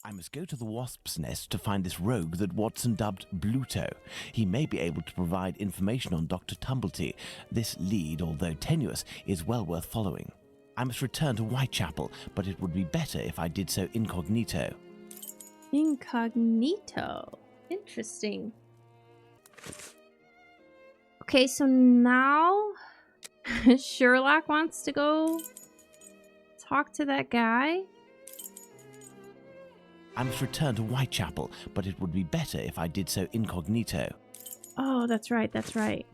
I must go to the wasp's nest to find this rogue that Watson dubbed Bluto. He may be able to provide information on Dr. Tumblety. This lead, although tenuous, is well worth following. I must return to Whitechapel, but it would be better if I did so incognito. Incognito. Interesting. Okay, so now Sherlock wants to go talk to that guy. I must return to Whitechapel, but it would be better if I did so incognito. Oh, that's right, that's right.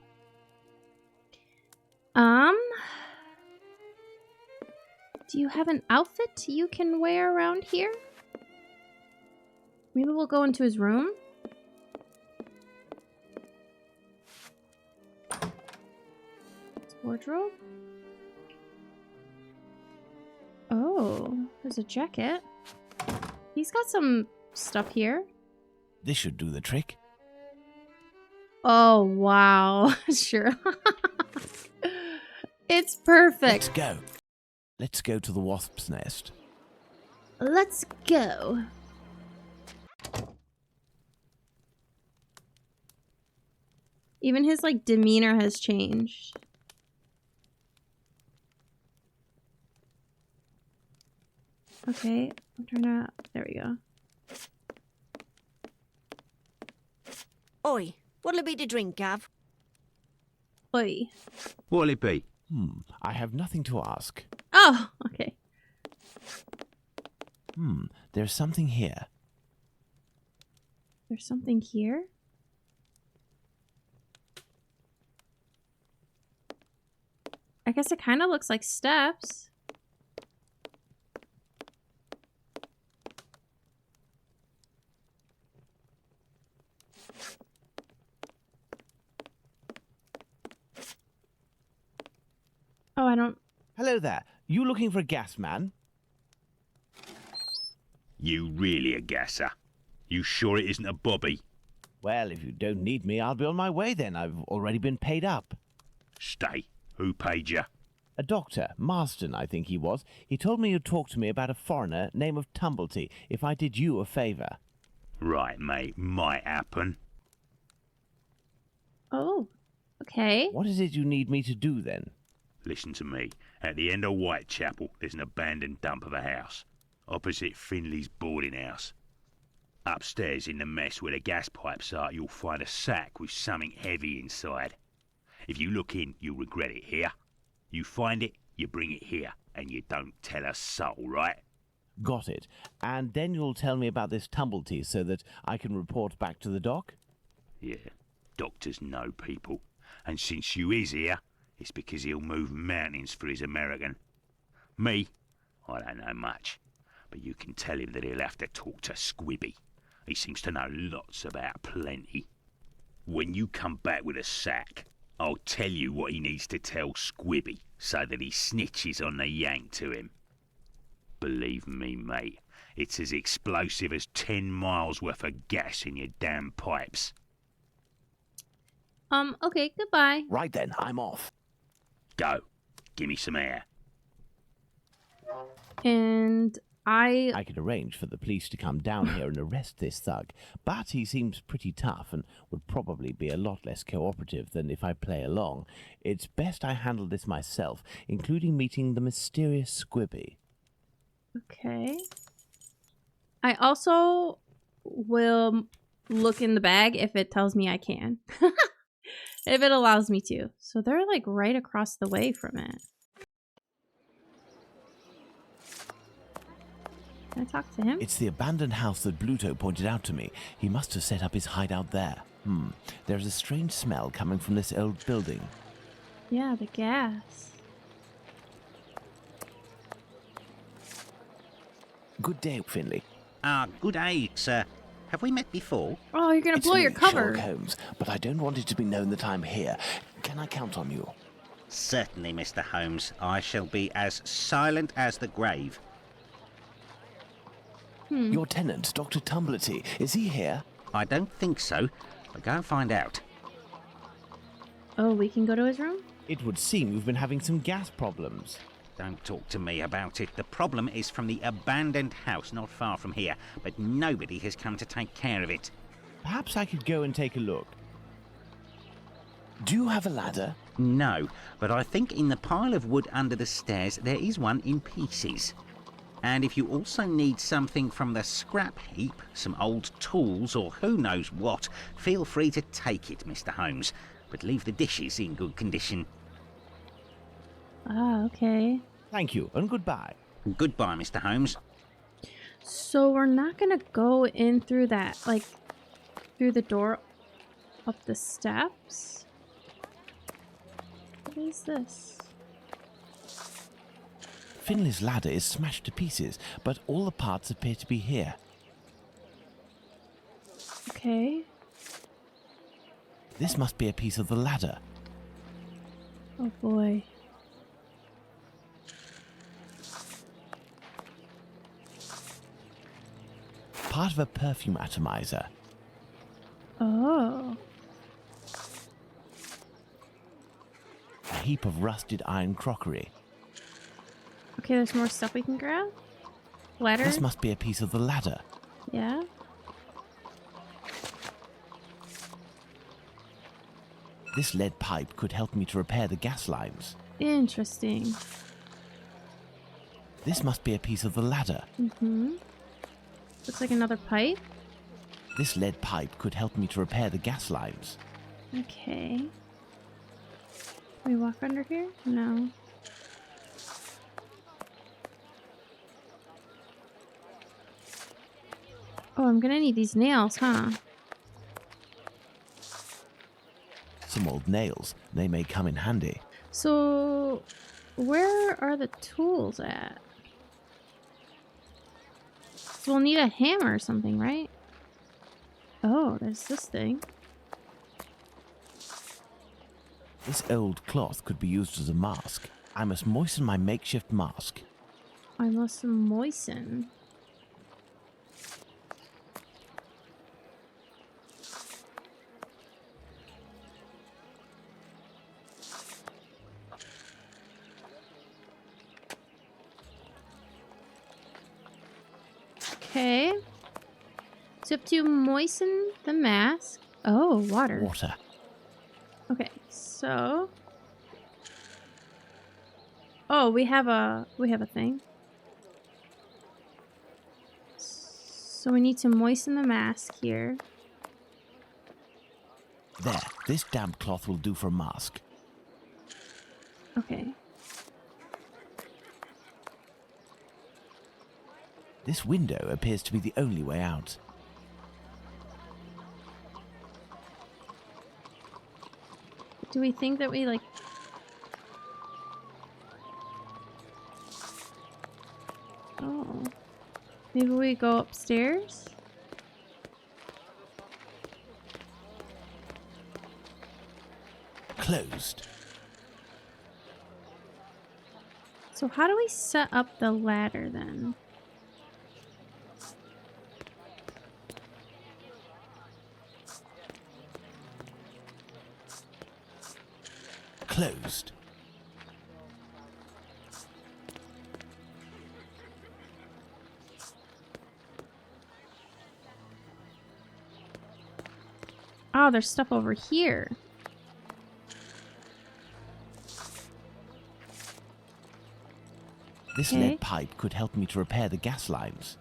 Do you have an outfit you can wear around here? Maybe we'll go into his room. His wardrobe. Oh, there's a jacket. He's got some stuff here. This should do the trick. Oh, wow. Sure. It's perfect. Let's go. Let's go to the wasp's nest. Let's go. Even his, like, demeanor has changed. Okay, I'm trying to... There we go. Oi, what'll it be to drink, Gav? Oi. What'll it be? I have nothing to ask. Oh, okay. There's something here. There's something here? I guess it kind of looks like steps. Oh, I don't... Hello there. You looking for a gas man? You really a gasser? You sure it isn't a bobby? Well, if you don't need me, I'll be on my way then. I've already been paid up. Stay. Who paid you? A doctor, Marston, I think he was. He told me you'd talk to me about a foreigner, name of Tumblety, if I did you a favour. Right, mate. Might happen. Oh, okay. What is it you need me to do then? Listen to me. At the end of Whitechapel, there's an abandoned dump of a house. Opposite Finley's boarding house. Upstairs in the mess where the gas pipes are, you'll find a sack with something heavy inside. If you look in, you'll regret it here. You find it, you bring it here, and you don't tell a soul, right? Got it. And then you'll tell me about this Tumblety so that I can report back to the doc? Yeah, doctors know people. And since you is here, it's because he'll move mountains for his American. Me, I don't know much, but you can tell him that he'll have to talk to Squibby. He seems to know lots about plenty. When you come back with a sack, I'll tell you what he needs to tell Squibby so that he snitches on the yank to him. Believe me, mate, it's as explosive as 10 miles worth of gas in your damn pipes. Okay, goodbye. Right then, I'm off. Go. Give me some air. And I could arrange for the police to come down here and arrest this thug, but he seems pretty tough and would probably be a lot less cooperative than if I play along. It's best I handle this myself, including meeting the mysterious Squibby. Okay. I also will look in the bag if it tells me I can. If it allows me to. So they're like right across the way from it. Can I talk to him? It's the abandoned house that Bluto pointed out to me. He must have set up his hideout there. There's a strange smell coming from this old building. Yeah, the gas. Good day, Finley. Good day, sir. Have we met before? Oh, you're gonna It's blow me, your cover. Sherlock Holmes, but I don't want it to be known that I'm here. Can I count on you? Certainly, Mr. Holmes. I shall be as silent as the grave. Your tenant, Dr. Tumblety, is he here? I don't think so, but go and find out. Oh, we can go to his room? It would seem you've been having some gas problems. Don't talk to me about it. The problem is from the abandoned house not far from here, but nobody has come to take care of it. Perhaps I could go and take a look. Do you have a ladder? No, but I think in the pile of wood under the stairs there is one in pieces. And if you also need something from the scrap heap, some old tools or who knows what, feel free to take it, Mr. Holmes. But leave the dishes in good condition. Ah, okay. Thank you, and goodbye. Goodbye, Mr. Holmes. So we're not gonna go in through that, like, through the door up the steps? What is this? Finley's ladder is smashed to pieces, but all the parts appear to be here. Okay. This must be a piece of the ladder. Oh boy. Part of a perfume atomizer. Oh. A heap of rusted iron crockery. Okay, there's more stuff we can grab? Ladder? This must be a piece of the ladder. Yeah. This lead pipe could help me to repair the gas lines. Interesting. This must be a piece of the ladder. Mm-hmm. Looks like another pipe. This lead pipe could help me to repair the gas lines. Okay. Can we walk under here? No. Oh, I'm gonna need these nails, huh? Some old nails. They may come in handy. So, where are the tools at? So we'll need a hammer or something, right? Oh, there's this thing. This old cloth could be used as a mask. I must moisten my makeshift mask. I must moisten. Okay. So you have to moisten the mask. Oh, water. Water. Okay, so. Oh, we have a thing. So we need to moisten the mask here. There. This damp cloth will do for a mask. Okay. This window appears to be the only way out. Do we think that we like... Oh. Maybe we go upstairs? Closed. So how do we set up the ladder then? Closed. Oh, there's stuff over here. This Okay. lead pipe could help me to repair the gas lines.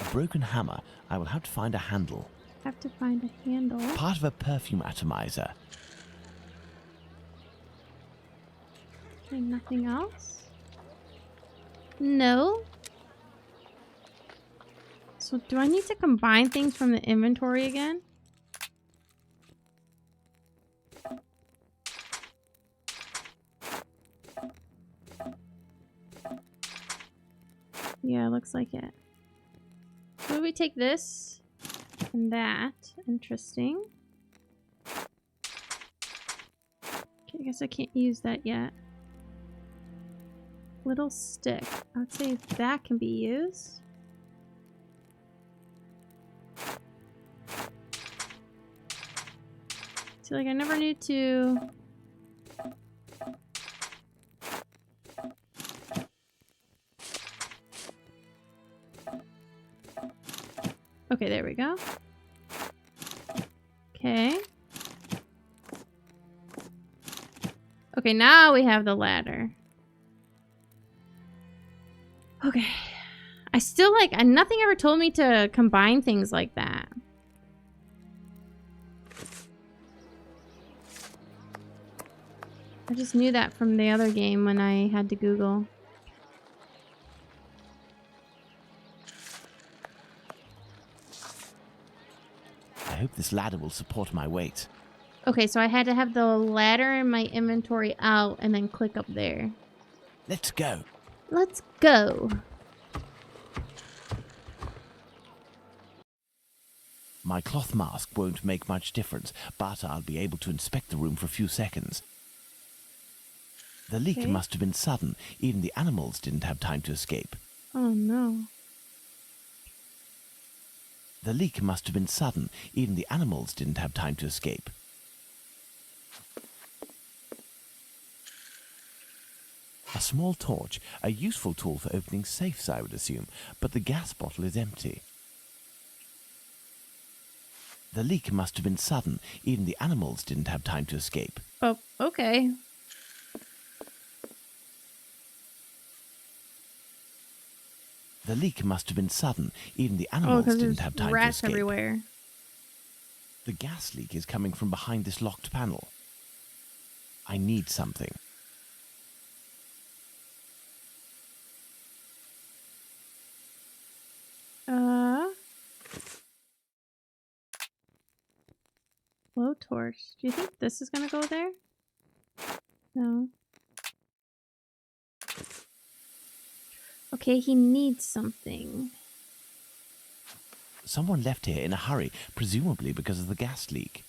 A broken hammer. I will have to find a handle. Have to find a handle. Part of a perfume atomizer. Okay, nothing else? No? So do I need to combine things from the inventory again? Yeah, looks like it. So we take this and that. Interesting. Okay, I guess I can't use that yet. Little stick. I would say that can be used. See, like I never knew to Okay, there we go. Okay. Okay, now we have the ladder. Okay. I still like, nothing ever told me to combine things like that. I just knew that from the other game when I had to Google. I hope this ladder will support my weight. Okay, so I had to have the ladder in my inventory out and then click up there. Let's go. Let's go. My cloth mask won't make much difference, but I'll be able to inspect the room for a few seconds. The leak Okay. must have been sudden. Even the animals didn't have time to escape. Oh no. The leak must have been sudden. Even the animals didn't have time to escape. A small torch, a useful tool for opening safes, I would assume, but the gas bottle is empty. The leak must have been sudden. Even the animals didn't have time to escape. Oh, okay. The leak must have been sudden. Even the Oh, animals because didn't there's have time to rats escape. everywhere. The gas leak is coming from behind this locked panel. I need something. Blowtorch. Do you think this is gonna go there? No. Okay, he needs something. Someone left here in a hurry, presumably because of the gas leak.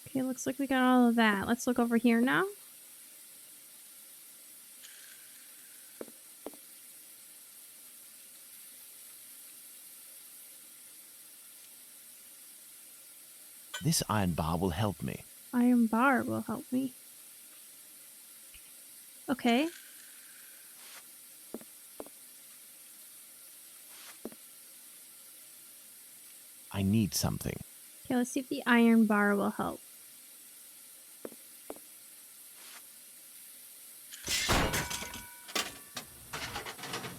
Okay, looks like we got all of that. Let's look over here now. This iron bar will help me. Iron bar will help me. Okay. I need something. Okay, let's see if the iron bar will help.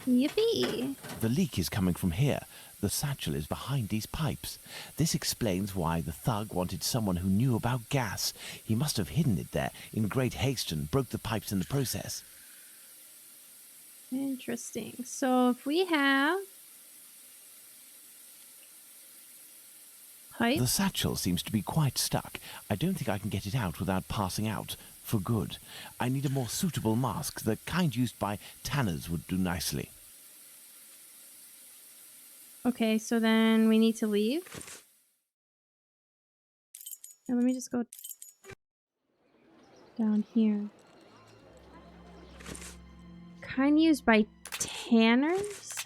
Yippee! The leak is coming from here. The satchel is behind these pipes. This explains why the thug wanted someone who knew about gas. He must have hidden it there in great haste and broke the pipes in the process. Interesting. So if we have pipe, The satchel seems to be quite stuck. I don't think I can get it out without passing out for good. I need a more suitable mask. The kind used by tanners would do nicely. okay, so then we need to leave. Now let me just go down here. Kind used by tanners?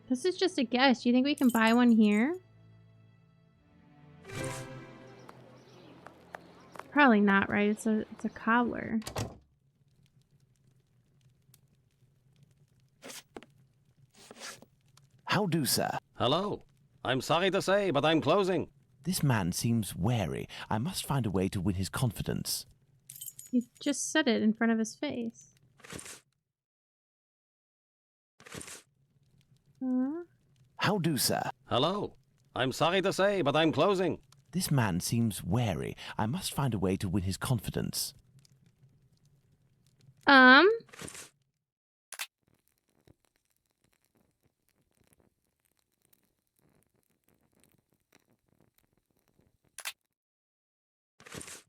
This is just a guess. Do you think we can buy one here? Probably not, right? It's a cobbler. How do, sir? Hello. I'm sorry to say, but I'm closing. This man seems wary. I must find a way to win his confidence. You just said it in front of his face. How do, sir? Hello. I'm sorry to say, but I'm closing. This man seems wary. I must find a way to win his confidence.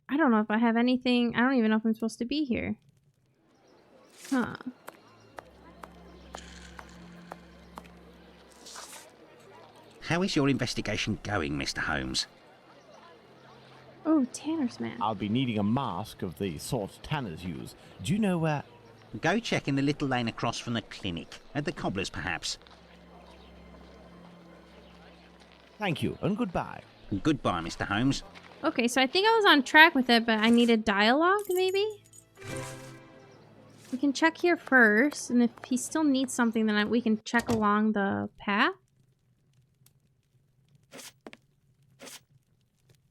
I don't know if I have anything. I don't even know if I'm supposed to be here. Huh. How is your investigation going, Mr. Holmes? Oh, Tanner's man. I'll be needing a mask of the sort tanners use. Do you know where... Go check in the little lane across from the clinic. At the cobbler's, perhaps. Thank you, and goodbye. Goodbye, Mr. Holmes. Okay, so I think I was on track with it, but I needed dialogue, maybe? We can check here first, and if he still needs something, then we can check along the path.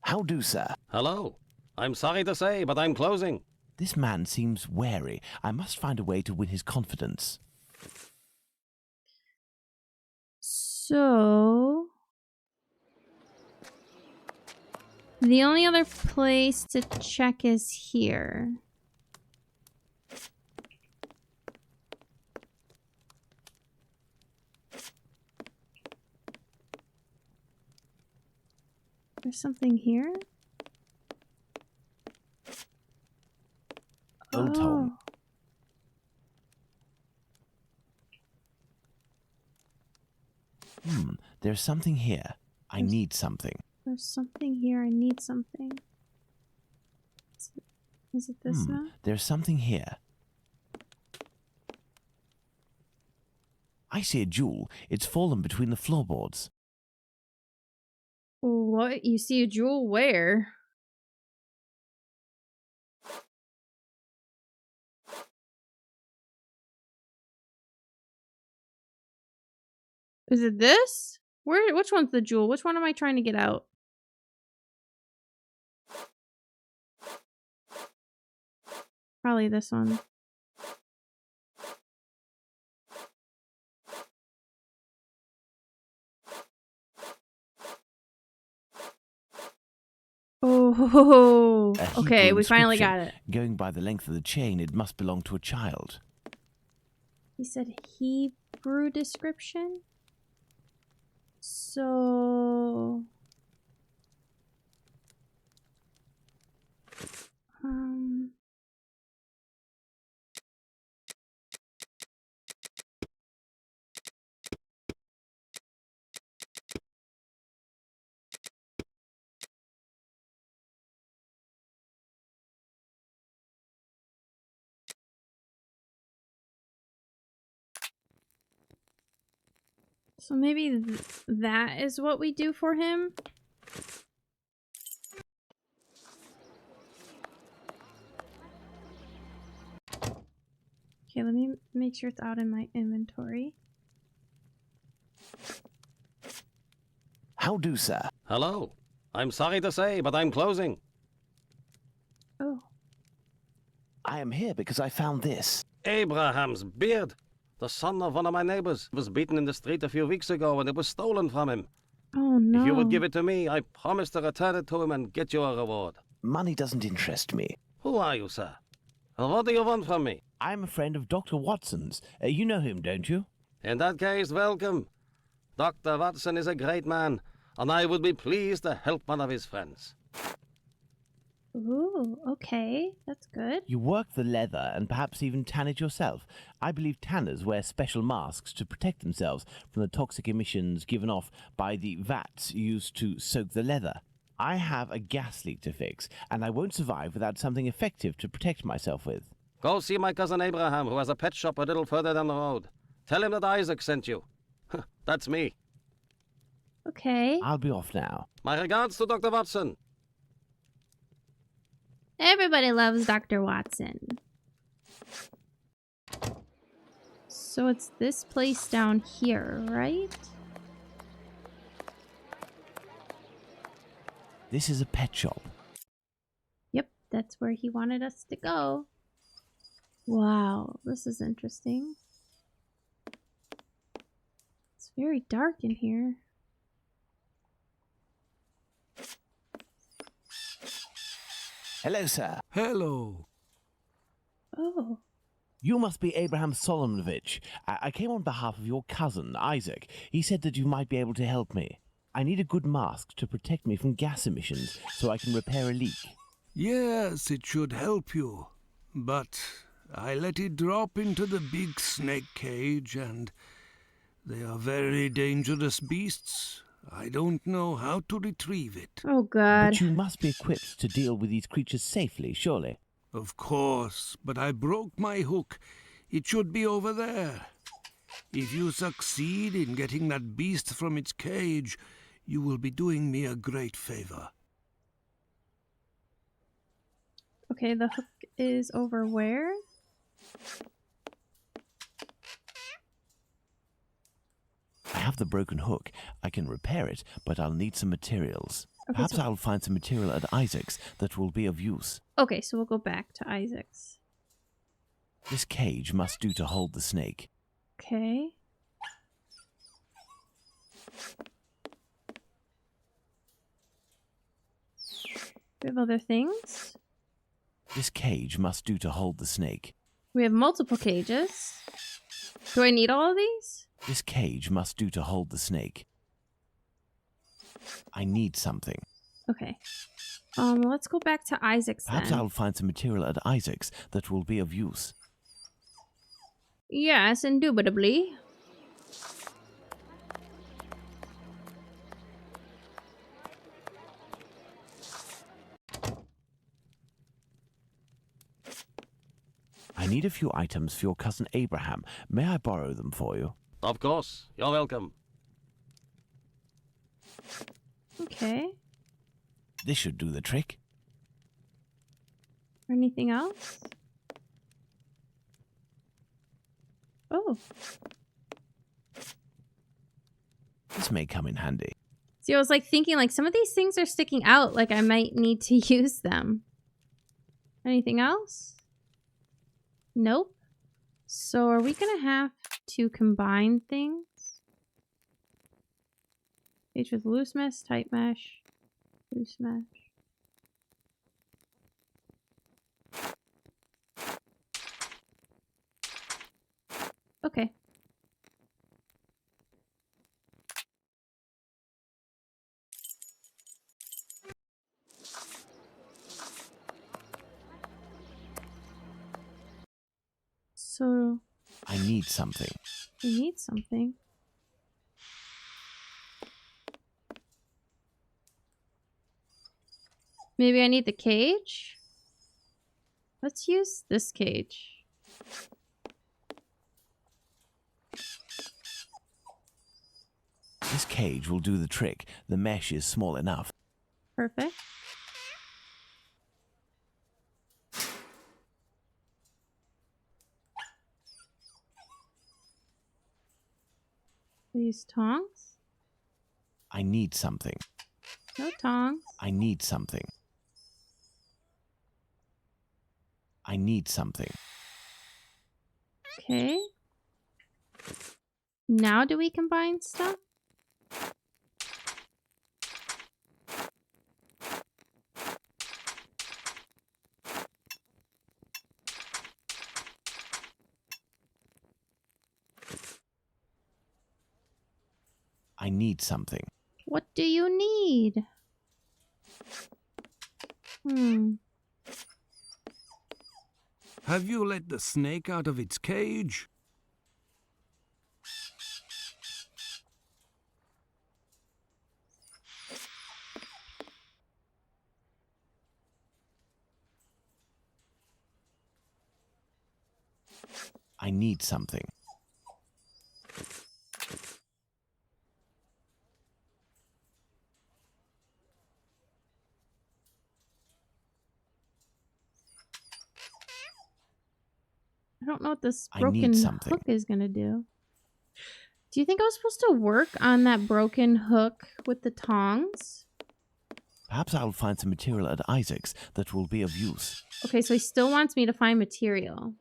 How do, sir? Hello. I'm sorry to say, but I'm closing. This man seems wary. I must find a way to win his confidence. So... the only other place to check is here. There's something here? Old Tom. There's something here. I need something. There's something here. I need something. Is it this now? There's something here. I see a jewel. It's fallen between the floorboards. What? You see a jewel where? Is it this? Where? Which one's the jewel? Which one am I trying to get out? Probably this one. Oh, okay, we finally got it. Going by the length of the chain, it must belong to a child. He said Hebrew description? So... So maybe that is what we do for him? Okay, let me make sure it's out in my inventory. How do, sir? Hello. I'm sorry to say, but I'm closing. Oh. I am here because I found this. Abraham's beard. The son of one of my neighbors was beaten in the street a few weeks ago and it was stolen from him. Oh no. If you would give it to me, I promise to return it to him and get you a reward. Money doesn't interest me. Who are you, sir? And what do you want from me? I'm a friend of Dr. Watson's. You know him, don't you? In that case, welcome. Dr. Watson is a great man, and I would be pleased to help one of his friends. Ooh, okay. That's good. You work the leather and perhaps even tan it yourself. I believe tanners wear special masks to protect themselves from the toxic emissions given off by the vats used to soak the leather. I have a gas leak to fix, and I won't survive without something effective to protect myself with. Go see my cousin Abraham, who has a pet shop a little further down the road. Tell him that Isaac sent you. That's me. Okay. I'll be off now. My regards to Dr. Watson. Everybody loves Dr. Watson. So it's this place down here, right? This is a pet shop. Yep, that's where he wanted us to go. Wow, this is interesting. It's very dark in here. Hello, sir. Hello. Oh. You must be Abraham Solomonovich. I came on behalf of your cousin, Isaac. He said that you might be able to help me. I need a good mask to protect me from gas emissions so I can repair a leak. Yes, it should help you. But I let it drop into the big snake cage and they are very dangerous beasts. I don't know how to retrieve it. Oh god. But you must be equipped to deal with these creatures safely, surely. Of course, but I broke my hook. It should be over there. If you succeed in getting that beast from its cage, you will be doing me a great favor. Okay, the hook is over where? I have the broken hook. I can repair it, but I'll need some materials. Okay, Perhaps so- I'll find some material at Isaac's that will be of use. Okay, so we'll go back to Isaac's. This cage must do to hold the snake. Okay. We have other things. This cage must do to hold the snake. We have multiple cages. Do I need all of these? This cage must do to hold the snake. I need something. Okay. Let's go back to Isaac's Perhaps then. I'll find some material at Isaac's that will be of use. Yes, indubitably. I need a few items for your cousin Abraham. May I borrow them for you? Of course, you're welcome. Okay. This should do the trick. Anything else? Oh. This may come in handy. See, I was like thinking like some of these things are sticking out, like I might need to use them. Anything else? Nope. So are we gonna have to combine things? Page with loose mesh, tight mesh, loose mesh. Okay. So I need something. we need something. Maybe I need the cage? Let's use this cage. This cage will do the trick. The mesh is small enough. Perfect. These tongs? I need something. No tongs. I need something. I need something. Okay. Now do we combine stuff? I need something. What do you need? Have you let the snake out of its cage? I need something. I don't know what this I broken need something. hook is gonna do. Do you think I was supposed to work on that broken hook with the tongs? Perhaps I'll find some material at Isaac's that will be of use. Okay, so he still wants me to find material.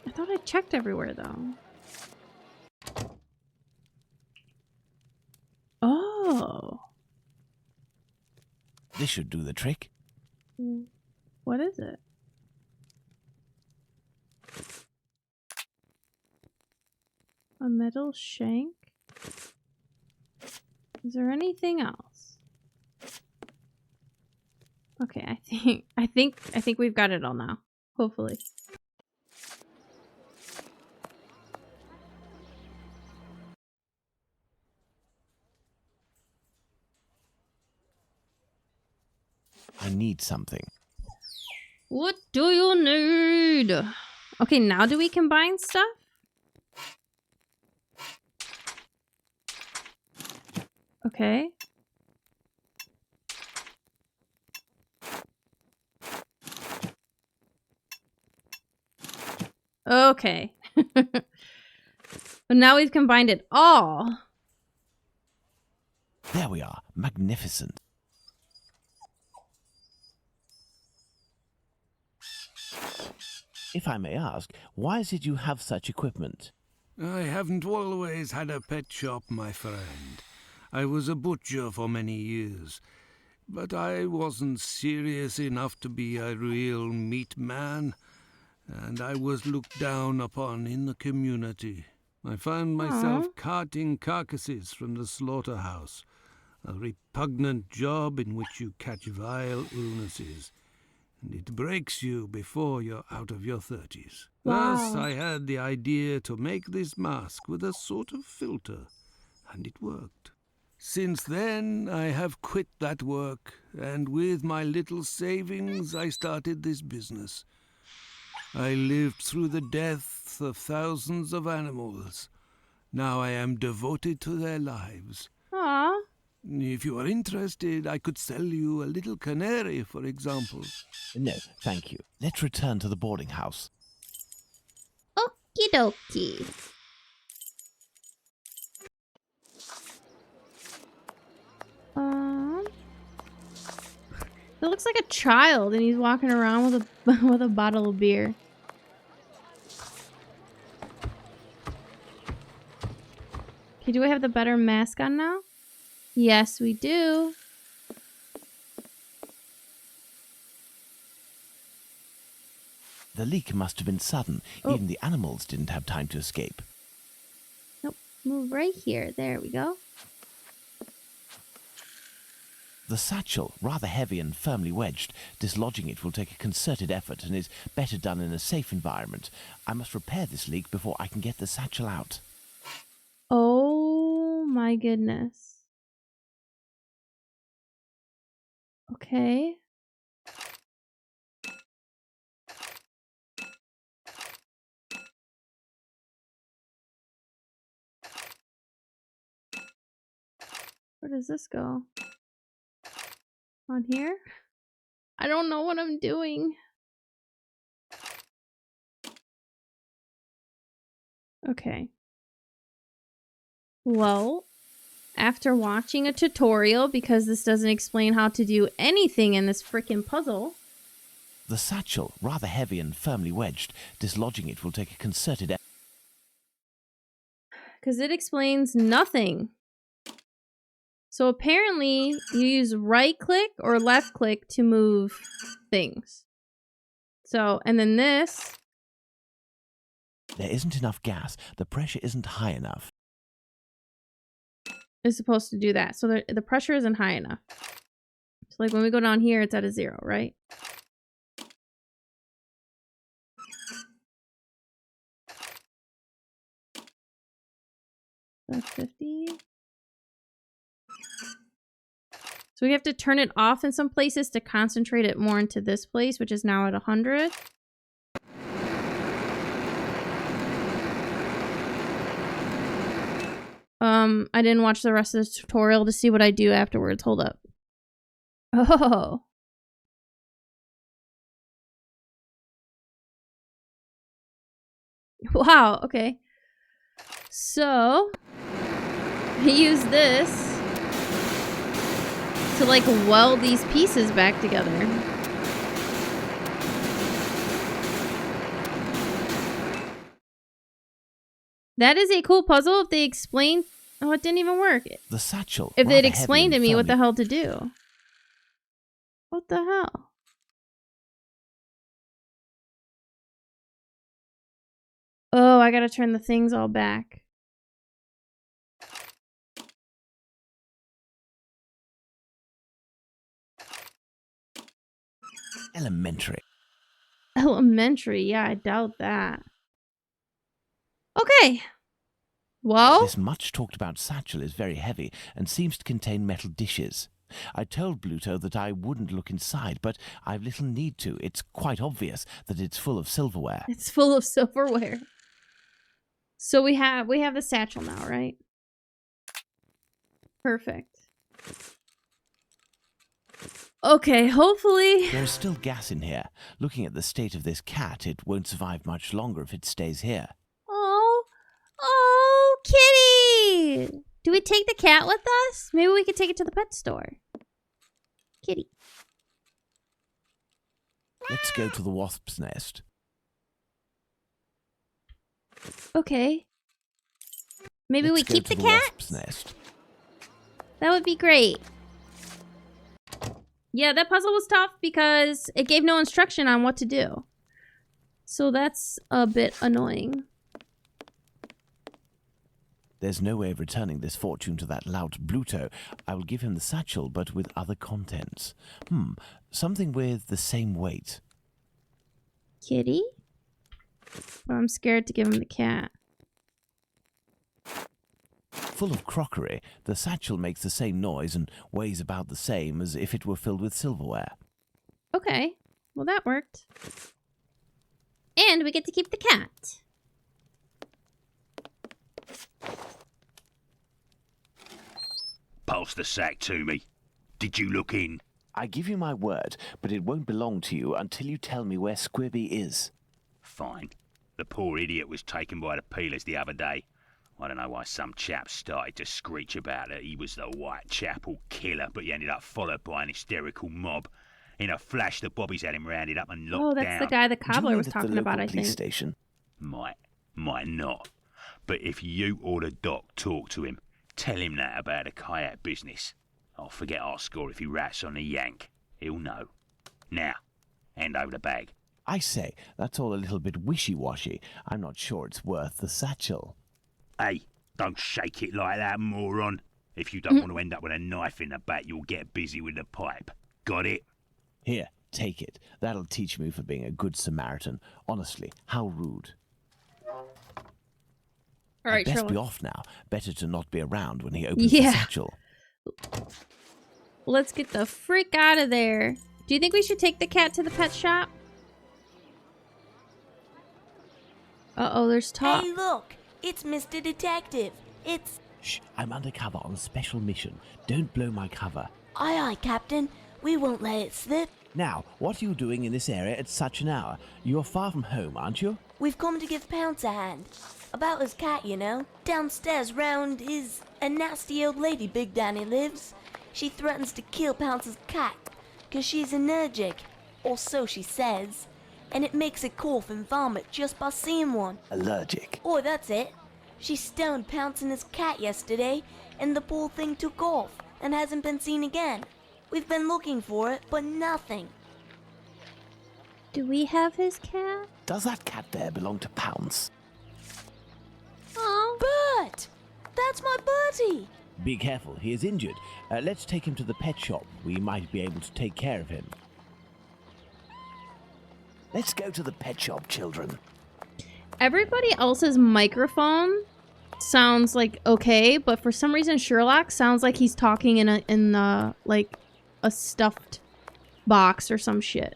I thought I checked everywhere though. Oh. This should do the trick. What is it? A metal shank? Is there anything else? Okay, I think we've got it all now. Hopefully. I need something. What do you need? Okay, now do we combine stuff? Okay. Okay. But now we've combined it all. There we are. Magnificent. If I may ask, why is it you have such equipment? I haven't always had a pet shop, my friend. I was a butcher for many years, but I wasn't serious enough to be a real meat man, and I was looked down upon in the community. I found myself carting carcasses from the slaughterhouse, a repugnant job in which you catch vile illnesses, and it breaks you before you're out of your 30s. Thus, I had the idea to make this mask with a sort of filter, and it worked. Since then, I have quit that work, and with my little savings, I started this business. I lived through the deaths of thousands of animals. Now I am devoted to their lives. Aww. If you are interested, I could sell you a little canary, for example. No, thank you. Let's return to the boarding house. Okie dokie. It looks like a child, and he's walking around with a with a bottle of beer. Okay, do we have the better mask on now? Yes, we do. The leak must have been sudden. Even the animals didn't have time to escape. Nope. Move right here. There we go. The satchel, rather heavy and firmly wedged. Dislodging it will take a concerted effort and is better done in a safe environment. I must repair this leak before I can get the satchel out. Oh my goodness. Okay. Where does this go? On here? I don't know what I'm doing. Okay. Well, after watching a tutorial, because this doesn't explain how to do anything in this freaking puzzle. The satchel, rather heavy and firmly wedged. Dislodging it will take a concerted effort. Because it explains nothing. So apparently you use right click or left click to move things. So, and then this. There isn't enough gas. The pressure isn't high enough. Is supposed to do that. So the pressure isn't high enough. So like when we go down here, it's at a 0, right? That's 50. So we have to turn it off in some places to concentrate it more into this place, which is now at 100. I didn't watch the rest of the tutorial to see what I do afterwards. Hold up. Oh. Wow, okay. So, I use this to like weld these pieces back together. That is a cool puzzle if they explained. Oh, it didn't even work. The satchel. If they'd explained to me what the hell to do. What the hell? Oh, I gotta turn the things all back. Elementary. Elementary, yeah, I doubt that. Okay. Well, This much talked about satchel is very heavy and seems to contain metal dishes. I told Bluto that I wouldn't look inside, but I've little need to. It's quite obvious that it's full of silverware. It's full of silverware. So we have the satchel now, right? Perfect. Okay, hopefully. There's still gas in here. Looking at the state of this cat, it won't survive much longer if it stays here. Oh, kitty! Do we take the cat with us? Maybe we could take it to the pet store. Kitty. Let's go to the wasp's nest. Okay. Maybe we Let's go keep to the the cat? wasp's nest. That would be great. Yeah, that puzzle was tough because it gave no instruction on what to do. So that's a bit annoying. There's no way of returning this fortune to that lout Bluto. I will give him the satchel, but with other contents. Something with the same weight. Kitty? But I'm scared to give him the cat. Full of crockery, the satchel makes the same noise and weighs about the same as if it were filled with silverware. Okay, well that worked. And we get to keep the cat. Pass the sack to me. Did you look in? I give you my word, but it won't belong to you until you tell me where Squibby is. Fine. The poor idiot was taken by the peelers the other day. I don't know why some chap started to screech about it. He was the Whitechapel killer, but he ended up followed by an hysterical mob. In a flash, the bobbies had him rounded up and locked down. Oh, that's the guy the cobbler was talking about, I think. Station? Might not. But if you or the doc talk to him, tell him that about the kayak business. I'll forget our score if he rats on the yank. He'll know. Now, hand over the bag. I say, that's all a little bit wishy-washy. I'm not sure it's worth the satchel. Hey, don't shake it like that, moron. If you don't want to end up with a knife in the back, you'll get busy with the pipe. Got it? Here, take it. That'll teach me for being a good Samaritan. Honestly, how rude. All right, I'd best Sherlock. be off now. Better to not be around when he opens Yeah. the satchel. Let's get the frick out of there. Do you think we should take the cat to the pet shop? Uh-oh, there's talk. Hey, look! It's Mr. Detective. It's... Shh, I'm undercover on a special mission. Don't blow my cover. Aye, aye, Captain. We won't let it slip. Now, what are you doing in this area at such an hour? You're far from home, aren't you? We've come to give Pounce a hand. About his cat, you know. Downstairs round is a nasty old lady Big Danny lives. She threatens to kill Pounce's cat, 'cause she's allergic. Or so she says. And it makes it cough and vomit just by seeing one. Allergic. Oh, that's it. She stoned Pounce and his cat yesterday, and the poor thing took off and hasn't been seen again. We've been looking for it, but nothing. Do we have his cat? Does that cat there belong to Pounce? Oh. Bert! That's my Bertie! Be careful, he is injured. Let's take him to the pet shop. We might be able to take care of him. Let's go to the pet shop, children. Everybody else's microphone sounds like okay, but for some reason Sherlock sounds like he's talking in like a stuffed box or some shit.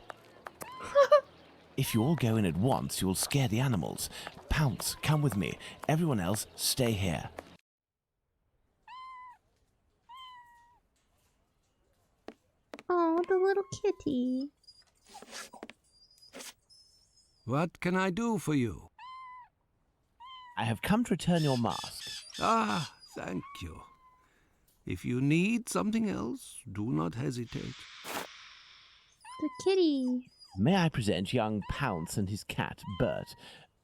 If you all go in at once, you'll scare the animals. Pounce, come with me. Everyone else, stay here. Oh, the little kitty. What can I do for you? I have come to return your mask. Ah, thank you. If you need something else, do not hesitate. The kitty. May I present young Pounce and his cat, Bert?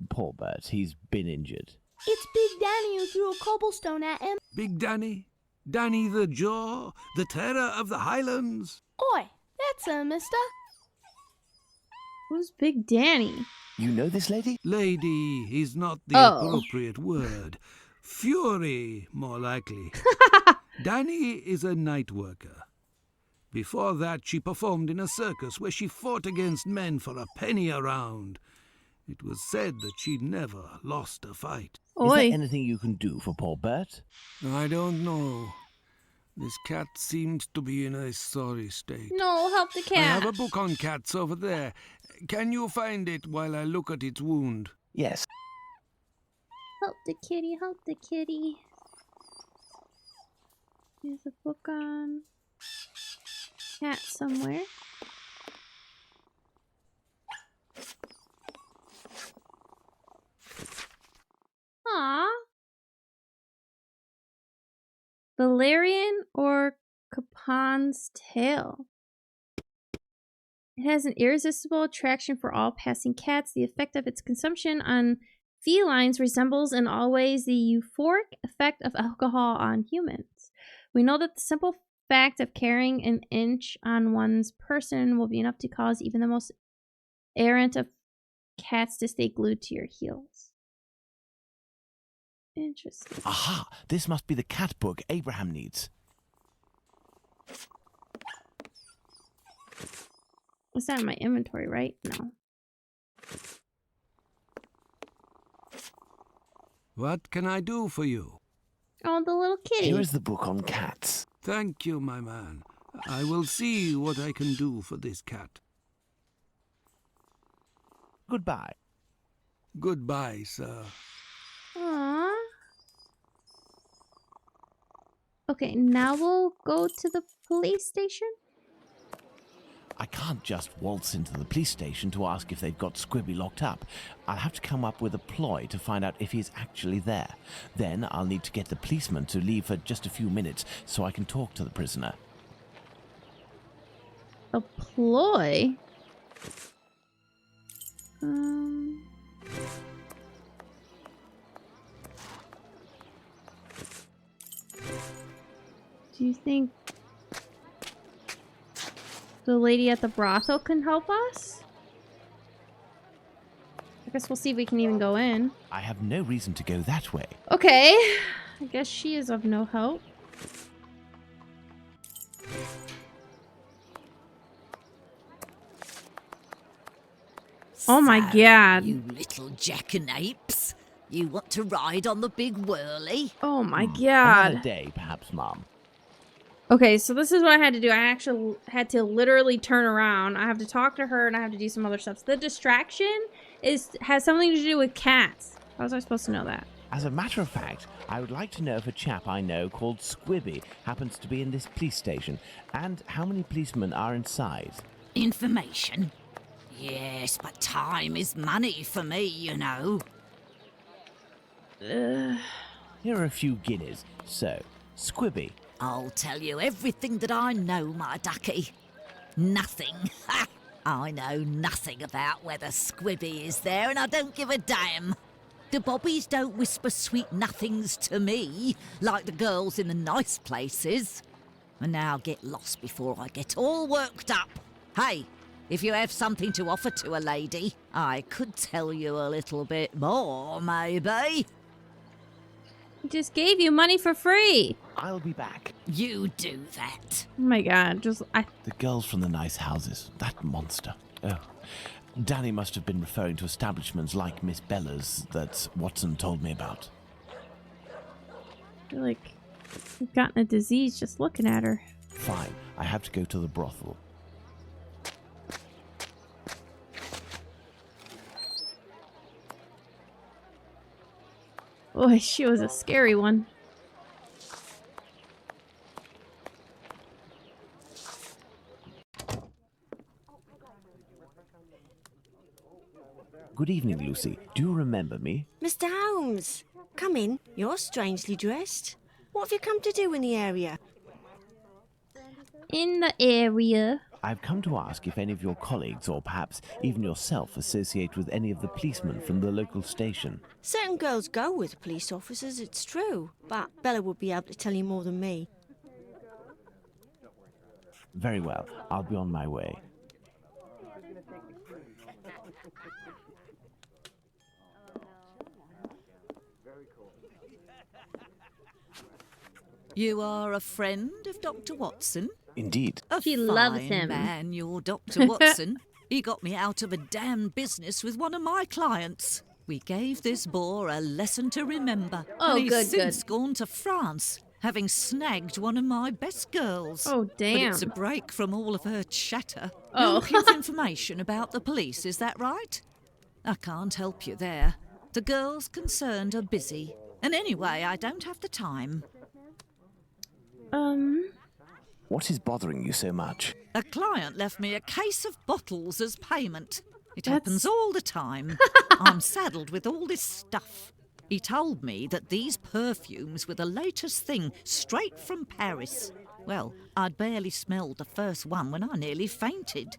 Poor Bert, he's been injured. It's Big Danny who threw a cobblestone at him. Big Danny? Danny the Jaw? The terror of the Highlands? Oi, that's mister. Who's Big Danny? You know this lady? Lady is not the Oh. appropriate word. Fury, more likely. Danny is a night worker. Before that, she performed in a circus where she fought against men for a penny a round. It was said that she never lost a fight. Is Oi. there anything you can do for poor Bert? I don't know. This cat seems to be in a sorry state. No, help the I have cat. a book on cats over there. Can you find it while I look at its wound? Yes. Help the kitty, help the kitty. There's a book on cat somewhere. Aww. Valerian or Capon's tail. It has an irresistible attraction for all passing cats. The effect of its consumption on felines resembles in all ways the euphoric effect of alcohol on humans. We know that the simple fact of carrying an inch on one's person will be enough to cause even the most errant of cats to stay glued to your heels. Interesting. Aha! This must be the cat book Abraham needs. It's not in my inventory, right? No. What can I do for you? Oh, the little kitty. Here is the book on cats. Thank you, my man. I will see what I can do for this cat. Goodbye. Goodbye, sir. Aww. Okay, now we'll go to the police station. I can't just waltz into the police station to ask if they've got Squibby locked up. I'll have to come up with a ploy to find out if he's actually there. Then I'll need to get the policeman to leave for just a few minutes so I can talk to the prisoner. A ploy? Do you think the lady at the brothel can help us? I guess we'll see if we can even go in. I have no reason to go that way. Okay. I guess she is of no help. Oh my god. You little jackanapes. You want to ride on the big whirly? Oh my Another god. day, perhaps, Mom. Okay, so this is what I had to do. I actually had to literally turn around. I have to talk to her and I have to do some other stuff. So the distraction has something to do with cats. How was I supposed to know that? As a matter of fact, I would like to know if a chap I know called Squibby happens to be in this police station, and how many policemen are inside. Information? Yes, but time is money for me, you know. Here are a few guineas. So, Squibby. I'll tell you everything that I know, my ducky. Nothing. Ha! I know nothing about whether Squibby is there, and I don't give a damn. The bobbies don't whisper sweet nothings to me, like the girls in the nice places. And now get lost before I get all worked up. Hey, if you have something to offer to a lady, I could tell you a little bit more, maybe. I just gave you money for free. I'll be back. You do that. Oh my god, The girls from the nice houses. That monster. Oh. Danny must have been referring to establishments like Miss Bella's that Watson told me about. I feel like I've gotten a disease just looking at her. Fine, I have to go to the brothel. Boy, she was a scary one. Good evening, Lucy. Do you remember me? Mr. Holmes, come in. You're strangely dressed. What have you come to do in the area? In the area. I've come to ask if any of your colleagues, or perhaps even yourself, associate with any of the policemen from the local station. Certain girls go with police officers, it's true. But Bella would be able to tell you more than me. Very well. I'll be on my way. You are a friend of Dr. Watson? Indeed. She A loves fine him. man, your Dr. Watson. He got me out of a damn business with one of my clients. We gave this boar a lesson to remember. Oh, and he's good, since gone to France. having snagged one of my best girls. Oh, But damn. it's a break from all of her chatter. Oh. You're looking for information about the police, is that right? I can't help you there. The girls concerned are busy. And anyway, I don't have the time. What is bothering you so much? A client left me a case of bottles as payment. It That's- happens all the time. I'm saddled with all this stuff. He told me that these perfumes were the latest thing, straight from Paris. Well, I'd barely smelled the first one when I nearly fainted.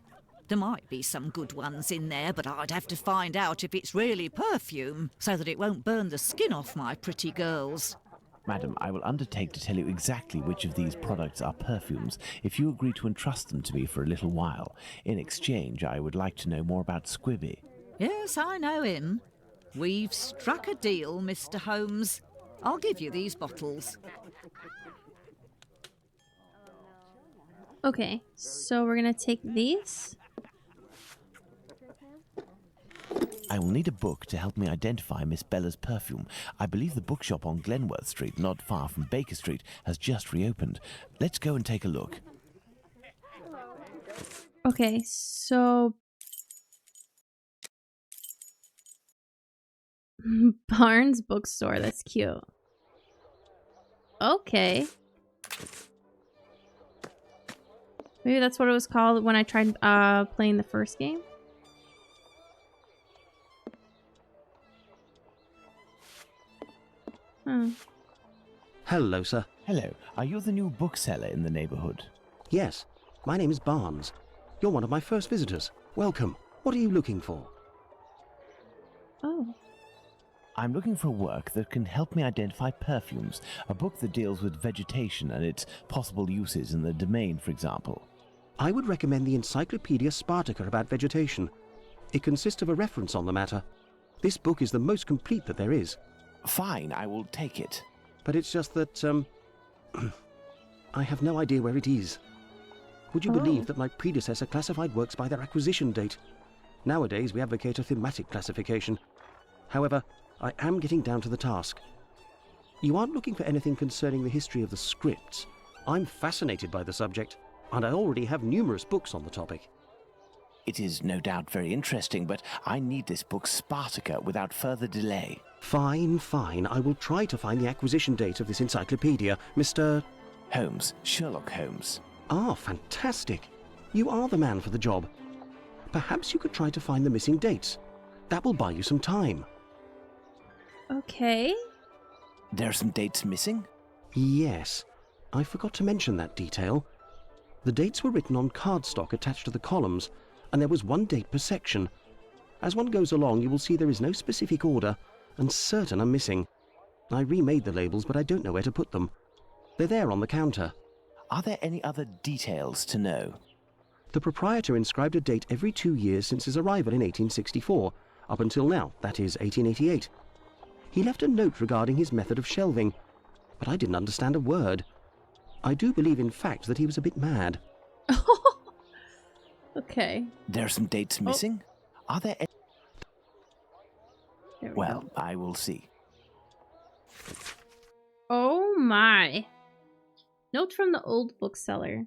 There might be some good ones in there, but I'd have to find out if it's really perfume, so that it won't burn the skin off my pretty girls. Madam, I will undertake to tell you exactly which of these products are perfumes if you agree to entrust them to me for a little while. In exchange, I would like to know more about Squibby. Yes, I know him. We've struck a deal, Mr. Holmes. I'll give you these bottles. Okay, so we're gonna take these. I will need a book to help me identify Miss Bella's perfume. I believe the bookshop on Glenworth Street, not far from Baker Street, has just reopened. Let's go and take a look. Okay, so Barnes bookstore, that's cute. Okay. Maybe that's what it was called when I tried playing the first game. Huh. Hello, sir. Hello, are you the new bookseller in the neighborhood? Yes, my name is Barnes. You're one of my first visitors. Welcome. What are you looking for? Oh. I'm looking for work that can help me identify perfumes, a book that deals with vegetation and its possible uses in the domain, for example. I would recommend the Encyclopedia Spartica about vegetation. It consists of a reference on the matter. This book is the most complete that there is. Fine, I will take it. But it's just that, I have no idea where it is. Would you believe that my predecessor classified works by their acquisition date? Nowadays, we advocate a thematic classification. However, I am getting down to the task. You aren't looking for anything concerning the history of the scripts. I'm fascinated by the subject, and I already have numerous books on the topic. It is no doubt very interesting, but I need this book Spartica without further delay. Fine, fine. I will try to find the acquisition date of this encyclopedia, Mr. Holmes, Sherlock Holmes. Ah, fantastic. You are the man for the job. Perhaps you could try to find the missing dates. That will buy you some time. Okay. There are some dates missing? Yes. I forgot to mention that detail. The dates were written on cardstock attached to the columns, and there was one date per section. As one goes along, you will see there is no specific order, and certain are missing. I remade the labels, but I don't know where to put them. They're there on the counter. Are there any other details to know? The proprietor inscribed a date every 2 years since his arrival in 1864, up until now, that is 1888. He left a note regarding his method of shelving, but I didn't understand a word. I do believe, in fact, that he was a bit mad. Okay. There are some dates missing? Are there any? There we Well, go. I will see. Oh my. Note from the old bookseller.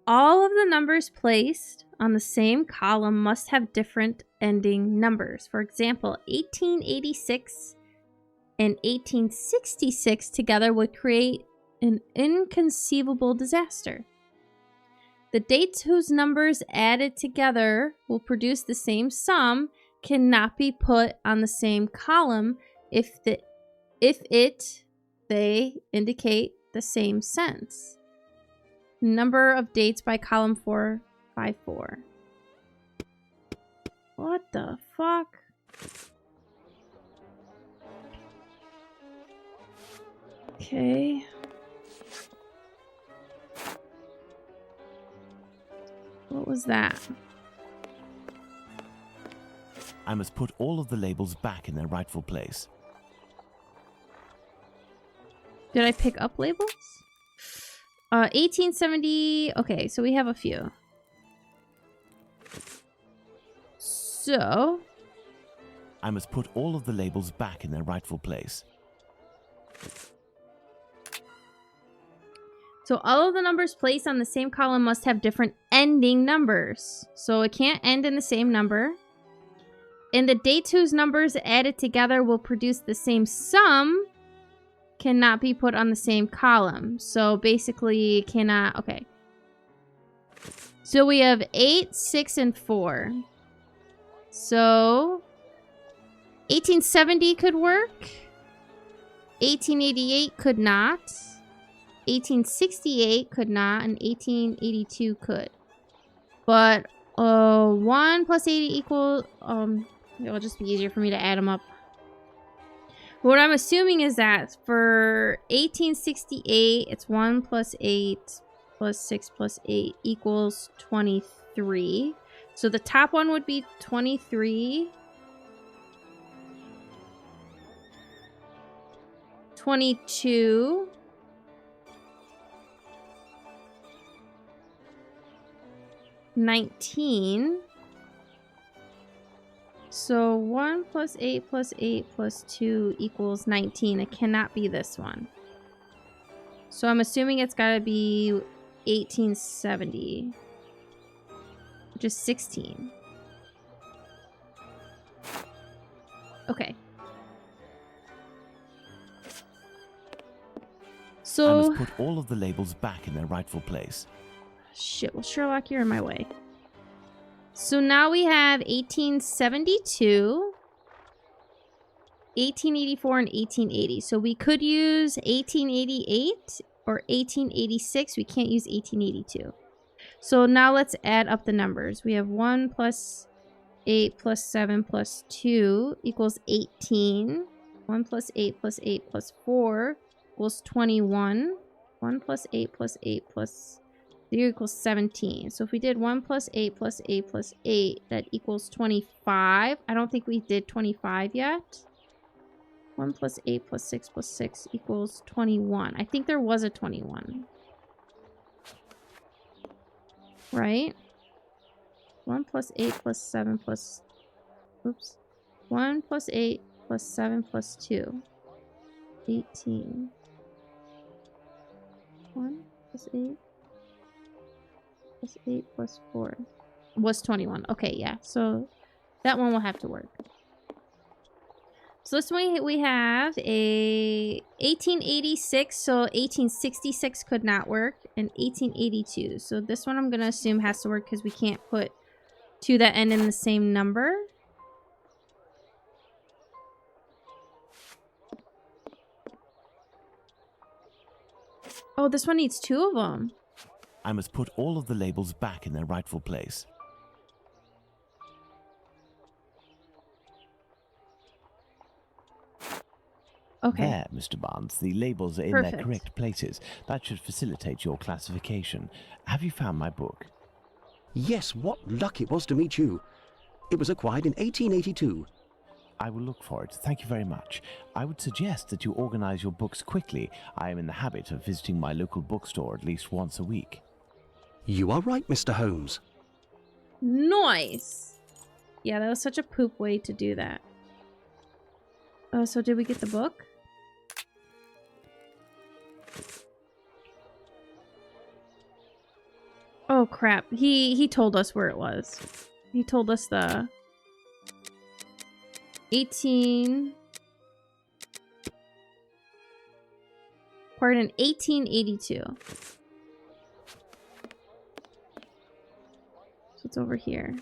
All of the numbers placed on the same column must have different ending numbers. For example, 1886 and 1866 together would create an inconceivable disaster. The dates whose numbers added together will produce the same sum cannot be put on the same column if they indicate the same sense. Number of dates by column 454. What the fuck? Okay. What was that? I must put all of the labels back in their rightful place. Did I pick up labels? 1870. Okay, so we have a few. So, I must put all of the labels back in their rightful place. So all of the numbers placed on the same column must have different ending numbers. So it can't end in the same number. And the dates whose numbers added together will produce the same sum cannot be put on the same column. So basically cannot, okay. So we have 8, 6, and 4. So 1870 could work. 1888 could not. 1868 could not. And 1882 could. But 1 plus 80 equals... it'll just be easier for me to add them up. What I'm assuming is that for 1868, it's 1 plus 8 plus 6 plus 8 equals 23. So the top one would be 23. 22. 19. So 1 plus 8 plus 8 plus 2 equals 19. It cannot be this one. So I'm assuming it's got to be 1870. Which is 16. Okay. So... I must put all of the labels back in their rightful place. Shit, well, Sherlock, you're in my way. So now we have 1872, 1884, and 1880. So we could use 1888 or 1886. We can't use 1882. So now let's add up the numbers. We have 1 plus 8 plus 7 plus 2 equals 18. 1 plus 8 plus 8 plus 4 equals 21. 1 plus 8 plus 8 plus 3 equals 17. So if we did 1 plus 8 plus 8 plus 8, that equals 25. I don't think we did 25 yet. 1 plus 8 plus 6 plus 6 equals 21. I think there was a 21. Right? 1 plus 8 plus 7 plus... Oops. 1 plus 8 plus 7 plus 2. 18. 1 plus 8 plus 8 plus 4 was 21. Okay, yeah. So that one will have to work. So this one we have a 1886. So 1866 could not work. And 1882. So this one I'm going to assume has to work because we can't put two that end in the same number. Oh, this one needs 2 of them. I must put all of the labels back in their rightful place. Okay. There, Mr. Barnes, the labels are in Perfect. their correct places. That should facilitate your classification. Have you found my book? Yes, what luck it was to meet you. It was acquired in 1882. I will look for it. Thank you very much. I would suggest that you organize your books quickly. I am in the habit of visiting my local bookstore at least once a week. You are right, Mr. Holmes. Nice. Yeah, that was such a poop way to do that. Oh, so did we get the book? Oh crap. He told us where it was. He told us the 1882. So it's over here.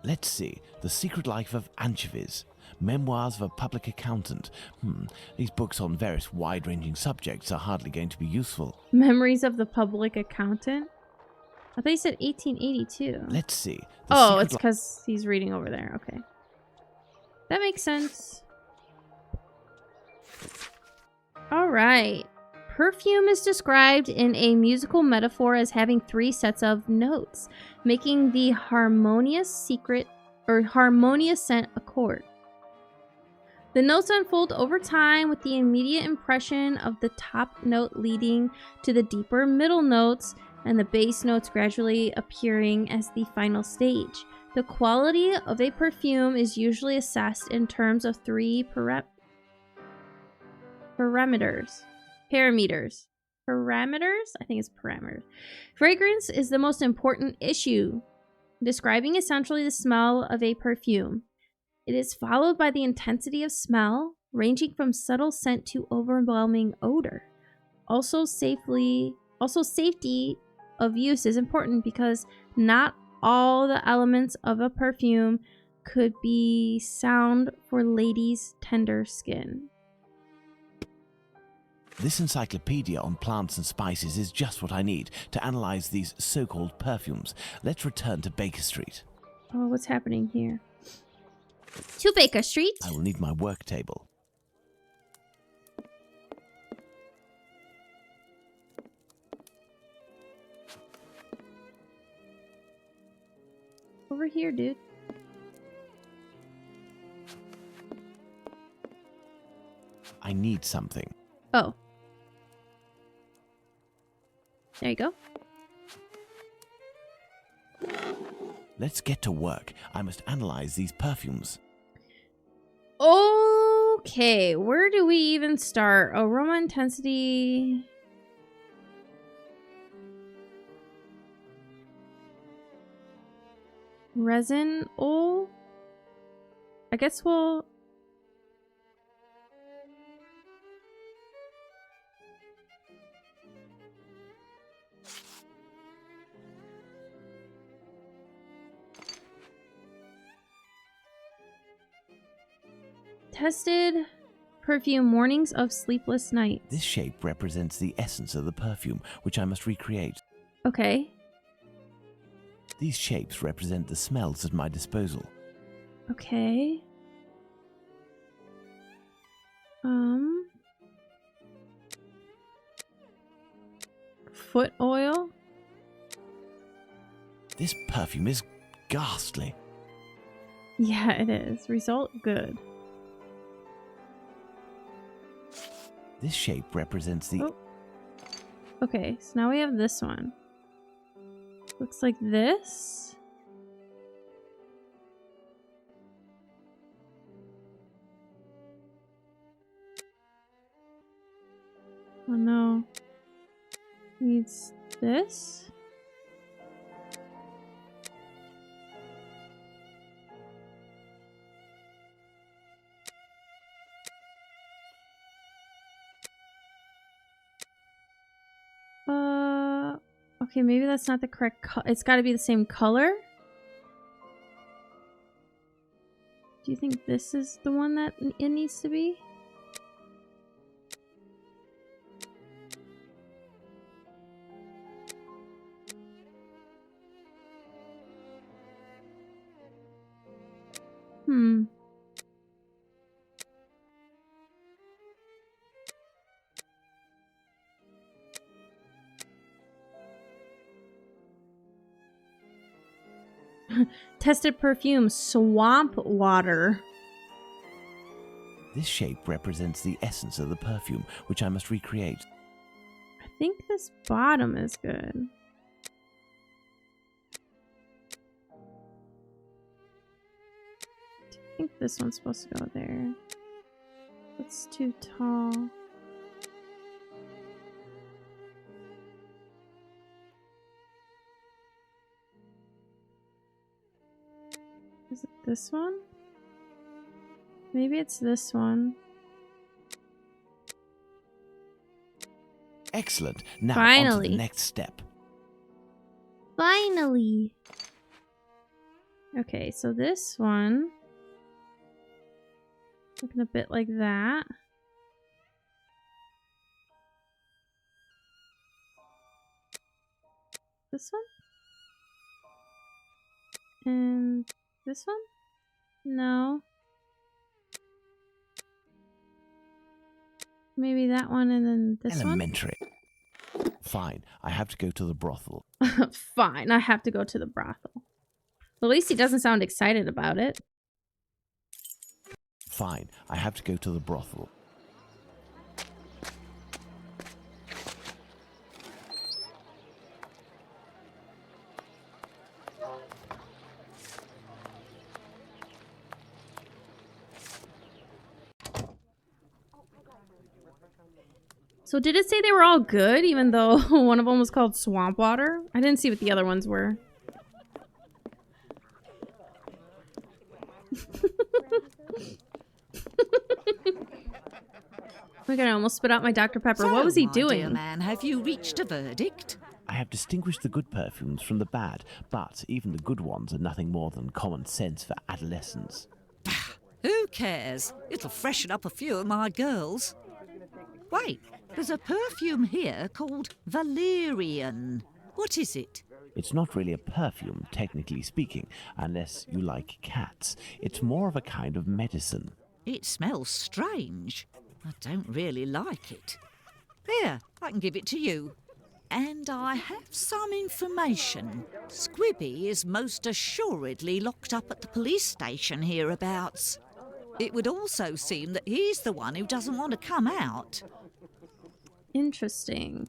Let's see. The Secret Life of Anchovies. Memoirs of a Public Accountant. These books on various wide-ranging subjects are hardly going to be useful. Memories of the Public Accountant? I thought you said 1882. Let's see. Oh, it's because he's reading over there. Okay. That makes sense. All right. Perfume is described in a musical metaphor as having 3 sets of notes, making the harmonious scent a chord. The notes unfold over time with the immediate impression of the top note leading to the deeper middle notes and the base notes gradually appearing as the final stage. The quality of a perfume is usually assessed in terms of three parameters. I think it's parameters. Fragrance is the most important issue, describing essentially the smell of a perfume. It is followed by the intensity of smell, ranging from subtle scent to overwhelming odor. Also, safety of use is important because not all the elements of a perfume could be sound for ladies' tender skin. This encyclopedia on plants and spices is just what I need to analyze these so-called perfumes. Let's return to Baker Street. Oh, what's happening here? To Baker Street. I will need my work table. Over here, dude. I need something. Oh. There you go. Let's get to work. I must analyze these perfumes. Okay, where do we even start? Aroma intensity. Resin oil. I guess we'll... Tested perfume Mornings of Sleepless Nights. This shape represents the essence of the perfume, which I must recreate. Okay. These shapes represent the smells at my disposal. Okay. Foot oil. This perfume is ghastly. Yeah, it is. Result good. This shape represents the... Oh. Okay, so now we have this one. Looks like this. Oh no. Needs this. Okay, maybe that's not the correct color. It's got to be the same color. Do you think this is the one that it needs to be? Tested perfume, swamp water. This shape represents the essence of the perfume, which I must recreate. I think this bottom is good. I think this one's supposed to go there. It's too tall. Is it this one? Maybe it's this one. Excellent. Now Finally. on to the next step. Finally. Okay, so this one looking a bit like that. This one? And this one? No. Maybe that one and then this Elementary. Fine, I have to go to the brothel. one? Fine, I have to go to the brothel. Well, at least he doesn't sound excited about it. Fine, I have to go to the brothel. So did it say they were all good, even though one of them was called swamp water? I didn't see what the other ones were. Oh my god, I almost spit out my Dr. Pepper. So, What was he my doing? dear man, have you reached a verdict? I have distinguished the good perfumes from the bad, but even the good ones are nothing more than common sense for adolescents. Who cares? It'll freshen up a few of my girls. Wait, there's a perfume here called Valerian. What is it? It's not really a perfume, technically speaking, unless you like cats. It's more of a kind of medicine. It smells strange. I don't really like it. Here, I can give it to you. And I have some information. Squibby is most assuredly locked up at the police station hereabouts. It would also seem that he's the one who doesn't want to come out. Interesting.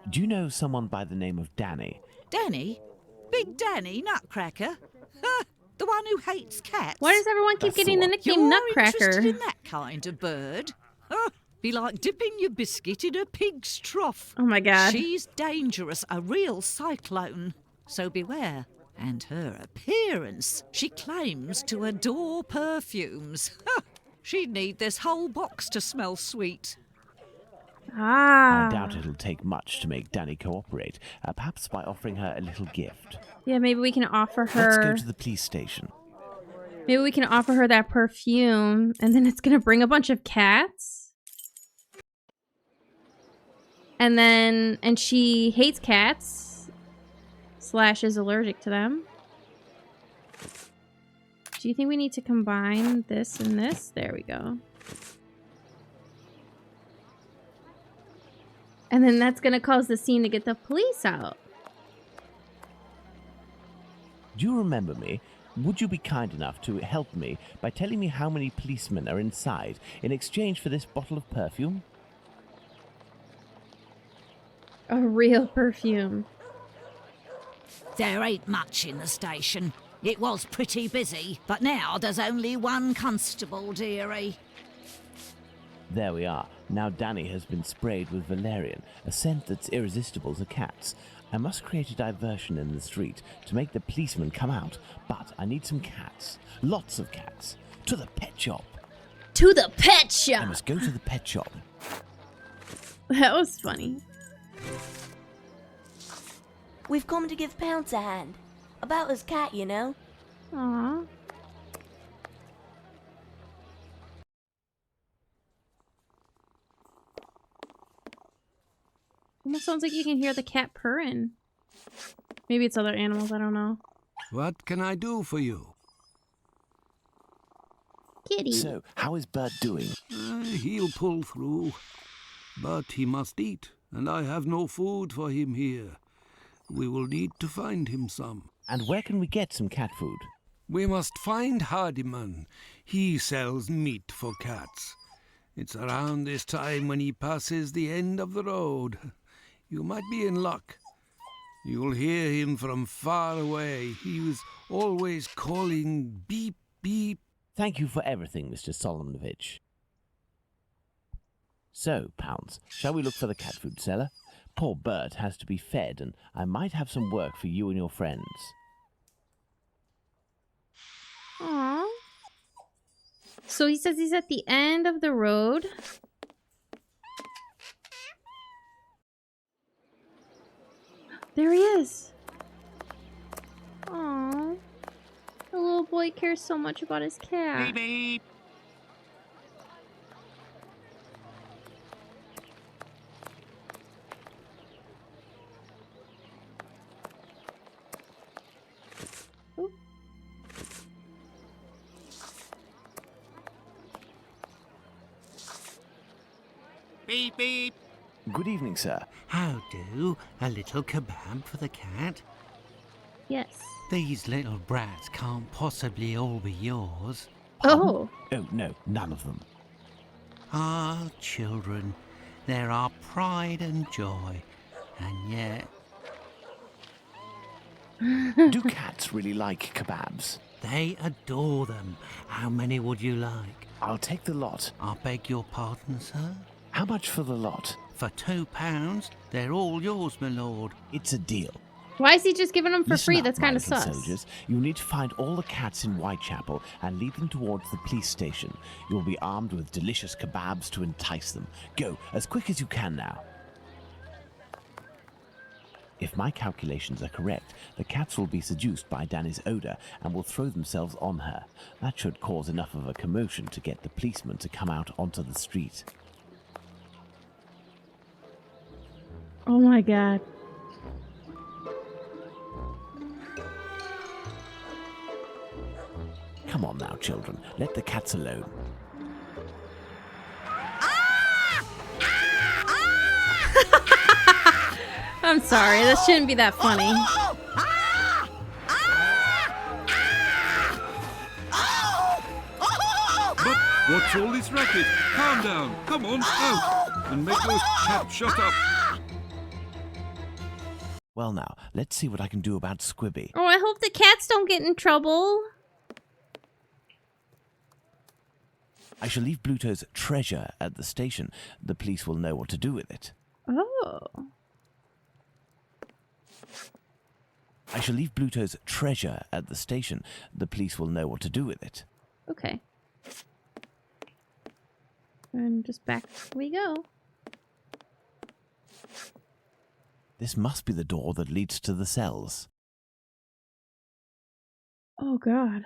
Do you know someone by the name of Danny? Danny? Big Danny Nutcracker? Ha! The one who hates cats. Why does everyone keep That's getting the the one. nickname You're Nutcracker? interested in that kind of bird? Huh? Be like dipping your biscuit in a pig's trough. Oh my god. She's dangerous, a real cyclone. So beware. And her appearance. She claims to adore perfumes. Ha! She'd need this whole box to smell sweet. Ah. I doubt it'll take much to make Danny cooperate, perhaps by offering her a little gift. Yeah, maybe we can offer Let's go her... to the police station. Maybe we can offer her that perfume, and then it's gonna bring a bunch of cats? And she hates cats. / is allergic to them. Do you think we need to combine this and this? There we go. And then that's gonna cause the scene to get the police out. Do you remember me? Would you be kind enough to help me by telling me how many policemen are inside in exchange for this bottle of perfume? A real perfume. There ain't much in the station. It was pretty busy, but now there's only one constable, dearie. There we are. Now Danny has been sprayed with valerian, a scent that's irresistible to cats. I must create a diversion in the street to make the policemen come out, but I need some cats. Lots of cats. To the pet shop. To the pet I shop! must go to the pet shop. That was funny. We've come to give Pounce a hand. About his cat, you know. Aww. Almost sounds like you can hear the cat purring. Maybe it's other animals, I don't know. What can I do for you? Kitty. So, how is Bert doing? He'll pull through. But he must eat, and I have no food for him here. We will need to find him some. And where can we get some cat food? We must find Hardiman. He sells meat for cats. It's around this time when he passes the end of the road. You might be in luck. You'll hear him from far away. He was always calling beep, beep. Thank you for everything, Mr. Solomonovich. So, Pounce, shall we look for the cat food seller? Poor Bert has to be fed, and I might have some work for you and your friends. Aww. So he says he's at the end of the road. There he is. Aww. The little boy cares so much about his cat. Beep, beep. Oop. Beep, beep. Good evening, sir. How do? A little kebab for the cat? Yes. These little brats can't possibly all be yours. Oh. Oh, no, none of them. Ah, children, they're our pride and joy. And yet, Do cats really like kebabs? they adore them. How many would you like? I'll take the lot. I beg your pardon, sir? How much for the lot? For £2, they're all yours, my lord. It's a deal. Why is he just giving them for Listen free? up, That's my kind of little sus. soldiers. You need to find all the cats in Whitechapel and lead them towards the police station. You'll be armed with delicious kebabs to entice them. Go, as quick as you can now. If my calculations are correct, the cats will be seduced by Danny's odor and will throw themselves on her. That should cause enough of a commotion to get the policeman to come out onto the street. Oh my god. Come on now, children. Let the cats alone. I'm sorry, this shouldn't be that funny. But what's all this racket? Calm down. Come on, out. And make those cats shut up. Well now, let's see what I can do about Squibby. Oh, I hope the cats don't get in trouble. I shall leave Bluto's treasure at the station. The police will know what to do with it. Oh. I shall leave Bluto's treasure at the station. The police will know what to do with it. Okay. And just back we go. This must be the door that leads to the cells. Oh god.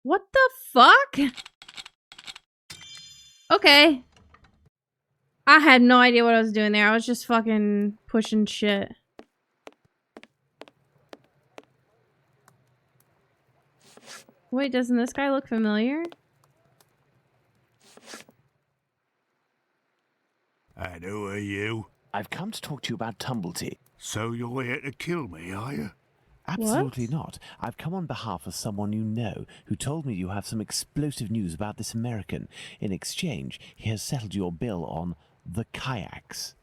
What the fuck? Okay. I had no idea what I was doing there. I was just fucking pushing shit. Wait, doesn't this guy look familiar? And who are you? I've come to talk to you about Tumblety. So you're here to kill me, are you? Absolutely not. I've come on behalf of someone you know who told me you have some explosive news about this American. In exchange, he has settled your bill on the kayaks.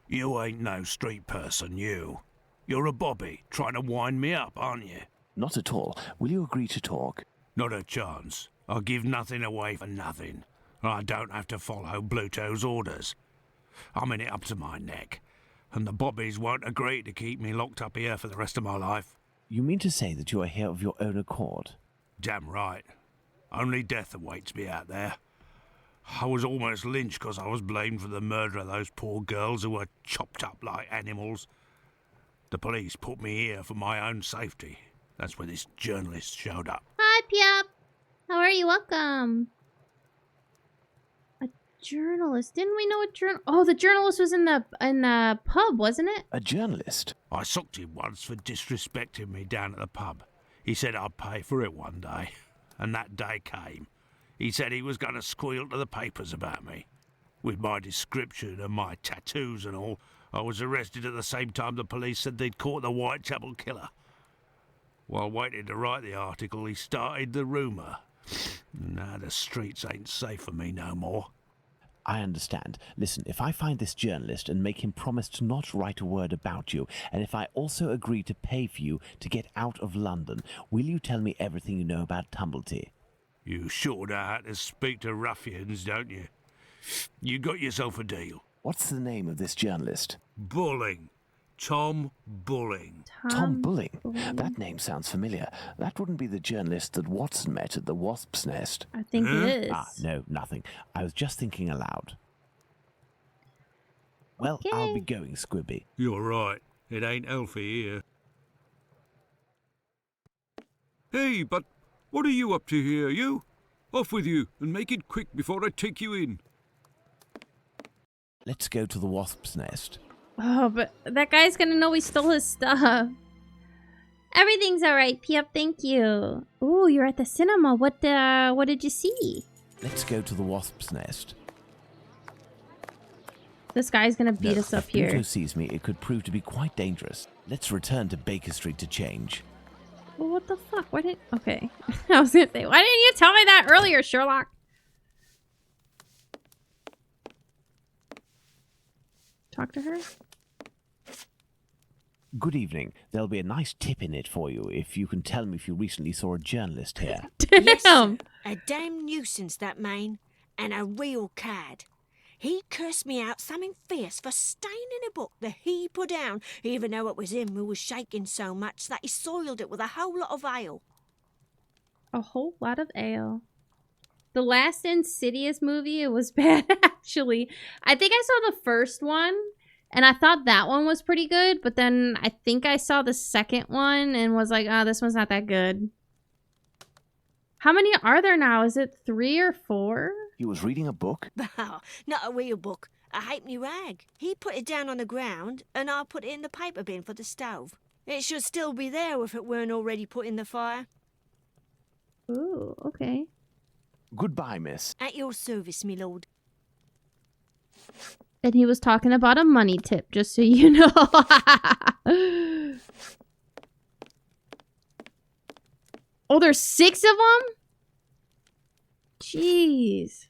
You ain't no street person, you. You're a bobby, trying to wind me up, aren't you? Not at all. Will you agree to talk? Not a chance. I'll give nothing away for nothing. I don't have to follow Bluto's orders. I'm in it up to my neck, and the bobbies won't agree to keep me locked up here for the rest of my life. You mean to say that you are here of your own accord? Damn right. Only death awaits me out there. I was almost lynched because I was blamed for the murder of those poor girls who were chopped up like animals. The police put me here for my own safety. That's when this journalist showed up. Hi, Piep. How are you? Welcome. A journalist. Didn't we know a journal? Oh, the journalist was in the pub, wasn't it? A journalist? I socked him once for disrespecting me down at the pub. He said I'd pay for it one day, and that day came. He said he was going to squeal to the papers about me. With my description and my tattoos and all, I was arrested at the same time the police said they'd caught the Whitechapel killer. While waiting to write the article, he started the rumour. Now the streets ain't safe for me no more. I understand. Listen, if I find this journalist and make him promise to not write a word about you, and if I also agree to pay for you to get out of London, will you tell me everything you know about Tumblety? You sure know how to speak to ruffians, don't you? You got yourself a deal. What's the name of this journalist? Bulling. Tom Bulling. Tom Bulling? That name sounds familiar. That wouldn't be the journalist that Watson met at the Wasp's Nest. I think it is. Ah, no, nothing. I was just thinking aloud. Well, Okay. I'll be going, Squibby. You're right. It ain't healthy here. Hey, but what are you up to here, you? Off with you, and make it quick before I take you in. Let's go to the Wasp's Nest. Oh, but that guy's gonna know we stole his stuff. Everything's alright, Piep, thank you. Ooh, you're at the cinema. What did you see? Let's go to the Wasp's Nest. This guy's gonna beat No, us up if here. Pluto sees me, it could prove to be quite dangerous. Let's return to Baker Street to change. Well, what the fuck? Why didn't... Okay. I was gonna say, why didn't you tell me that earlier, Sherlock? Talk to her? Good evening. There'll be a nice tip in it for you if you can tell me if you recently saw a journalist here. Yes, sir. Damn. A damn nuisance, that man. And a real cad. He cursed me out something fierce for staining a book that he put down, even though it was him who was shaking so much that he soiled it with a whole lot of ale. A whole lot of ale. The last Insidious movie, it was bad, actually. I think I saw the first one, and I thought that one was pretty good, but then I think I saw the second one and was like, oh, this one's not that good. How many are there now? Is it 3 or 4? He was reading a book? Oh, not a real book. A halfpenny rag. He put it down on the ground, and I put it in the paper bin for the stove. It should still be there if it weren't already put in the fire. Ooh, okay. Goodbye, miss. At your service, me lord. And he was talking about a money tip, just so you know. Oh, there's 6 of them? Jeez.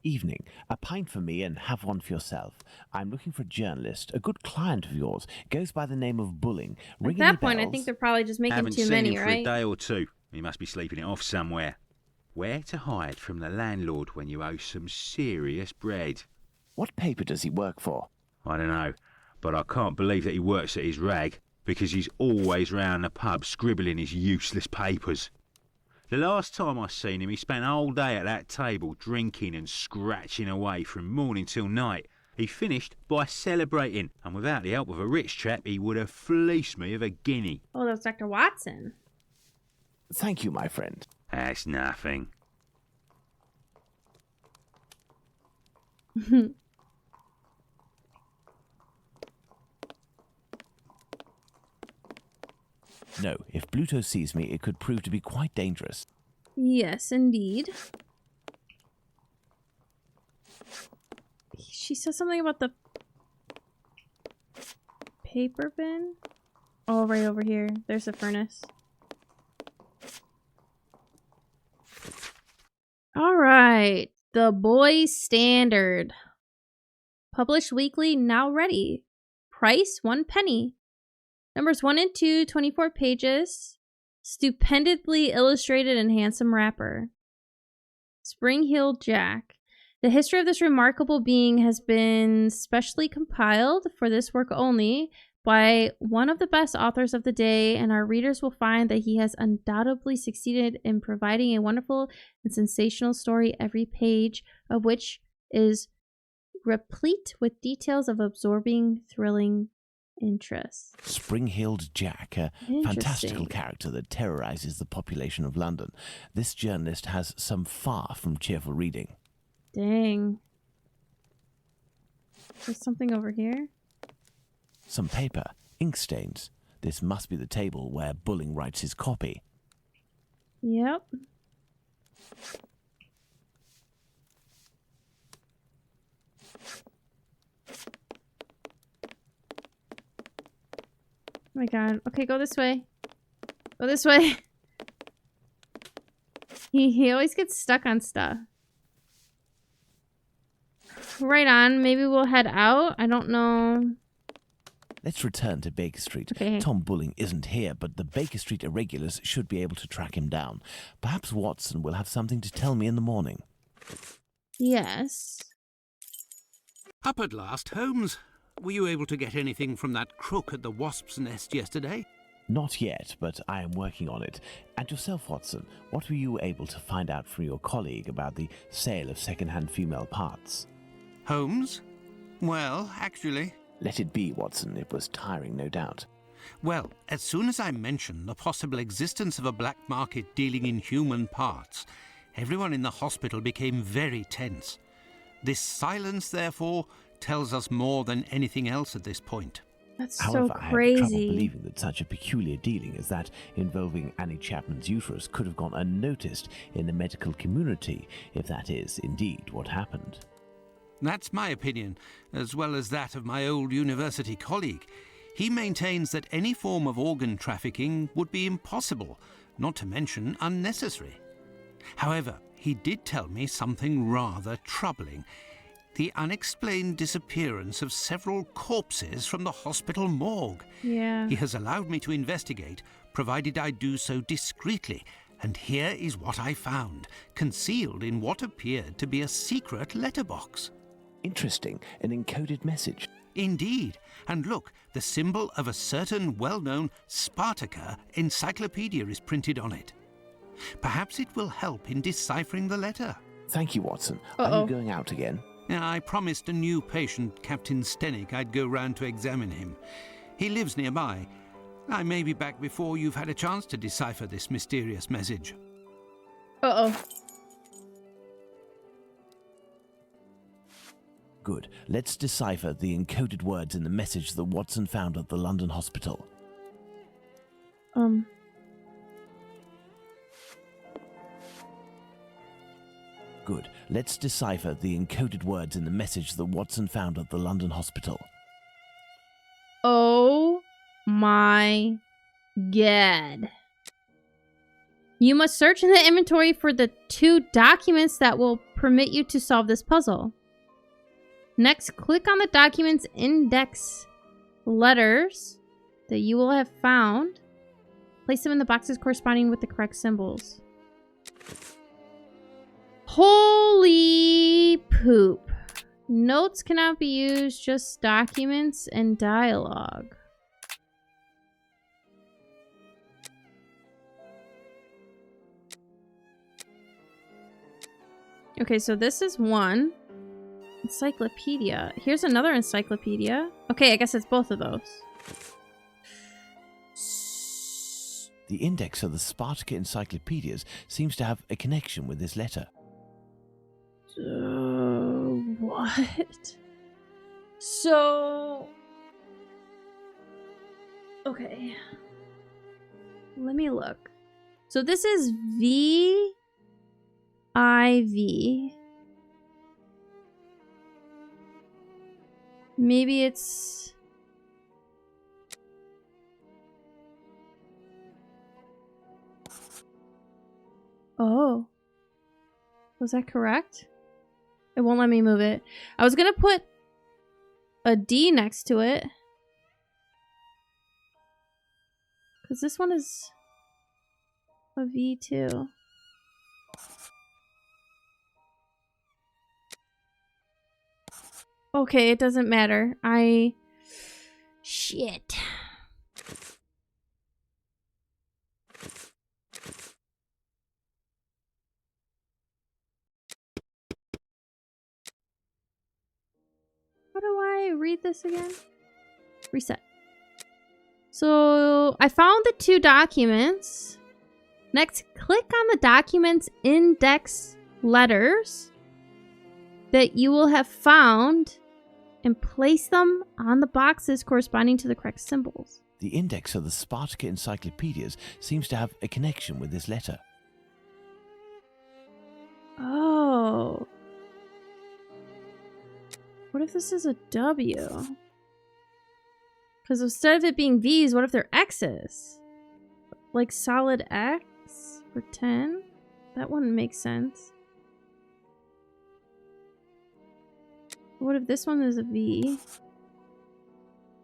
Evening. A pint for me and have one for yourself. I'm looking for a journalist, a good client of yours. Goes by the name of Bulling. At that point, I think they're probably just making Haven't too seen many, him for right? a day or two. He must be sleeping it off somewhere. Where to hide from the landlord when you owe some serious bread? What paper does he work for? I don't know, but I can't believe that he works at his rag, because he's always round the pub scribbling his useless papers. The last time I seen him, he spent a whole day at that table drinking and scratching away from morning till night. He finished by celebrating, and without the help of a rich chap, he would have fleeced me of a guinea. Oh, that's Dr. Watson. Thank you, my friend. That's nothing. No, if Bluto sees me, it could prove to be quite dangerous. Yes, indeed. She says something about the paper bin. Oh, right over here. There's a furnace. All right. The Boys Standard. Published weekly, now ready. Price, 1 penny. Numbers 1 and 2, 24 pages. Stupendously illustrated and handsome wrapper. Spring-Heeled Jack. The history of this remarkable being has been specially compiled for this work only by one of the best authors of the day, and our readers will find that he has undoubtedly succeeded in providing a wonderful and sensational story, every page of which is replete with details of absorbing, thrilling interest. Spring-Heeled Jack, a fantastical character that terrorizes the population of London. This journalist has some far from cheerful reading. Dang. There's something over here. Some paper, ink stains. This must be the table where Bulling writes his copy. Yep. Oh my god. Okay, go this way. Go this way. He always gets stuck on stuff. Right on. Maybe we'll head out. I don't know. Let's return to Baker Street. Okay. Tom Bulling isn't here, but the Baker Street irregulars should be able to track him down. Perhaps Watson will have something to tell me in the morning. Yes. Up at last, Holmes. Were you able to get anything from that crook at the Wasp's Nest yesterday? Not yet, but I am working on it. And yourself, Watson, what were you able to find out from your colleague about the sale of second-hand female parts? Holmes? Well, actually... Let it be, Watson. It was tiring, no doubt. Well, as soon as I mentioned the possible existence of a black market dealing in human parts, everyone in the hospital became very tense. This silence, therefore, tells us more than anything else at this point. That's However, so I have trouble crazy. believing that such a peculiar dealing as that involving Annie Chapman's uterus could have gone unnoticed in the medical community, if that is indeed what happened. That's my opinion, as well as that of my old university colleague. He maintains that any form of organ trafficking would be impossible, not to mention unnecessary. However, he did tell me something rather troubling. The unexplained disappearance of several corpses from the hospital morgue. Yeah. He has allowed me to investigate, provided I do so discreetly. And here is what I found, concealed in what appeared to be a secret letterbox. Interesting, an encoded message. Indeed. And look, the symbol of a certain well-known Spartaca encyclopedia is printed on it. Perhaps it will help in deciphering the letter. Thank you, Watson. Uh-oh. Are you going out again? I promised a new patient, Captain Stenick, I'd go round to examine him. He lives nearby. I may be back before you've had a chance to decipher this mysterious message. Uh-oh. Good. Let's decipher the encoded words in the message that Watson found at the London hospital. Good. Let's decipher the encoded words in the message that Watson found at the London hospital. Oh my god. You must search in the inventory for the 2 documents that will permit you to solve this puzzle. Next, click on the document's index letters that you will have found. Place them in the boxes corresponding with the correct symbols. Holy poop. Notes cannot be used, just documents and dialogue. Okay, so this is one. Encyclopedia. Here's another encyclopedia. Okay, I guess it's both of those. The index of the Spartaca encyclopedias seems to have a connection with this letter. What? So... Okay. Let me look. So this is VIV. Maybe it's... Oh. Was that correct? It won't let me move it. I was gonna put a D next to it. Because this one is a V too. Okay, it doesn't matter. Shit. How do I read this again? Reset. So, I found the 2 documents. Next, click on the document's index letters that you will have found and place them on the boxes corresponding to the correct symbols. The index of the Spartaca encyclopedias seems to have a connection with this letter. Oh. What if this is a W? Because instead of it being V's, what if they're X's? Like solid X for 10? That wouldn't make sense. What if this one is a V?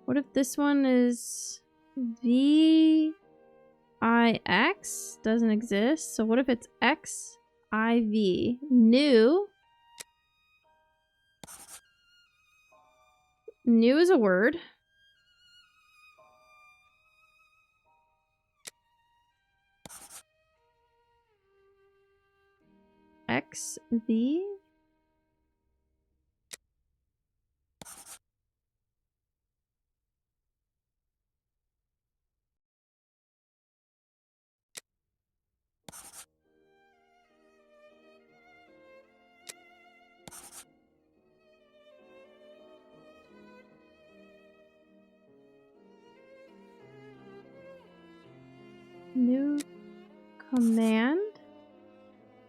What if this one is VIX? Doesn't exist. So what if it's XIV? New. New is a word. XV? New command?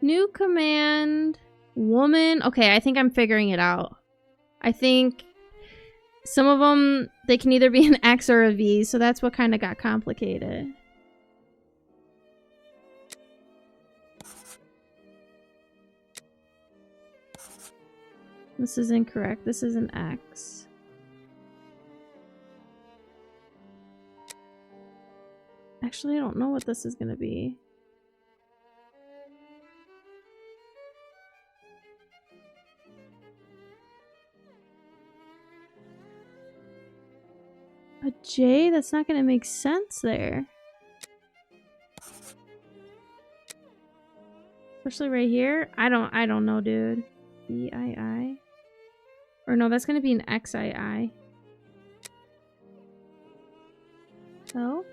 New command. Woman. Okay, I think I'm figuring it out. I think some of them, they can either be an X or a V, so that's what kind of got complicated. This is incorrect. This is an X. Actually, I don't know what this is going to be. A J? That's not going to make sense there. Especially right here. I don't know, dude. VII. Or no, that's gonna be an XII. Oh?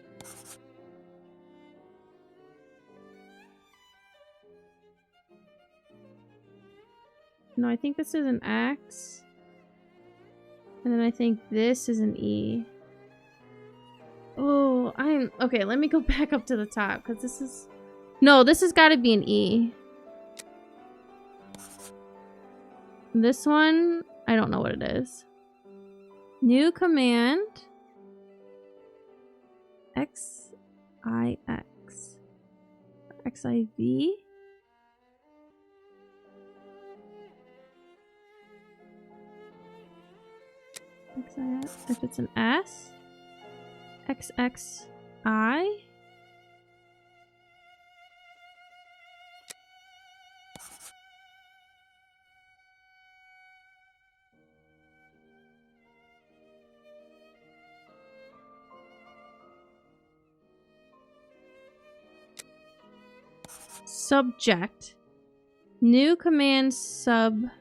No, I think this is an X. And then I think this is an E. Oh, okay, let me go back up to the top, because this is... No, this has got to be an E. This one, I don't know what it is. New command. XIX. XIV. If it's an S. XXI. Subject. New command subject.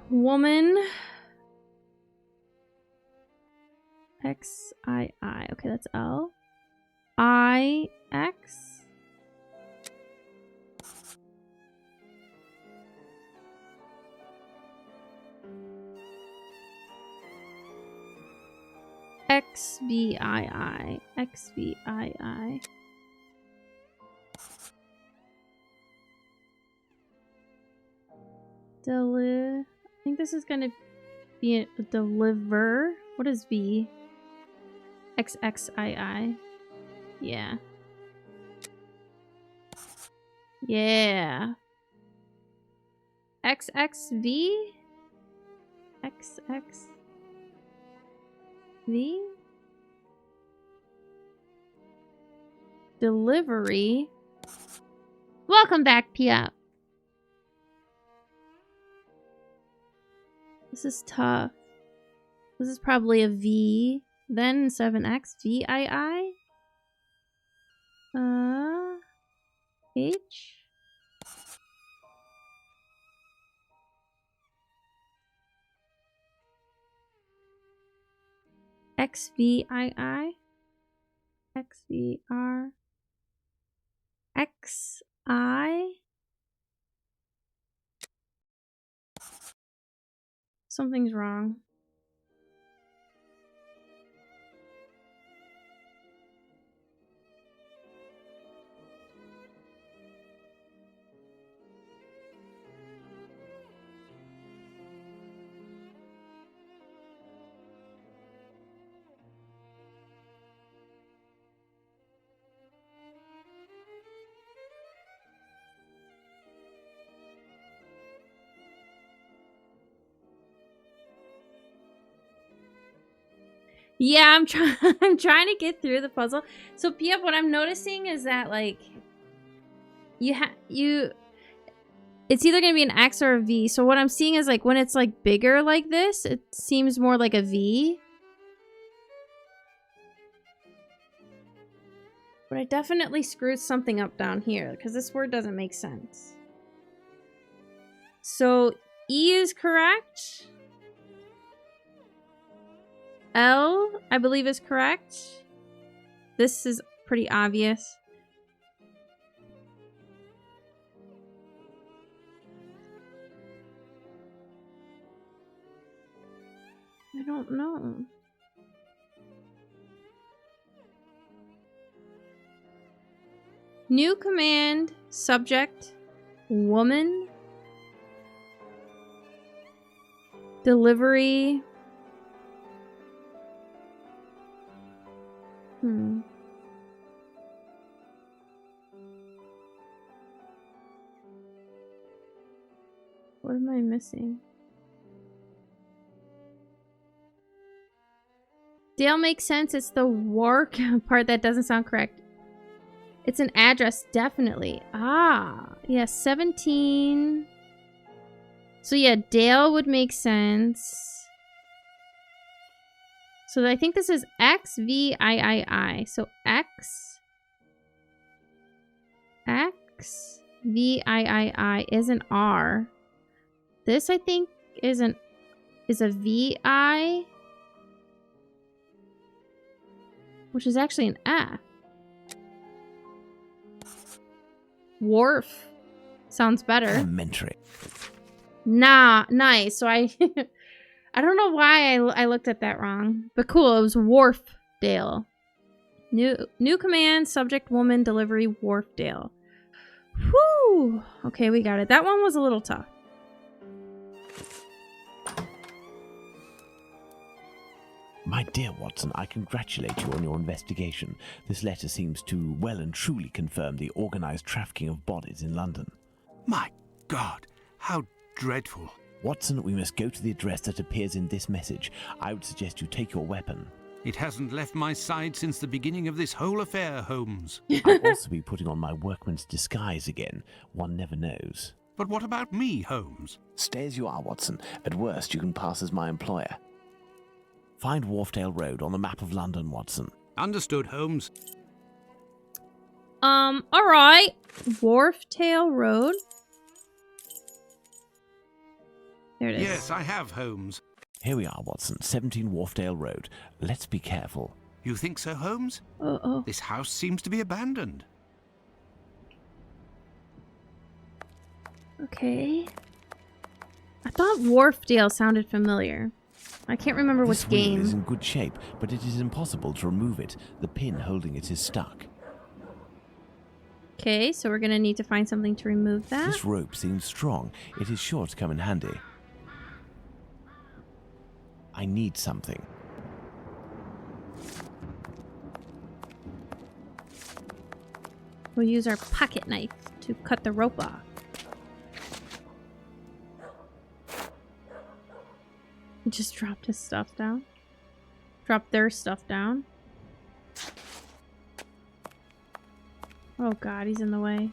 Woman. XII. Okay, that's L. IX. XVII. XVII. I think this is gonna be a deliver. What is V? XXII. Yeah. Yeah. XXV? XXV? Delivery? Welcome back, Pia. This is tough. This is probably a V. Then 7X. VII? H? XVII? XVR? XI? Something's wrong. Yeah, I'm trying to get through the puzzle. So Pia, what I'm noticing is that like it's either gonna be an X or a V. So what I'm seeing is like when it's like bigger like this, it seems more like a V. But I definitely screwed something up down here because this word doesn't make sense. So E is correct. L, I believe, is correct. This is pretty obvious. I don't know. New command, subject, woman, delivery. missing? Dale makes sense. It's the work part that doesn't sound correct. It's an address, definitely. Ah, yeah, 17. So yeah, Dale would make sense. So I think this is XVIII. So XVIII is an R. This I think is a VI, which is actually an F. Wharf sounds better. Elementary. Nah, nice. So I I don't know why I looked at that wrong, but cool. It was Wharfdale. New command, subject woman, delivery Wharfdale. Whew. Okay, we got it. That one was a little tough. My dear Watson, I congratulate you on your investigation. This letter seems to well and truly confirm the organized trafficking of bodies in London. My God, how dreadful. Watson, we must go to the address that appears in this message. I would suggest you take your weapon. It hasn't left my side since the beginning of this whole affair, Holmes. I'll also be putting on my workman's disguise again. One never knows. But what about me, Holmes? Stay as you are, Watson. At worst, you can pass as my employer. Find Wharfdale Road on the map of London, Watson. Understood, Holmes. Alright. Wharfdale Road. There it is. Yes, I have, Holmes. Here we are, Watson. 17 Wharfdale Road. Let's be careful. You think so, Holmes? Uh-oh. This house seems to be abandoned. Okay. I thought Wharfdale sounded familiar. I can't remember which game. This wheel is in good shape, but it is impossible to remove it. The pin holding it is stuck. Okay, so we're gonna need to find something to remove that. This rope seems strong. It is sure to come in handy. I need something. We'll use our pocket knife to cut the rope off. He just dropped his stuff down. Dropped their stuff down. Oh God, he's in the way.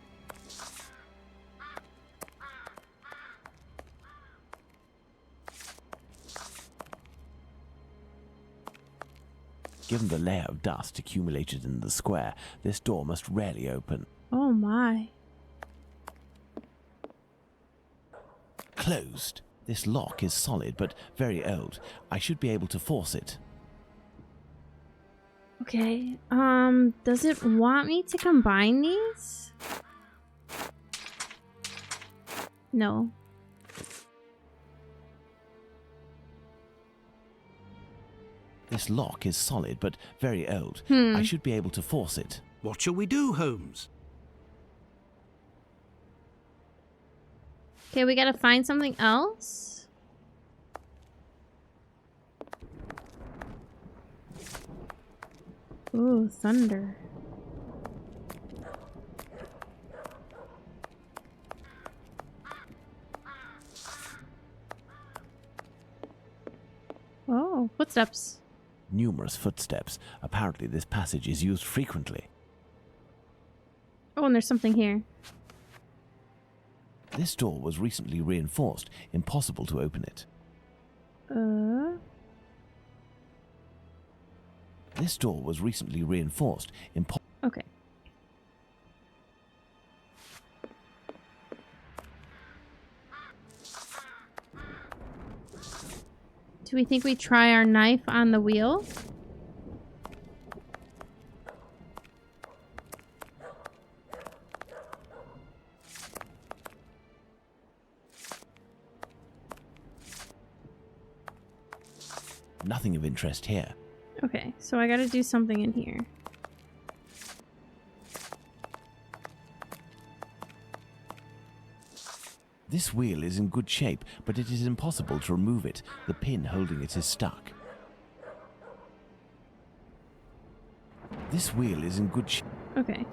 Given the layer of dust accumulated in the square, this door must rarely open. Oh my. Closed. This lock is solid, but very old. I should be able to force it. Okay, does it want me to combine these? No. This lock is solid, but very old. I should be able to force it. What shall we do, Holmes? Okay, we gotta find something else. Ooh, thunder. Oh, footsteps. Numerous footsteps. Apparently this passage is used frequently. Oh, and there's something here. This door was recently reinforced. Impossible to open it. This door was recently reinforced. Okay. Do we think we try our knife on the wheel? Nothing of interest here. Okay, so I gotta do something in here. This wheel is in good shape, but it is impossible to remove it. The pin holding it is stuck. This wheel is in good shape. Okay.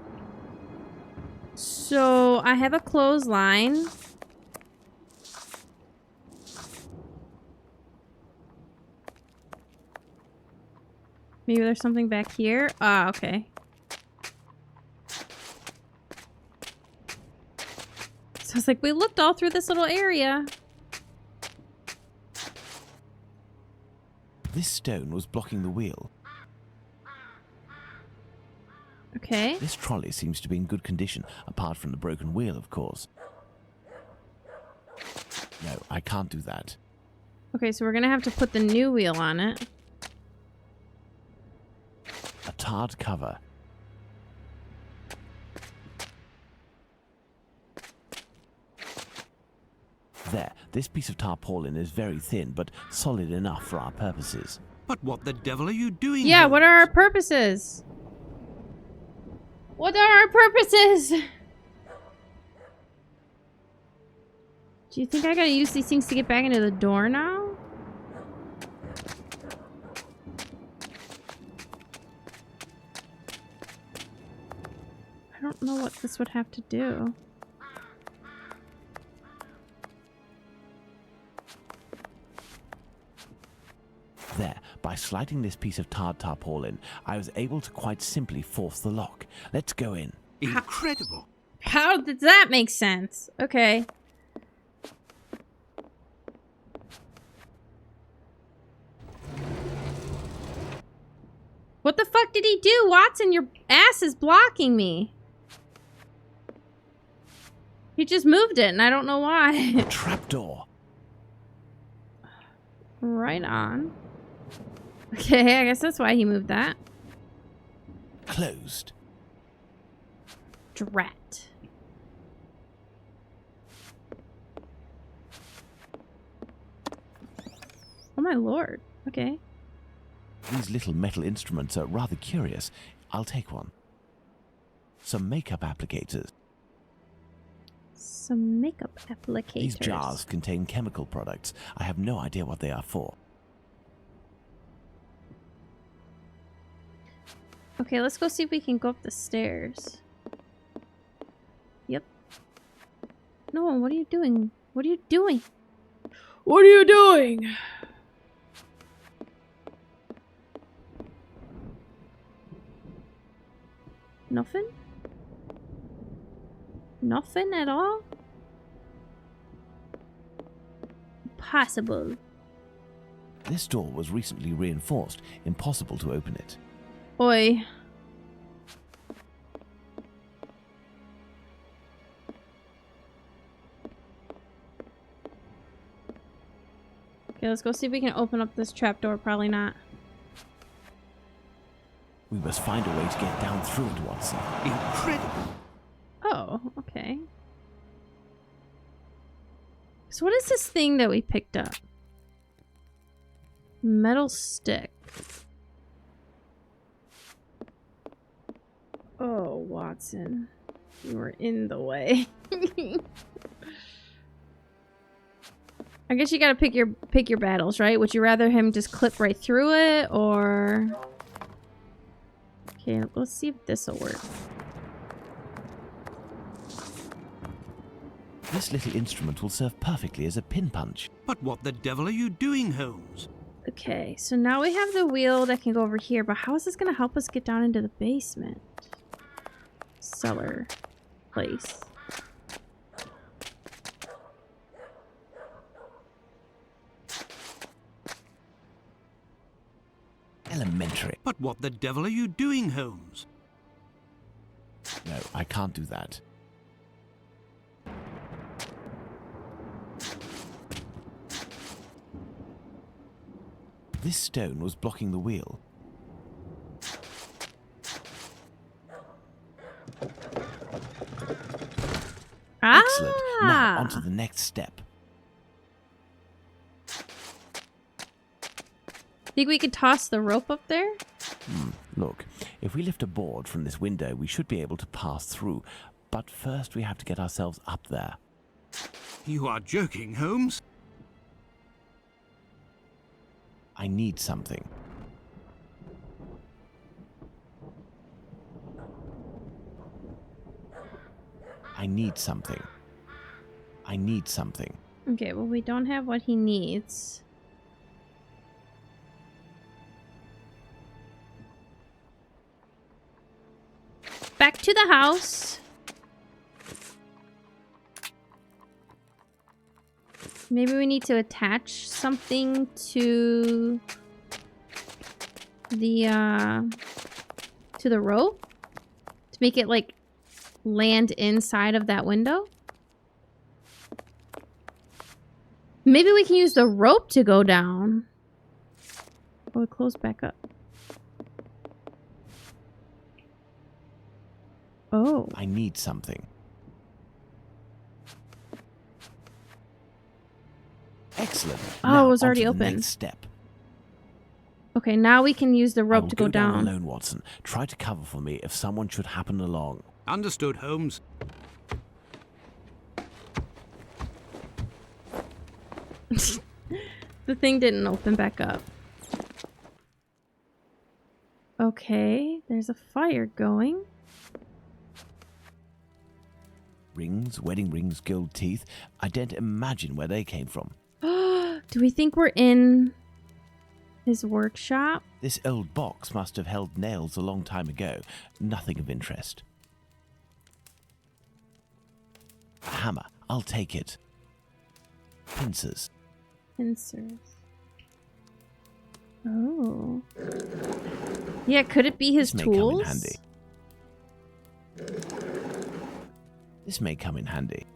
So I have a clothesline. Maybe there's something back here. Ah, okay. So it's like we looked all through this little area. This stone was blocking the wheel. Okay. This trolley seems to be in good condition, apart from the broken wheel, of course. No, I can't do that. Okay, so we're gonna have to put the new wheel on it. A tarred cover. There, this piece of tarpaulin is very thin, but solid enough for our purposes. But what the devil are you doing? Yeah, Holmes? what are our purposes? What are our purposes? Do you think I gotta use these things to get back into the door now? I don't know what this would have to do. There, by sliding this piece of tarred tarpaulin, I was able to quite simply force the lock. Let's go in. Incredible. How does that make sense? Okay. What the fuck did he do? Watson, your ass is blocking me. He just moved it, and I don't know why. Trapdoor. Right on. Okay, I guess that's why he moved that. Closed. Drat. Oh my lord. Okay. These little metal instruments are rather curious. I'll take one. Some makeup applicators. Some makeup applicators. These jars contain chemical products. I have no idea what they are for. Okay, let's go see if we can go up the stairs. Yep. No, what are you doing? What are you doing? What are you doing? Nothing? Nothing at all? Impossible. This door was recently reinforced. Impossible to open it. Oi. Okay, let's go see if we can open up this trapdoor. Probably not. We must find a way to get down through it, Watson. Incredible. Oh, okay. So what is this thing that we picked up? Metal stick. Oh, Watson. You were in the way. I guess you gotta pick your battles, right? Would you rather him just clip right through it, or... Okay, let's see if this'll work. This little instrument will serve perfectly as a pin punch. But what the devil are you doing, Holmes? Okay, so now we have the wheel that can go over here, but how is this gonna help us get down into the basement? Cellar place. Elementary. But what the devil are you doing, Holmes? No, I can't do that. This stone was blocking the wheel. Excellent. Now onto the next step. Think we could toss the rope up there? Look, if we lift a board from this window, we should be able to pass through. But first we have to get ourselves up there. You are joking, Holmes. I need something. I need something. I need something. Okay, well, we don't have what he needs. back to the house. Maybe we need to attach something to the rope to make it like land inside of that window. Maybe we can use the rope to go down. Oh, it closed back up. Oh. I need something. Excellent. Oh, Now, it was already onto the open. next step. Okay, now we can use the I rope will to go down. alone, Watson. Try to cover for me if someone should happen along. Understood, Holmes. The thing didn't open back up. Okay, there's a fire going. Rings, wedding rings, gold teeth. I daren't imagine where they came from. Do we think we're in his workshop? This old box must have held nails a long time ago. Nothing of interest. A hammer. I'll take it. Pincers. Pincers. Oh. Yeah, could it be his This may tools? come in handy. This may come in handy.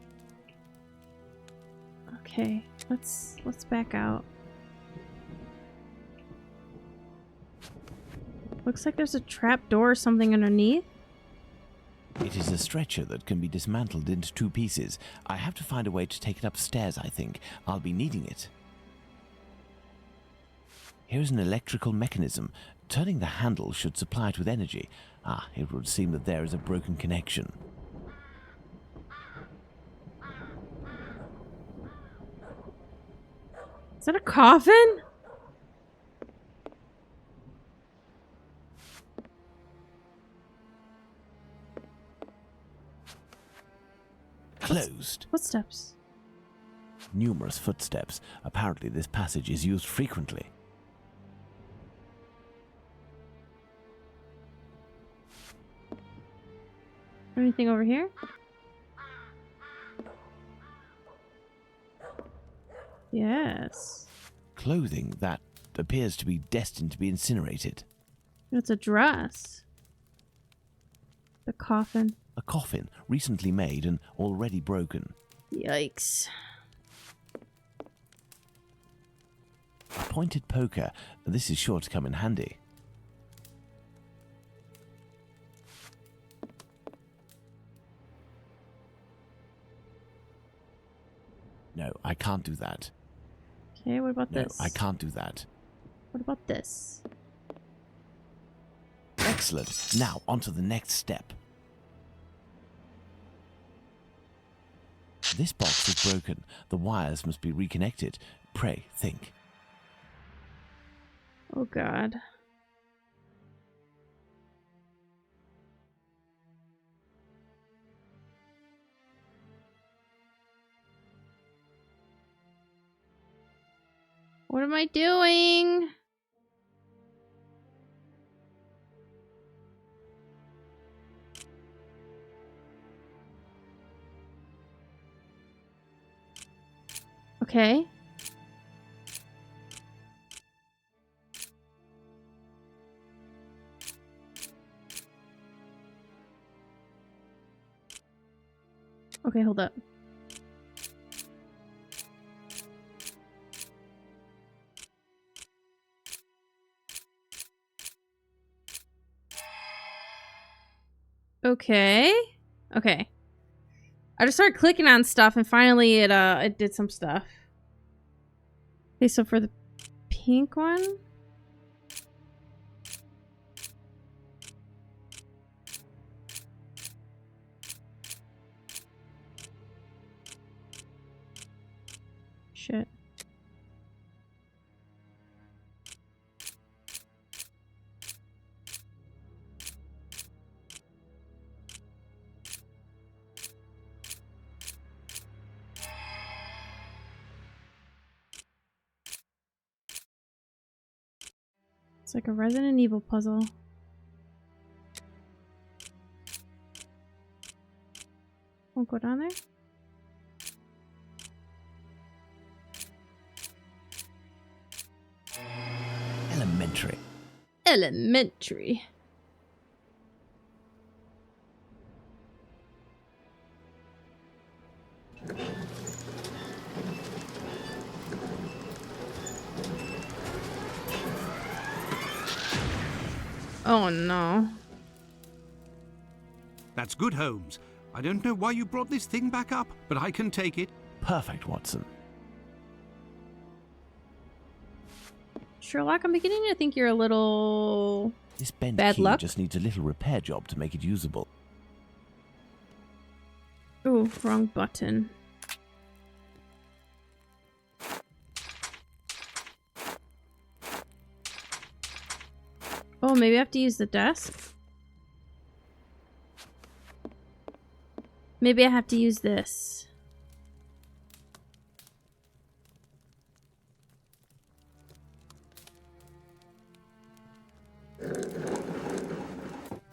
Okay, let's back out. Looks like there's a trap door or something underneath. It is a stretcher that can be dismantled into 2 pieces. I have to find a way to take it upstairs, I think. I'll be needing it. Here's an electrical mechanism. Turning the handle should supply it with energy. Ah, it would seem that there is a broken connection. Is that a coffin? Closed. Footsteps. Numerous footsteps. Apparently this passage is used frequently. Anything over here? Yes. Clothing that appears to be destined to be incinerated. It's a dress. The coffin. A coffin, recently made and already broken. Yikes. A pointed poker. This is sure to come in handy. No, I can't do that. Okay, what about No, this? I can't do that. What about this? Excellent. Now, on to the next step. This box is broken. The wires must be reconnected. Pray, think. Oh god. What am I doing? Okay. Okay, hold up. Okay. Okay. I just started clicking on stuff and finally it did some stuff. Okay, so for the pink one. Shit. It's like a Resident Evil puzzle. Won't go down there. Elementary. Elementary. Oh no. That's good, Holmes. I don't know why you brought this thing back up, but I can take it. Perfect, Watson. Sherlock, I'm beginning to think you're a little... This bent Bad key luck? just needs a little repair job to make it usable. Oh, wrong button. Oh, maybe I have to use the desk? Maybe I have to use this.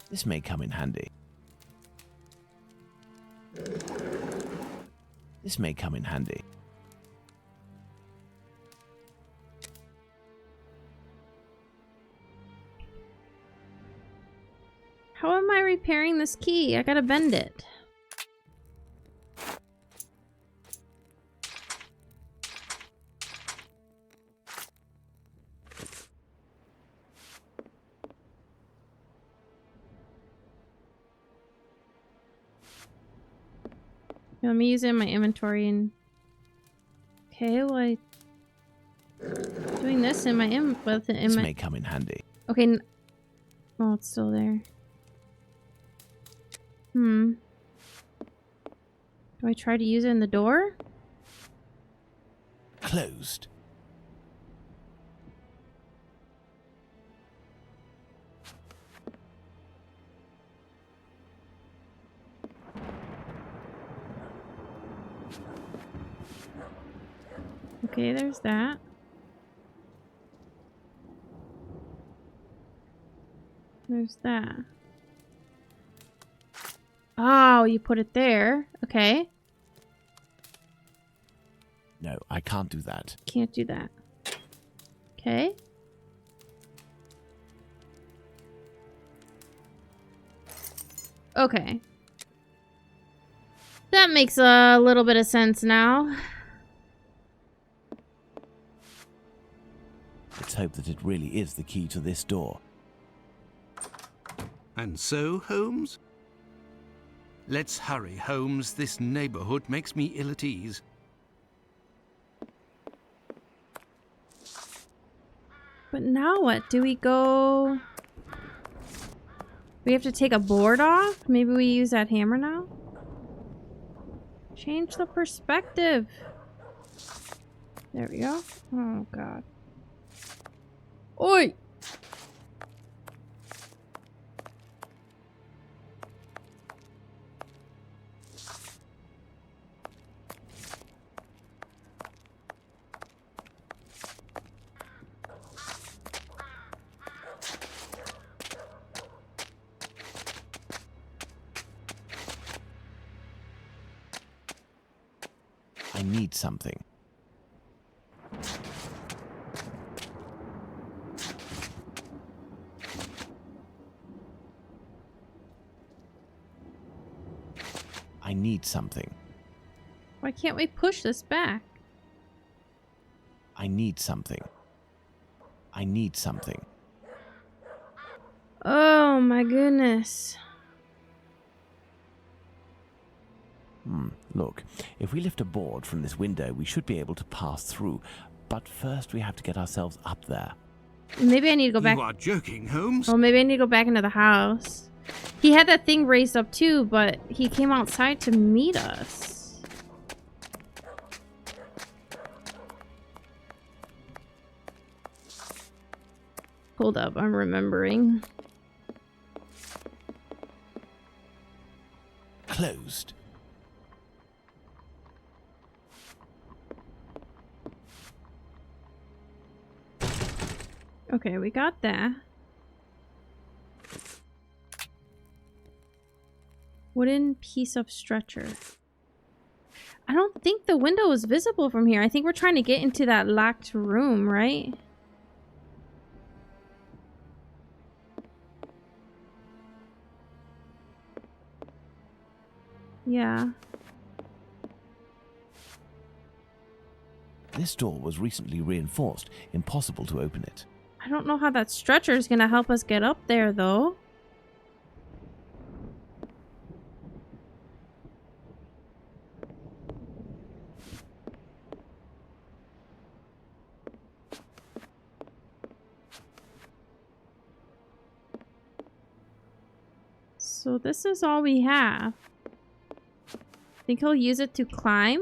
This may come in handy. This may come in handy. How am I repairing this key? I gotta bend it. Let me use it in my inventory and... Okay, well, doing this in my This may come in handy. Okay. Oh, it's still there. Do I try to use it in the door? Closed. Okay, there's that. There's that. Oh, you put it there. Okay. No, I can't do that. Can't do that. Okay. Okay. That makes a little bit of sense now. Let's hope that it really is the key to this door. And so, Holmes? Let's hurry, Holmes. This neighborhood makes me ill at ease. But now what? Do we go... We have to take a board off? Maybe we use that hammer now? Change the perspective. There we go. Oh, God. Oi! I need something. I need something. Why can't we push this back? I need something. I need something. Oh my goodness. Look, if we lift a board from this window, we should be able to pass through. But first we have to get ourselves up there. Maybe I need to go back. You are joking, Holmes. Well, maybe I need to go back into the house. He had that thing raised up too, but he came outside to meet us. Hold up, I'm remembering. Closed. Okay, we got that. Wooden piece of stretcher. I don't think the window is visible from here. I think we're trying to get into that locked room, right? Yeah. This door was recently reinforced. Impossible to open it. I don't know how that stretcher is gonna help us get up there, though. So this is all we have. Think he'll use it to climb?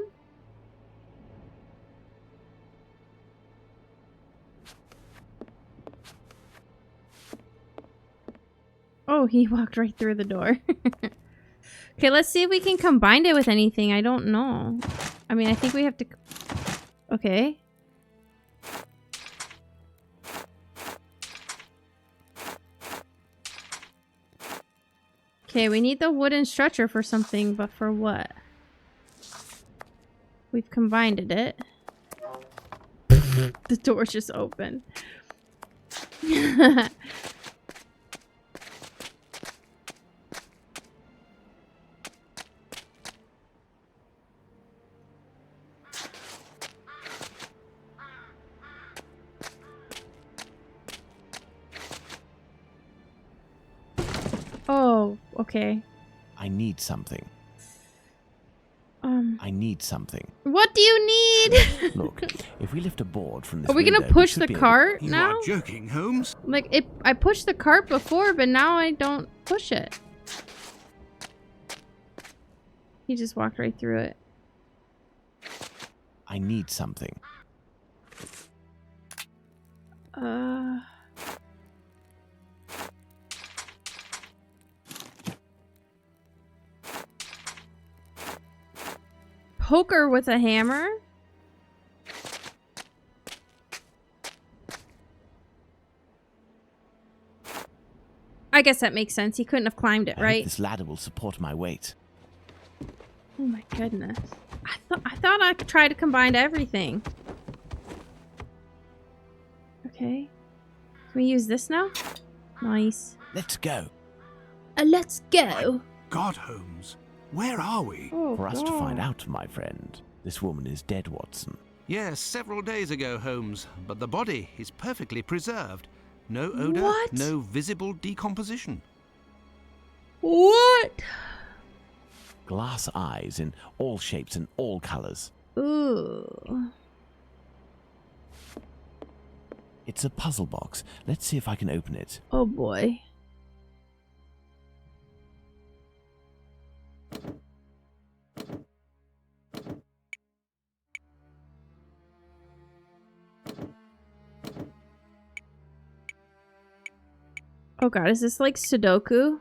Oh, he walked right through the door. Okay, let's see if we can combine it with anything. I don't know. I mean, I think we have to... Okay. Okay, we need the wooden stretcher for something, but for what? We've combined it. The door's just open. Oh, okay. I need something. I need something. What do you need? Look, if we lift a board from this Are we gonna window, push should the be able- cart You now? are joking, Holmes. Like, I pushed the cart before, but now I don't push it. He just walked right through it. I need something. Poker with a hammer? I guess that makes sense. He couldn't have climbed it, I hope right? this ladder will support my weight. Oh my goodness. I thought I tried to combine everything. Okay. Can we use this now? Nice. Let's go. Let's go. God, Holmes, where are we? Oh, For us to find God. out, my friend. This woman is dead, Watson. Yes, several days ago, Holmes, but the body is perfectly preserved. No odor, What? no visible decomposition. What? Glass eyes in all shapes and all colors. Ooh. It's a puzzle box. Let's see if I can open it. Oh boy. Oh god, is this like Sudoku?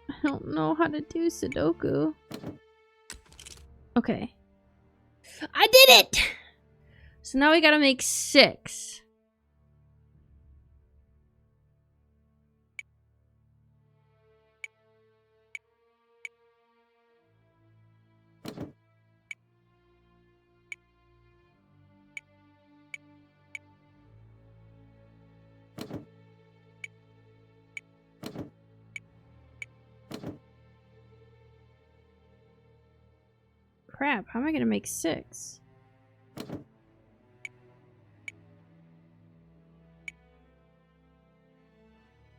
I don't know how to do Sudoku. Okay. I did it! So now we gotta make 6. Crap, how am I gonna make 6?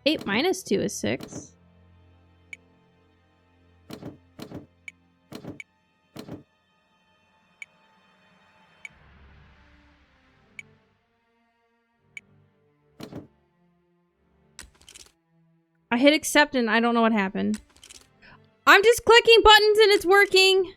Eight minus 2 is 6. I hit accept and I don't know what happened. I'm just clicking buttons and it's working.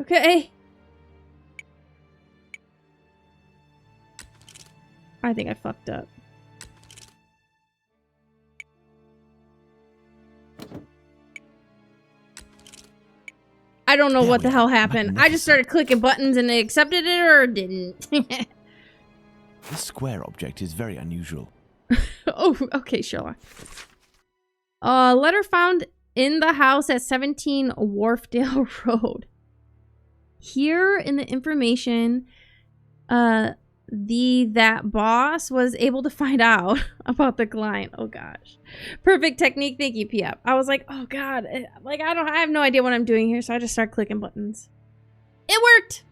Okay. I think I fucked up. I don't know There what we the are. hell happened. I just started clicking buttons and it accepted it or didn't. This square object is very unusual. Oh, okay, Sherlock. Letter found in the house at 17 Wharfdale Road. Here in the information, that boss was able to find out about the client. Oh gosh. Perfect technique. Thank you, PF. I was like, oh god. Like, I have no idea what I'm doing here, so I just started clicking buttons. It worked!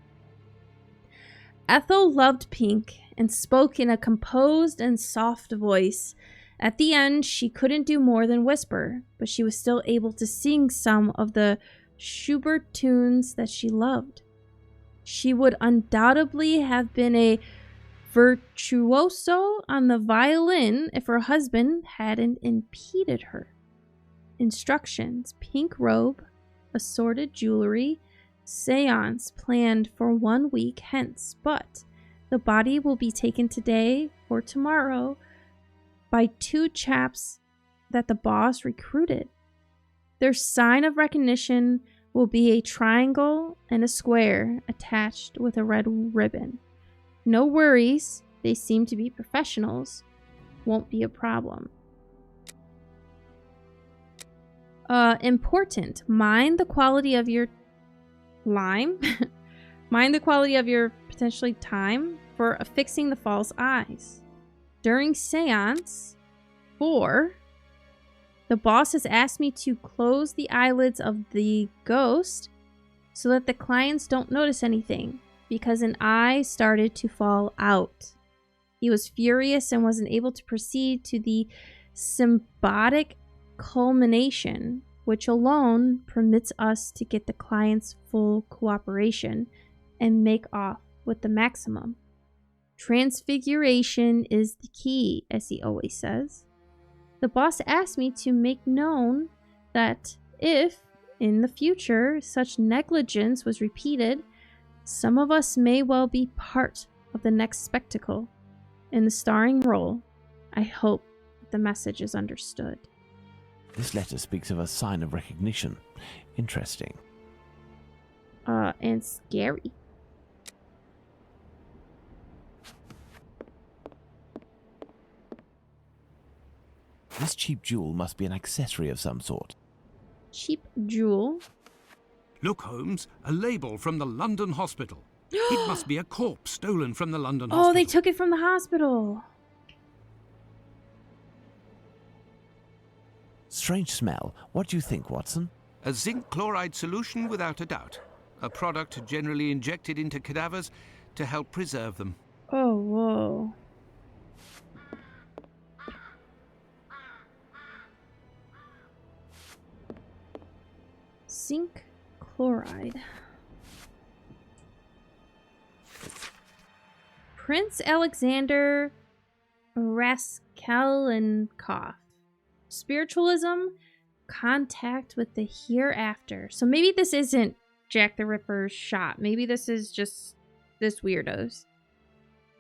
Ethel loved pink and spoke in a composed and soft voice. At the end, she couldn't do more than whisper, but she was still able to sing some of the Schubert tunes that she loved. She would undoubtedly have been a virtuoso on the violin if her husband hadn't impeded her. Instructions: pink robe, assorted jewelry, seance planned for 1 week hence, but the body will be taken today or tomorrow by 2 chaps that the boss recruited. Their sign of recognition will be a triangle and a square attached with a red ribbon. No worries, they seem to be professionals. Won't be a problem. Important. Mind the quality of your lime. Mind the quality of your potentially time for affixing the false eyes. During seance 4, the boss has asked me to close the eyelids of the ghost so that the clients don't notice anything, because an eye started to fall out. He was furious and wasn't able to proceed to the symbiotic culmination, which alone permits us to get the client's full cooperation and make off with the maximum. Transfiguration is the key, as he always says. The boss asked me to make known that if, in the future, such negligence was repeated, some of us may well be part of the next spectacle. In the starring role, I hope that the message is understood. This letter speaks of a sign of recognition. Interesting. And scary. This cheap jewel must be an accessory of some sort. Cheap jewel? Look, Holmes, a label from the London hospital. It must be a corpse stolen from the London hospital. Oh, they took it from the hospital. Strange smell. What do you think, Watson? A zinc chloride solution without a doubt. A product generally injected into cadavers to help preserve them. Oh, whoa. Zinc chloride. Prince Alexander Raskolnikov. Spiritualism, contact with the hereafter. So maybe this isn't Jack the Ripper's shop. Maybe this is just this weirdo's.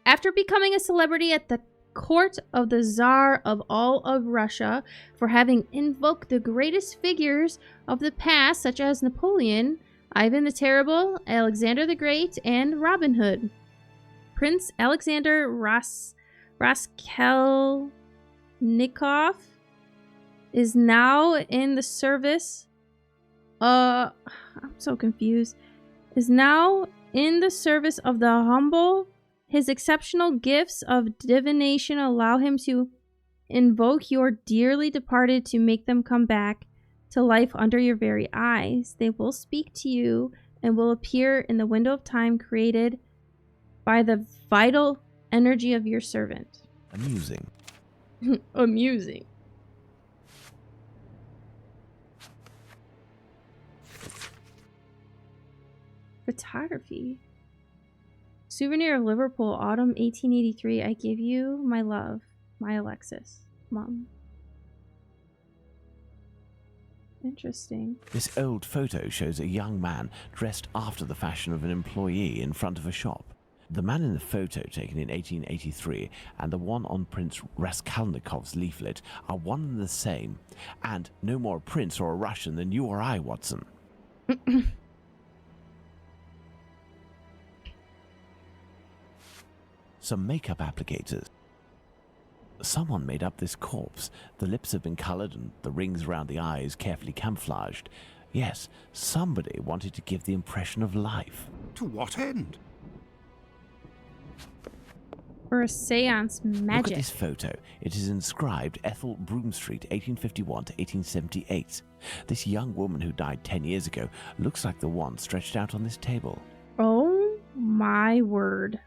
After becoming a celebrity at the court of the Tsar of all of Russia for having invoked the greatest figures of the past, such as Napoleon, Ivan the Terrible, Alexander the Great, and Robin Hood, Prince Alexander Raskolnikov is now in the service. I'm so confused. Is now in the service of the humble. His exceptional gifts of divination allow him to invoke your dearly departed to make them come back to life under your very eyes. They will speak to you and will appear in the window of time created by the vital energy of your servant. Amusing. Amusing. Photography. Souvenir of Liverpool, autumn 1883. I give you my love, my Alexis. Mom. Interesting. This old photo shows a young man dressed after the fashion of an employee in front of a shop. The man in the photo taken in 1883 and the one on Prince Raskolnikov's leaflet are one and the same, and no more a prince or a Russian than you or I, Watson. Some makeup applicators. Someone made up this corpse. The lips have been colored and the rings around the eyes carefully camouflaged. Yes, somebody wanted to give the impression of life. To what end? For a seance magic. Look at this photo. It is inscribed Ethel Broomstreet, 1851 to 1878. This young woman who died 10 years ago looks like the one stretched out on this table. Oh my word.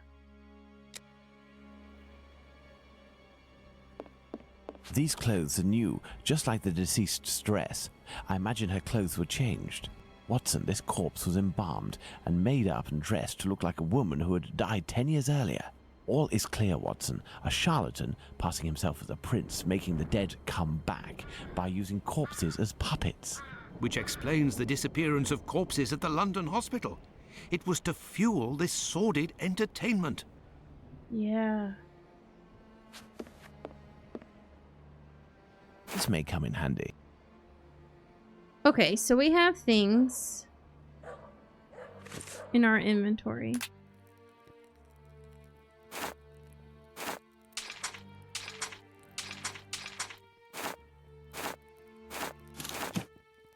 These clothes are new, just like the deceased's dress. I imagine her clothes were changed. Watson, this corpse was embalmed and made up and dressed to look like a woman who had died 10 years earlier. All is clear, Watson. A charlatan, passing himself as a prince, making the dead come back by using corpses as puppets. Which explains the disappearance of corpses at the London hospital. It was to fuel this sordid entertainment. Yeah. This may come in handy. Okay, so we have things in our inventory.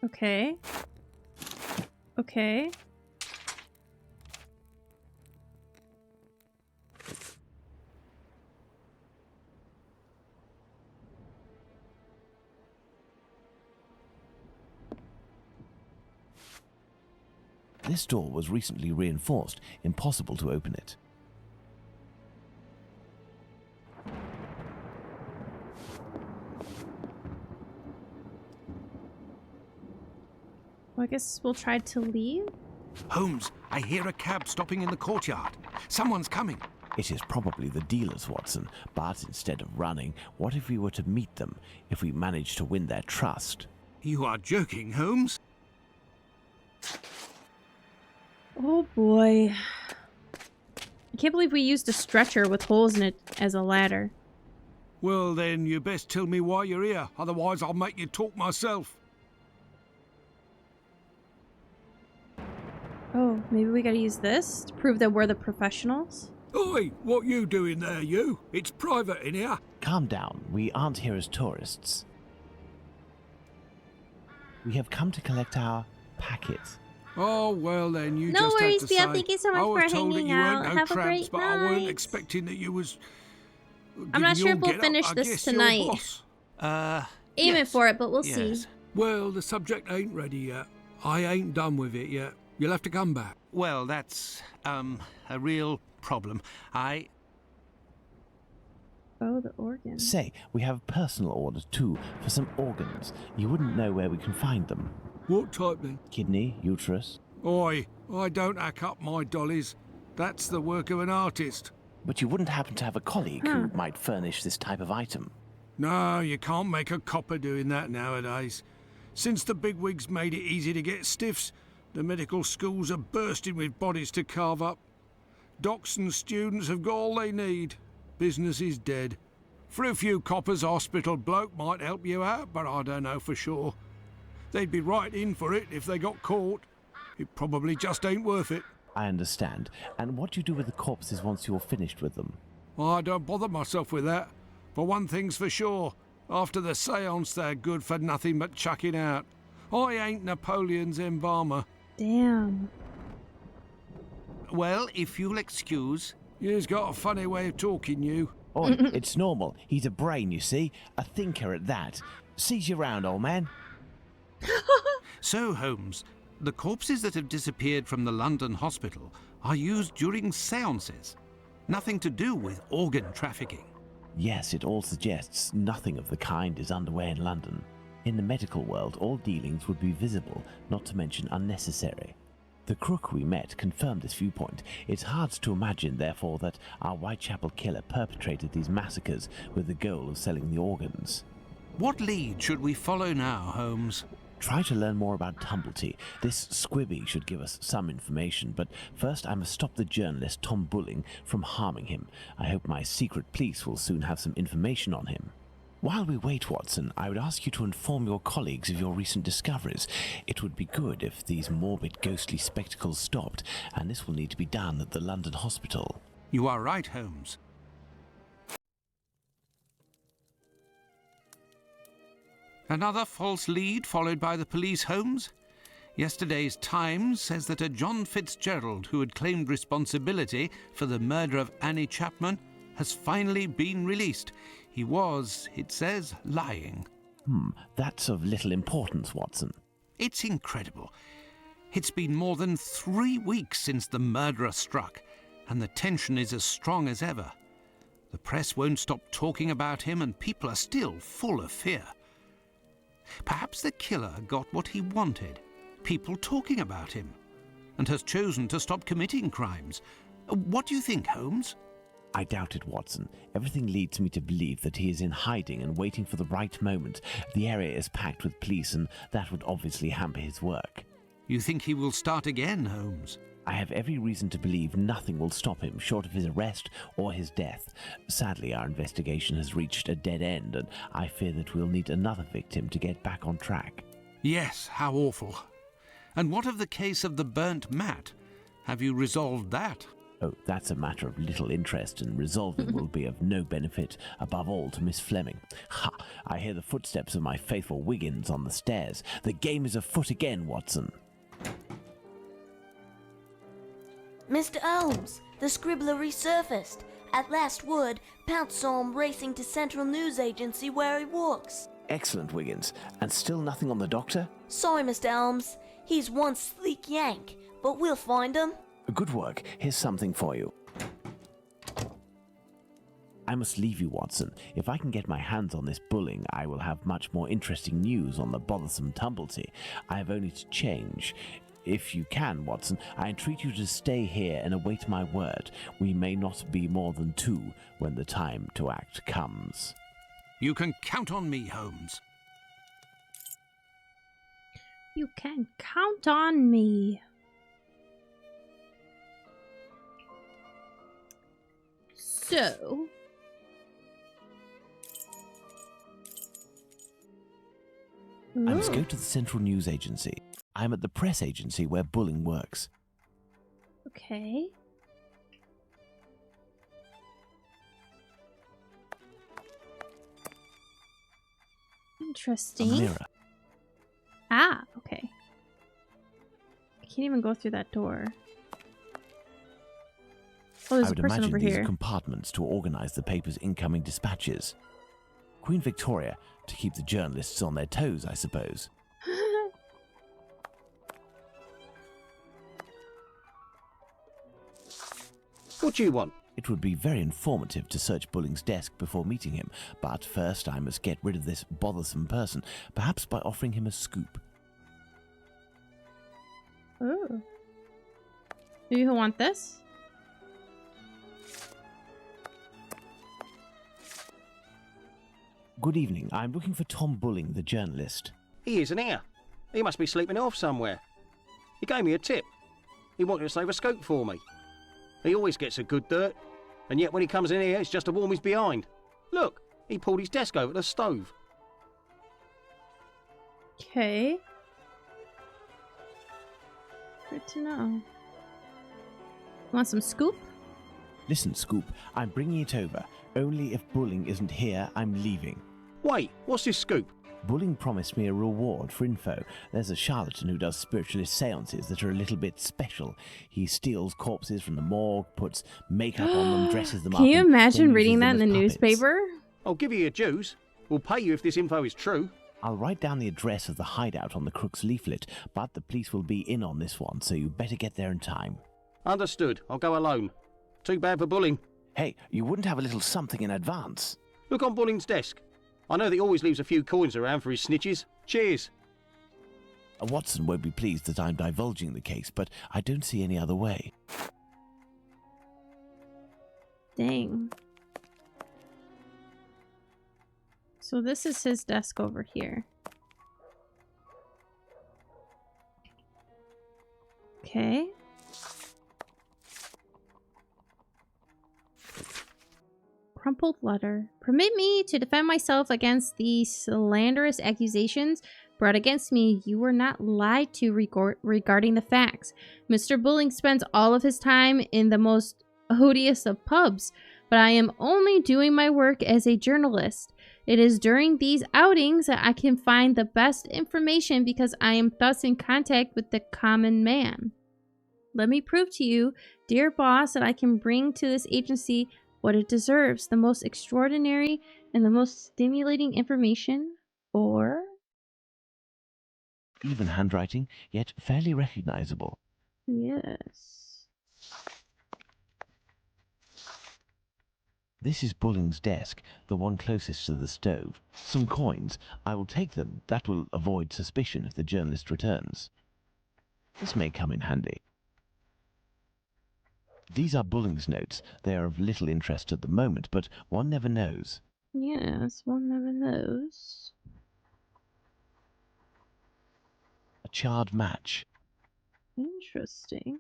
Okay. Okay. This door was recently reinforced. Impossible to open it. Well, I guess we'll try to leave. Holmes, I hear a cab stopping in the courtyard. Someone's coming. It is probably the dealers, Watson, but instead of running, what if we were to meet them, if we managed to win their trust? You are joking, Holmes? Oh boy. I can't believe we used a stretcher with holes in it as a ladder. Well, then, you best tell me why you're here, otherwise I'll make you talk myself. Oh, maybe we gotta use this to prove that we're the professionals? Oi, what you doing there, you? It's private in here. Calm down. We aren't here as tourists. We have come to collect our packet. Oh, well then, you No just worries, had to Bia. say, Thank you so much I was for told that hanging you weren't out. no Have a tramps, great but I weren't night. expecting that you was... I'm not giving sure your if we'll get-up. finish I this guess you're tonight. boss. Aiming Yes. for it, but we'll Yes. see. Well, the subject ain't ready yet. I ain't done with it yet. You'll have to come back. Well, that's, a real problem. Oh, the organ. Say, we have personal orders too, for some organs. You wouldn't know where we can find them. What type then? Kidney, uterus. Oi, I don't hack up my dollies. That's the work of an artist. But you wouldn't happen to have a colleague who might furnish this type of item. No, you can't make a copper doing that nowadays. Since the bigwigs made it easy to get stiffs, the medical schools are bursting with bodies to carve up. Docs and students have got all they need. Business is dead. For a few coppers, a hospital bloke might help you out, but I don't know for sure. They'd be right in for it if they got caught. It probably just ain't worth it. I understand. And what do you do with the corpses once you're finished with them? I don't bother myself with that. For one thing's for sure, after the séance they're good for nothing but chucking out. I ain't Napoleon's embalmer. Damn. Well, if you'll excuse... You've got a funny way of talking, you. Oh, it's normal. He's a brain, you see. A thinker at that. Sees you round, old man. So, Holmes, the corpses that have disappeared from the London hospital are used during séances. Nothing to do with organ trafficking. Yes, it all suggests nothing of the kind is underway in London. In the medical world, all dealings would be visible, not to mention unnecessary. The crook we met confirmed this viewpoint. It's hard to imagine, therefore, that our Whitechapel killer perpetrated these massacres with the goal of selling the organs. What lead should we follow now, Holmes? Try to learn more about Tumblety. This Squibby should give us some information, but first I must stop the journalist Tom Bulling from harming him. I hope my secret police will soon have some information on him. While we wait, Watson, I would ask you to inform your colleagues of your recent discoveries. It would be good if these morbid ghostly spectacles stopped, and this will need to be done at the London hospital. You are right, Holmes. Another false lead followed by the police, Holmes? Yesterday's Times says that a John Fitzgerald who had claimed responsibility for the murder of Annie Chapman has finally been released. He was, it says, lying. That's of little importance, Watson. It's incredible. It's been more than 3 weeks since the murderer struck, and the tension is as strong as ever. The press won't stop talking about him, and people are still full of fear. Perhaps the killer got what he wanted, people talking about him, and has chosen to stop committing crimes. What do you think, Holmes? I doubt it, Watson. Everything leads me to believe that he is in hiding and waiting for the right moment. The area is packed with police, and that would obviously hamper his work. You think he will start again, Holmes? I have every reason to believe nothing will stop him short of his arrest or his death. Sadly, our investigation has reached a dead end, and I fear that we'll need another victim to get back on track. Yes, how awful. And what of the case of the burnt mat? Have you resolved that? Oh, that's a matter of little interest, and resolving will be of no benefit, above all to Miss Fleming. Ha! I hear the footsteps of my faithful Wiggins on the stairs. The game is afoot again, Watson. Mr. Holmes, the scribbler resurfaced. At last word, Pounce saw him racing to Central News Agency where he works. Excellent, Wiggins. And still nothing on the doctor? Sorry, Mr. Holmes. He's one sleek yank, but we'll find him. Good work. Here's something for you. I must leave you, Watson. If I can get my hands on this Bulling, I will have much more interesting news on the bothersome Tumblety. I have only to change. If you can, Watson, I entreat you to stay here and await my word. We may not be more than two when the time to act comes. You can count on me, Holmes. You can count on me. So... I must go to the Central News Agency. I'm at the press agency where Bulling works. Okay. Interesting. A mirror. Ah, okay. I can't even go through that door. Oh, there's I a would person imagine over these here. are compartments to organize the paper's incoming dispatches. Queen Victoria, to keep the journalists on their toes, I suppose. What do you want? It would be very informative to search Bulling's desk before meeting him, but first I must get rid of this bothersome person, perhaps by offering him a scoop. Ooh. Do you want this? Good evening. I'm looking for Tom Bulling, the journalist. He isn't here. He must be sleeping off somewhere. He gave me a tip. He wanted to save a scoop for me. He always gets a good dirt, and yet when he comes in here, it's just to warm his behind. Look, he pulled his desk over the stove. Okay. Good to know. Want some scoop? Listen, Scoop, I'm bringing it over. Only if Bulling isn't here, I'm leaving. Wait, what's this scoop? Bulling promised me a reward for info. There's a charlatan who does spiritualist seances that are a little bit special. He steals corpses from the morgue, puts makeup on them, dresses them up. Can you and imagine then reading uses that in the them as puppets. newspaper? I'll give you your dues. We'll pay you if this info is true. I'll write down the address of the hideout on the crook's leaflet, but the police will be in on this one, so you better get there in time. Understood. I'll go alone. Too bad for Bulling. Hey, you wouldn't have a little something in advance? Look on Bulling's desk. I know that he always leaves a few coins around for his snitches. Cheers. Watson won't be pleased that I'm divulging the case, but I don't see any other way. Dang. So this is his desk over here. Okay. Crumpled letter. Permit me to defend myself against the slanderous accusations brought against me. You were not lied to regarding the facts. Mr. Bulling spends all of his time in the most odious of pubs, but I am only doing my work as a journalist. It is during these outings that I can find the best information because I am thus in contact with the common man. Let me prove to you, dear boss, that I can bring to this agency what it deserves, the most extraordinary and the most stimulating information, or... Even handwriting, yet fairly recognizable. Yes. This is Bulling's desk, the one closest to the stove. Some coins. I will take them. That will avoid suspicion if the journalist returns. This may come in handy. These are Bulling's notes. They are of little interest at the moment, but one never knows. Yes, one never knows. A charred match. Interesting.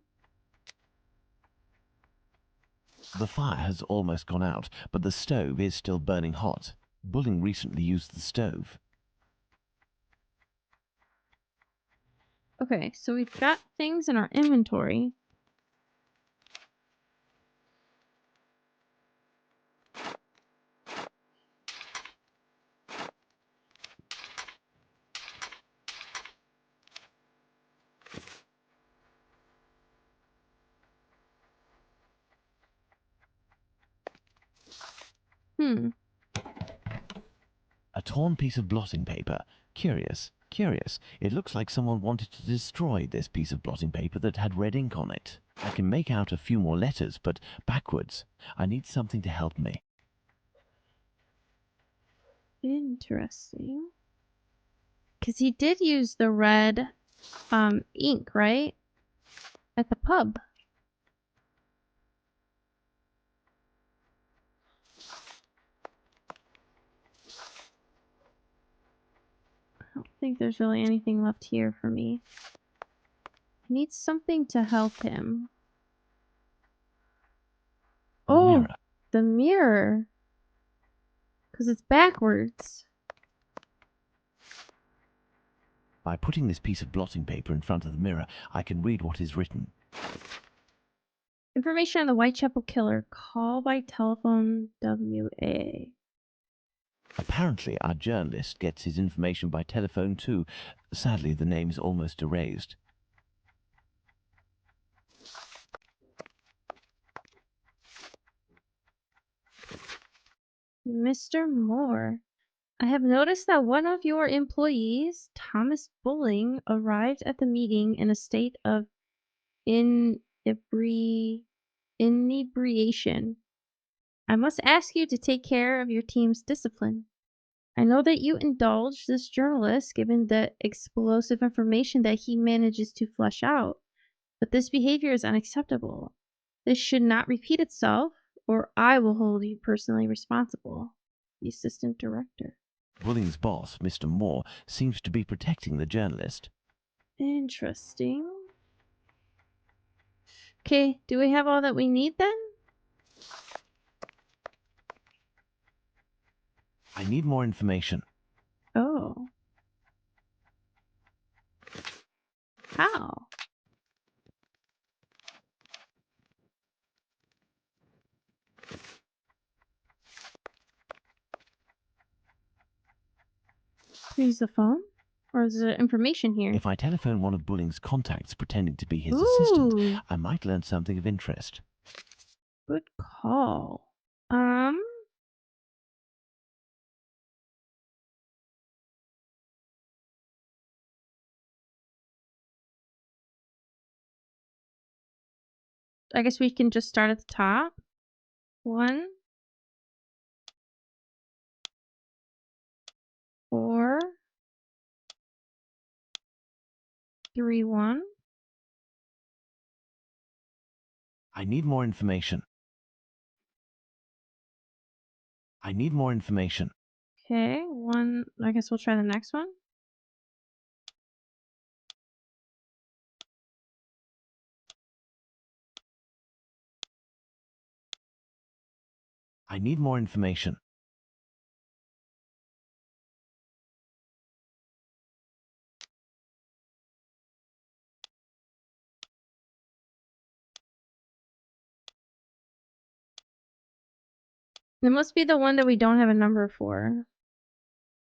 The fire has almost gone out, but the stove is still burning hot. Bulling recently used the stove. Okay, so we've got things in our inventory. A torn piece of blotting paper. Curious, curious. It looks like someone wanted to destroy this piece of blotting paper that had red ink on it. I can make out a few more letters, but backwards. I need something to help me. Interesting. Because he did use the red ink, right? At the pub. I don't think there's really anything left here for me. I need something to help him. Oh, Mirror. the mirror. Because it's backwards. By putting this piece of blotting paper in front of the mirror, I can read what is written. Information on the Whitechapel killer. Call by telephone WA. Apparently, our journalist gets his information by telephone too. Sadly, the name is almost erased. Mr. Moore, I have noticed that one of your employees, Thomas Bulling, arrived at the meeting in a state of inebriation. I must ask you to take care of your team's discipline. I know that you indulge this journalist given the explosive information that he manages to flesh out, but this behavior is unacceptable. This should not repeat itself, or I will hold you personally responsible. The assistant director. Bulling's boss, Mr. Moore, seems to be protecting the journalist. Interesting. Okay, do we have all that we need then? I need more information. Oh. How? Use the phone? Or is there information here? If I telephone one of Bulling's contacts pretending to be his assistant, Ooh, I might learn something of interest. good call. I guess we can just start at the top. 1, 4, 3, 1. I need more information. I need more information. Okay, 1. I guess we'll try the next one. I need more information. It must be the one that we don't have a number for.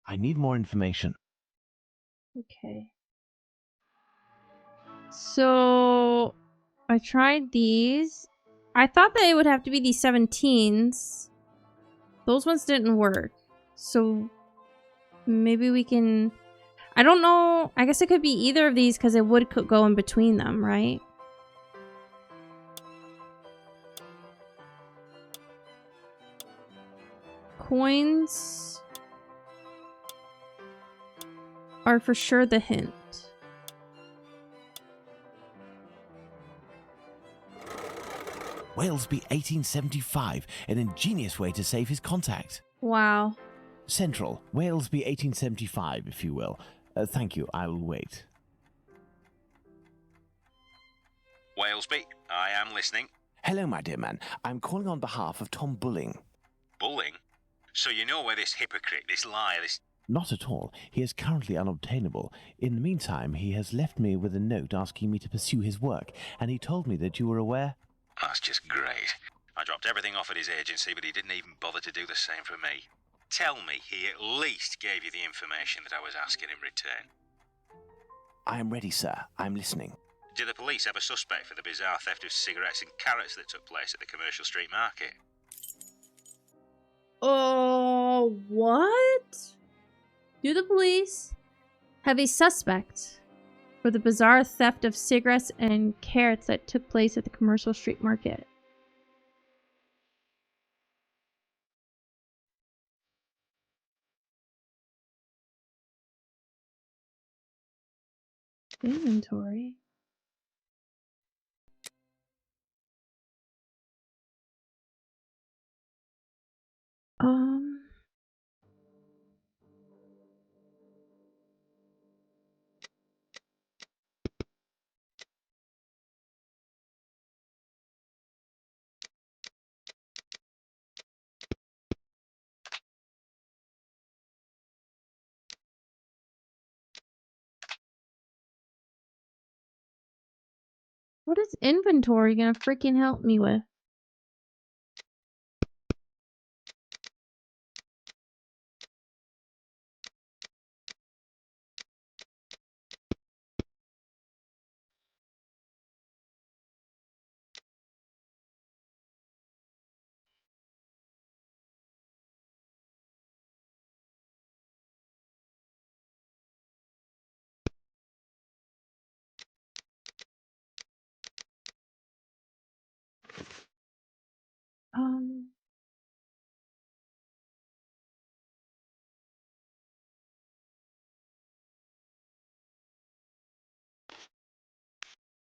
I need more information. Okay. So I tried these. I thought that it would have to be these 17s. Those ones didn't work. So maybe we can... I don't know. I guess it could be either of these because it would go in between them, right? Coins are for sure the hint. Walesby 1875, an ingenious way to save his contact. Wow. Central, Walesby 1875, if you will. Thank you, I will wait. Walesby, I am listening. Hello, my dear man. I'm calling on behalf of Tom Bulling. Bulling? So you know where this hypocrite, this liar, this... Not at all. He is currently unobtainable. In the meantime, he has left me with a note asking me to pursue his work, and he told me that you were aware... That's just great. I dropped everything off at his agency, but he didn't even bother to do the same for me. Tell me he at least gave you the information that I was asking in return. I am ready, sir. I'm listening. Do the police have a suspect for the bizarre theft of cigarettes and carrots that took place at the Commercial Street Market? Oh, what? Do the police have a suspect for the bizarre theft of cigarettes and carrots that took place at the Commercial Street Market? Inventory. Um... What is inventory gonna freaking help me with? Um...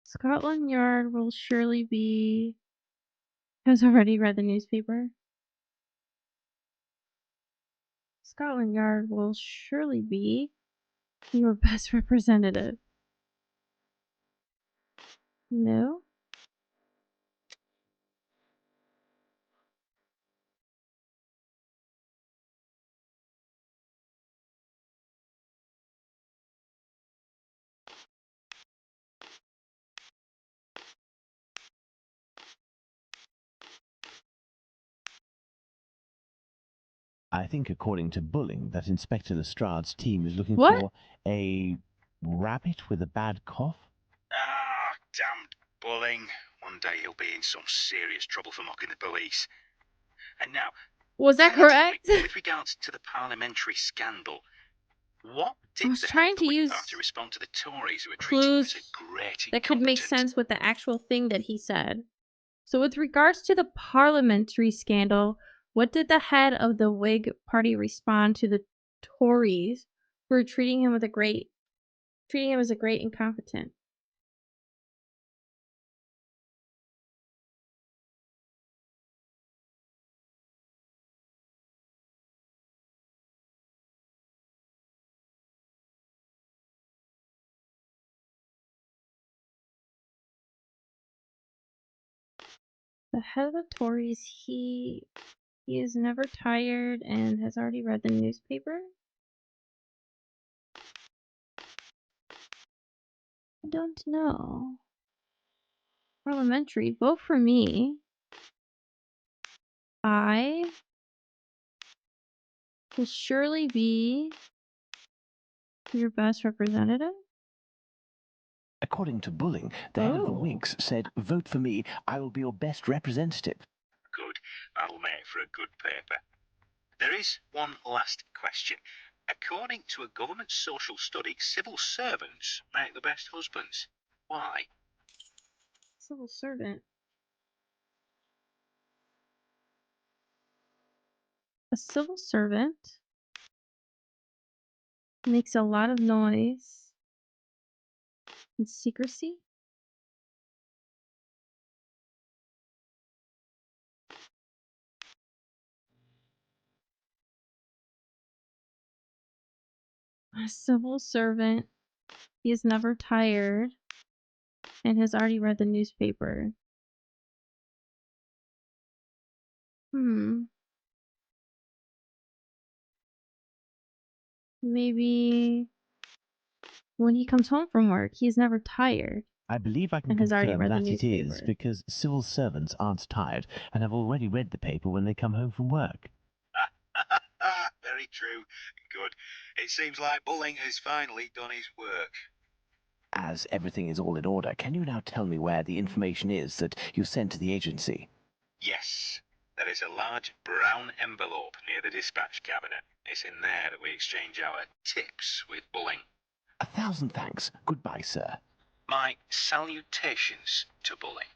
Scotland Yard will surely be... Has already read the newspaper. Scotland Yard will surely be your best representative. No? I think, according to Bulling, that Inspector Lestrade's team is looking What? for a rabbit with a bad cough. Ah, damned Bulling. One day he'll be in some serious trouble for mocking the police. And now, Was that can you tell me, correct? with regards to the parliamentary scandal, what I did was the head trying of to the Whig use Party respond to the Tories who were treating him as clues a great that could make incompetent? sense with the actual thing that he said. So with regards to the parliamentary scandal, what did the head of the Whig Party respond to the Tories who were treating him as a great incompetent? The head of the Tories, he He is never tired and has already read the newspaper. I don't know. Parliamentary. Vote for me. I will surely be your best representative. According to Bulling, the head of the Whigs said, "Vote for me, I will be your best representative." Good. That'll make for a good paper. There is one last question. According to a government social study, civil servants make the best husbands. Why? Civil servant. A civil servant makes a lot of noise and secrecy. A civil servant. He is never tired and has already read the newspaper. Maybe when he comes home from work, he's never tired. I believe I can And has already confirm read the that it is, newspaper. because civil servants aren't tired and have already read the paper when they come home from work. Very true. Good. It seems like Bulling has finally done his work. As everything is all in order, can you now tell me where the information is that you sent to the agency? Yes. There is a large brown envelope near the dispatch cabinet. It's in there that we exchange our tips with Bulling. 1,000 thanks. Goodbye, sir. My salutations to Bulling.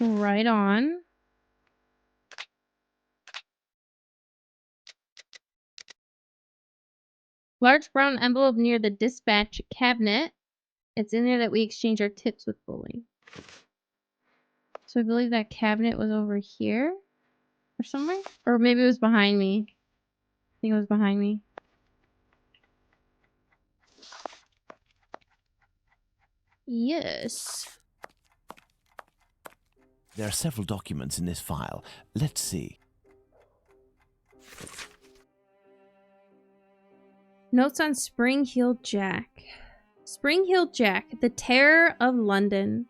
Right on. Large brown envelope near the dispatch cabinet. It's in there that we exchange our tips with Bully. So I believe that cabinet was over here or somewhere? Or maybe it was behind me. I think it was behind me. Yes. There are several documents in this file. Let's see. Notes on Spring-Heeled Jack. Spring-Heeled Jack, the Terror of London.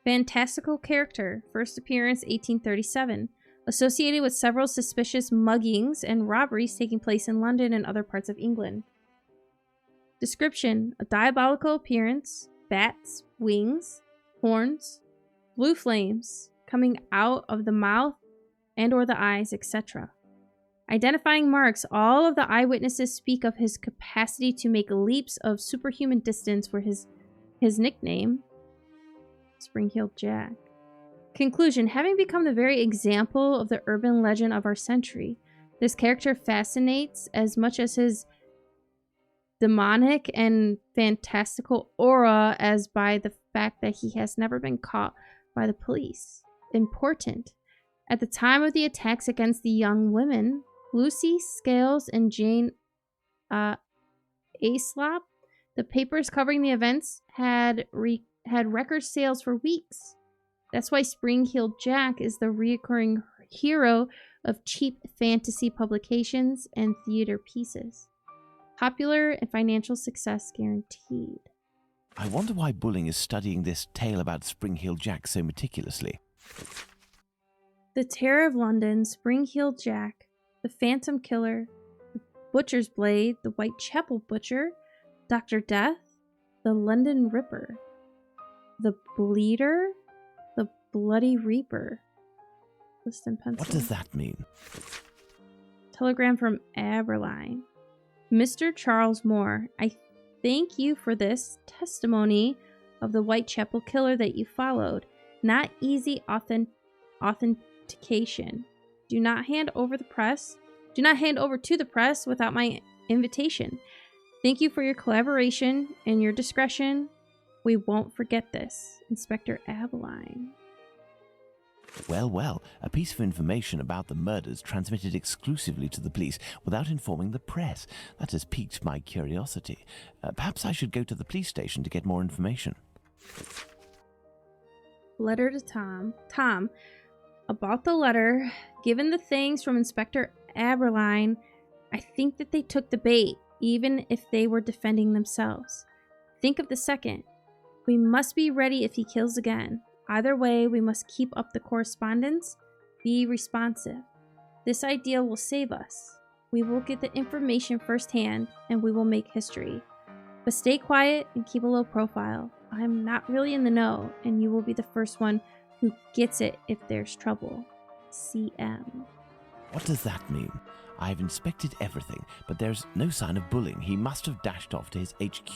Fantastical character. First appearance 1837. Associated with several suspicious muggings and robberies taking place in London and other parts of England. Description: a diabolical appearance, bats, wings, horns, blue flames coming out of the mouth and or the eyes, etc. Identifying marks: all of the eyewitnesses speak of his capacity to make leaps of superhuman distance for his nickname, Spring-Heeled Jack. Conclusion: having become the very example of the urban legend of our century, this character fascinates as much as his demonic and fantastical aura as by the fact that he has never been caught by the police. Important: at the time of the attacks against the young women, Lucy Scales and Jane Aislop, the papers covering the events had record sales for weeks. That's why Spring-Heeled Jack is the reoccurring hero of cheap fantasy publications and theater pieces. Popular and financial success guaranteed. I wonder why Bulling is studying this tale about Spring-Heeled Jack so meticulously. The Terror of London, Spring-Heeled Jack, the Phantom Killer, the Butcher's Blade, the Whitechapel Butcher, Dr. Death, the London Ripper, the Bleeder, the Bloody Reaper. List in pencil. What does that mean? Telegram from Aberline. Mr. Charles Moore, I thank you for this testimony of the Whitechapel Killer that you followed. Not easy authentication. Do not hand over to the press without my invitation. Thank you for your collaboration and your discretion. We won't forget this. Inspector Abeline. Well, well, a piece of information about the murders transmitted exclusively to the police without informing the press. That has piqued my curiosity. Perhaps I should go to the police station to get more information. Letter to Tom. Tom, about the letter, given the things from Inspector Aberline, I think that they took the bait, even if they were defending themselves. Think of the second. We must be ready if he kills again. Either way, we must keep up the correspondence. Be responsive. This idea will save us. We will get the information firsthand, and we will make history. But stay quiet and keep a low profile. I'm not really in the know, and you will be the first one who gets it if there's trouble. CM. What does that mean? I have inspected everything, but there's no sign of bullying. He must have dashed off to his HQ,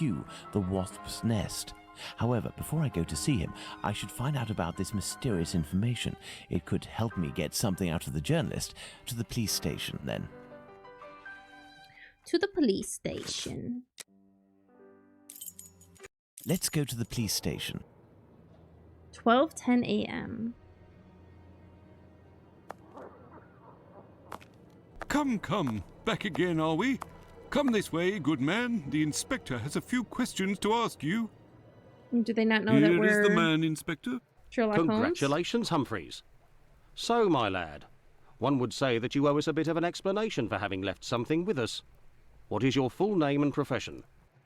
the Wasp's Nest. However, before I go to see him, I should find out about this mysterious information. It could help me get something out of the journalist. To the police station, then. To the police station. Let's go to the police station. 12:10 a.m. Come. Back again, are we? Come this way, good man. The inspector has a few questions to ask you. Do they not know that Here we're is the man, Inspector. Sherlock Holmes? Congratulations, Humphreys. So, my lad, one would say that you owe us a bit of an explanation for having left something with us. What is your full name and profession?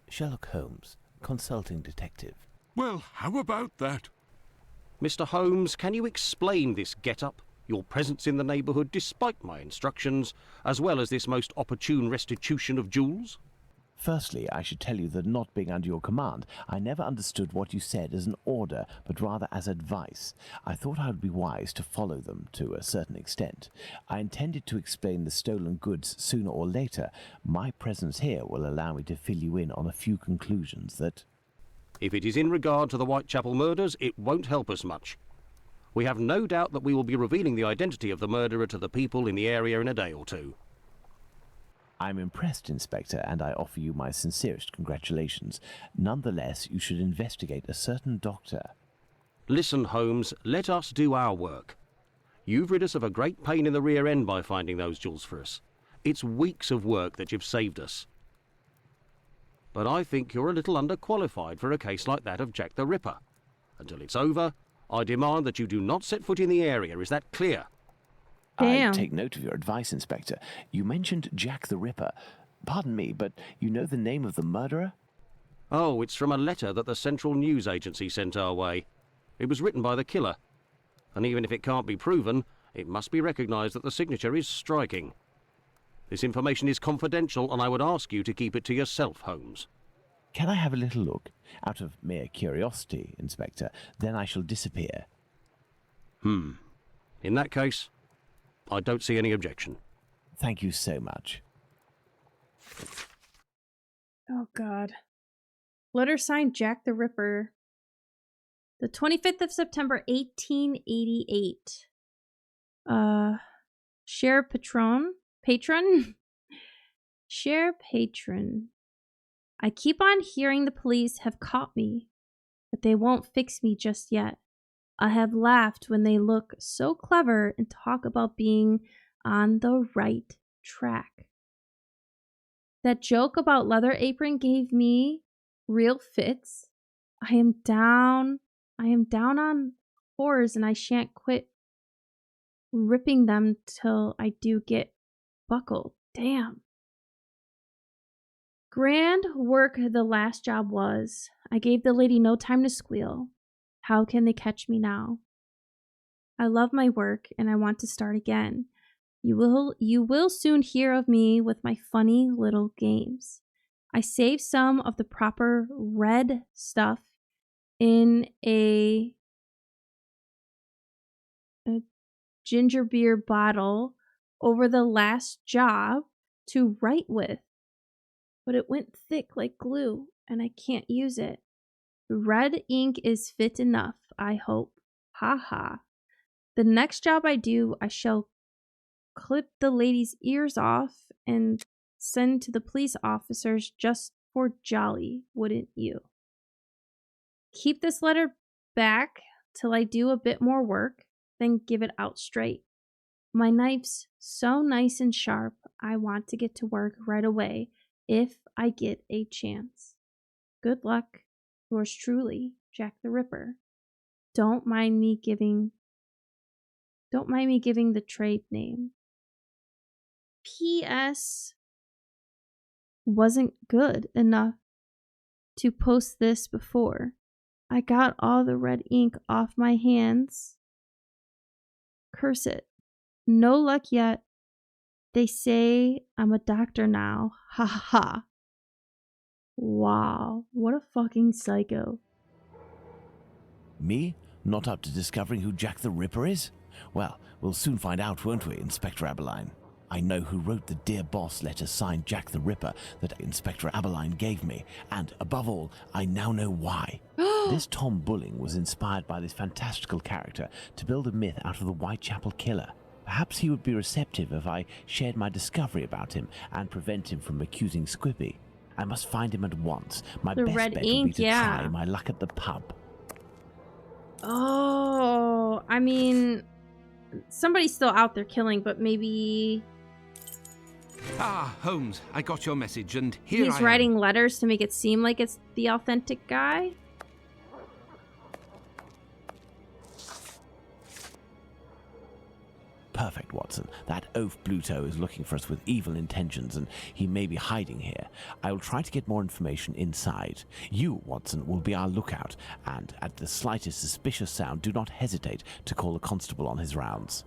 Sherlock Holmes, consulting detective. Well, how about that? Mr. Holmes, can you explain this get-up, your presence in the neighbourhood despite my instructions, as well as this most opportune restitution of jewels? Firstly, I should tell you that not being under your command, I never understood what you said as an order, but rather as advice. I thought I would be wise to follow them to a certain extent. I intended to explain the stolen goods sooner or later. My presence here will allow me to fill you in on a few conclusions that... If it is in regard to the Whitechapel murders, it won't help us much. We have no doubt that we will be revealing the identity of the murderer to the people in the area in a day or two. I'm impressed, Inspector, and I offer you my sincerest congratulations. Nonetheless, you should investigate a certain doctor. Listen, Holmes, let us do our work. You've rid us of a great pain in the rear end by finding those jewels for us. It's weeks of work that you've saved us. But I think you're a little underqualified for a case like that of Jack the Ripper. Until it's over, I demand that you do not set foot in the area. Is that clear? Damn. I take note of your advice, Inspector. You mentioned Jack the Ripper. Pardon me, but you know the name of the murderer? Oh, it's from a letter that the Central News Agency sent our way. It was written by the killer. And even if it can't be proven, it must be recognised that the signature is striking. This information is confidential, and I would ask you to keep it to yourself, Holmes. Can I have a little look? Out of mere curiosity, Inspector. Then I shall disappear. In that case, I don't see any objection. Thank you so much. Oh, God. Letter signed Jack the Ripper. The 25th of September, 1888. Cher patron? Cher patron. I keep on hearing the police have caught me, but they won't fix me just yet. I have laughed when they look so clever and talk about being on the right track. That joke about Leather Apron gave me real fits. I am down on whores, and I shan't quit ripping them till I do get buckled. Damn. Grand work the last job was. I gave the lady no time to squeal. How can they catch me now? I love my work and I want to start again. You will soon hear of me with my funny little games. I saved some of the proper red stuff in a ginger beer bottle over the last job to write with, but it went thick like glue and I can't use it. Red ink is fit enough, I hope. Ha ha. The next job I do, I shall clip the lady's ears off and send to the police officers just for jolly, wouldn't you? Keep this letter back till I do a bit more work. then give it out straight. My knife's so nice and sharp, I want to get to work right away if I get a chance. Good luck. Yours truly, Jack the Ripper. Don't mind me giving the trade name. P.S. Wasn't good enough to post this before. I got all the red ink off my hands. Curse it. No luck yet. They say I'm a doctor now. Ha ha ha. Wow, what a fucking psycho. Me? Not up to discovering who Jack the Ripper is? Well, we'll soon find out, won't we, Inspector Aberline? I know who wrote the Dear Boss letter signed Jack the Ripper that Inspector Aberline gave me, and above all, I now know why. This Tom Bulling was inspired by this fantastical character to build a myth out of the Whitechapel Killer. Perhaps he would be receptive if I shared my discovery about him and prevent him from accusing Squibby. I must find him at once. My The best red bet ink, would be to yeah. try my luck at the pub. Oh, I mean, somebody's still out there killing, but maybe Ah, Holmes, I got your message, and here he's I am. writing letters to make it seem like it's the authentic guy. Perfect, Watson. That oaf Bluto is looking for us with evil intentions, and he may be hiding here. I will try to get more information inside. You, Watson, will be our lookout, and at the slightest suspicious sound, do not hesitate to call a constable on his rounds.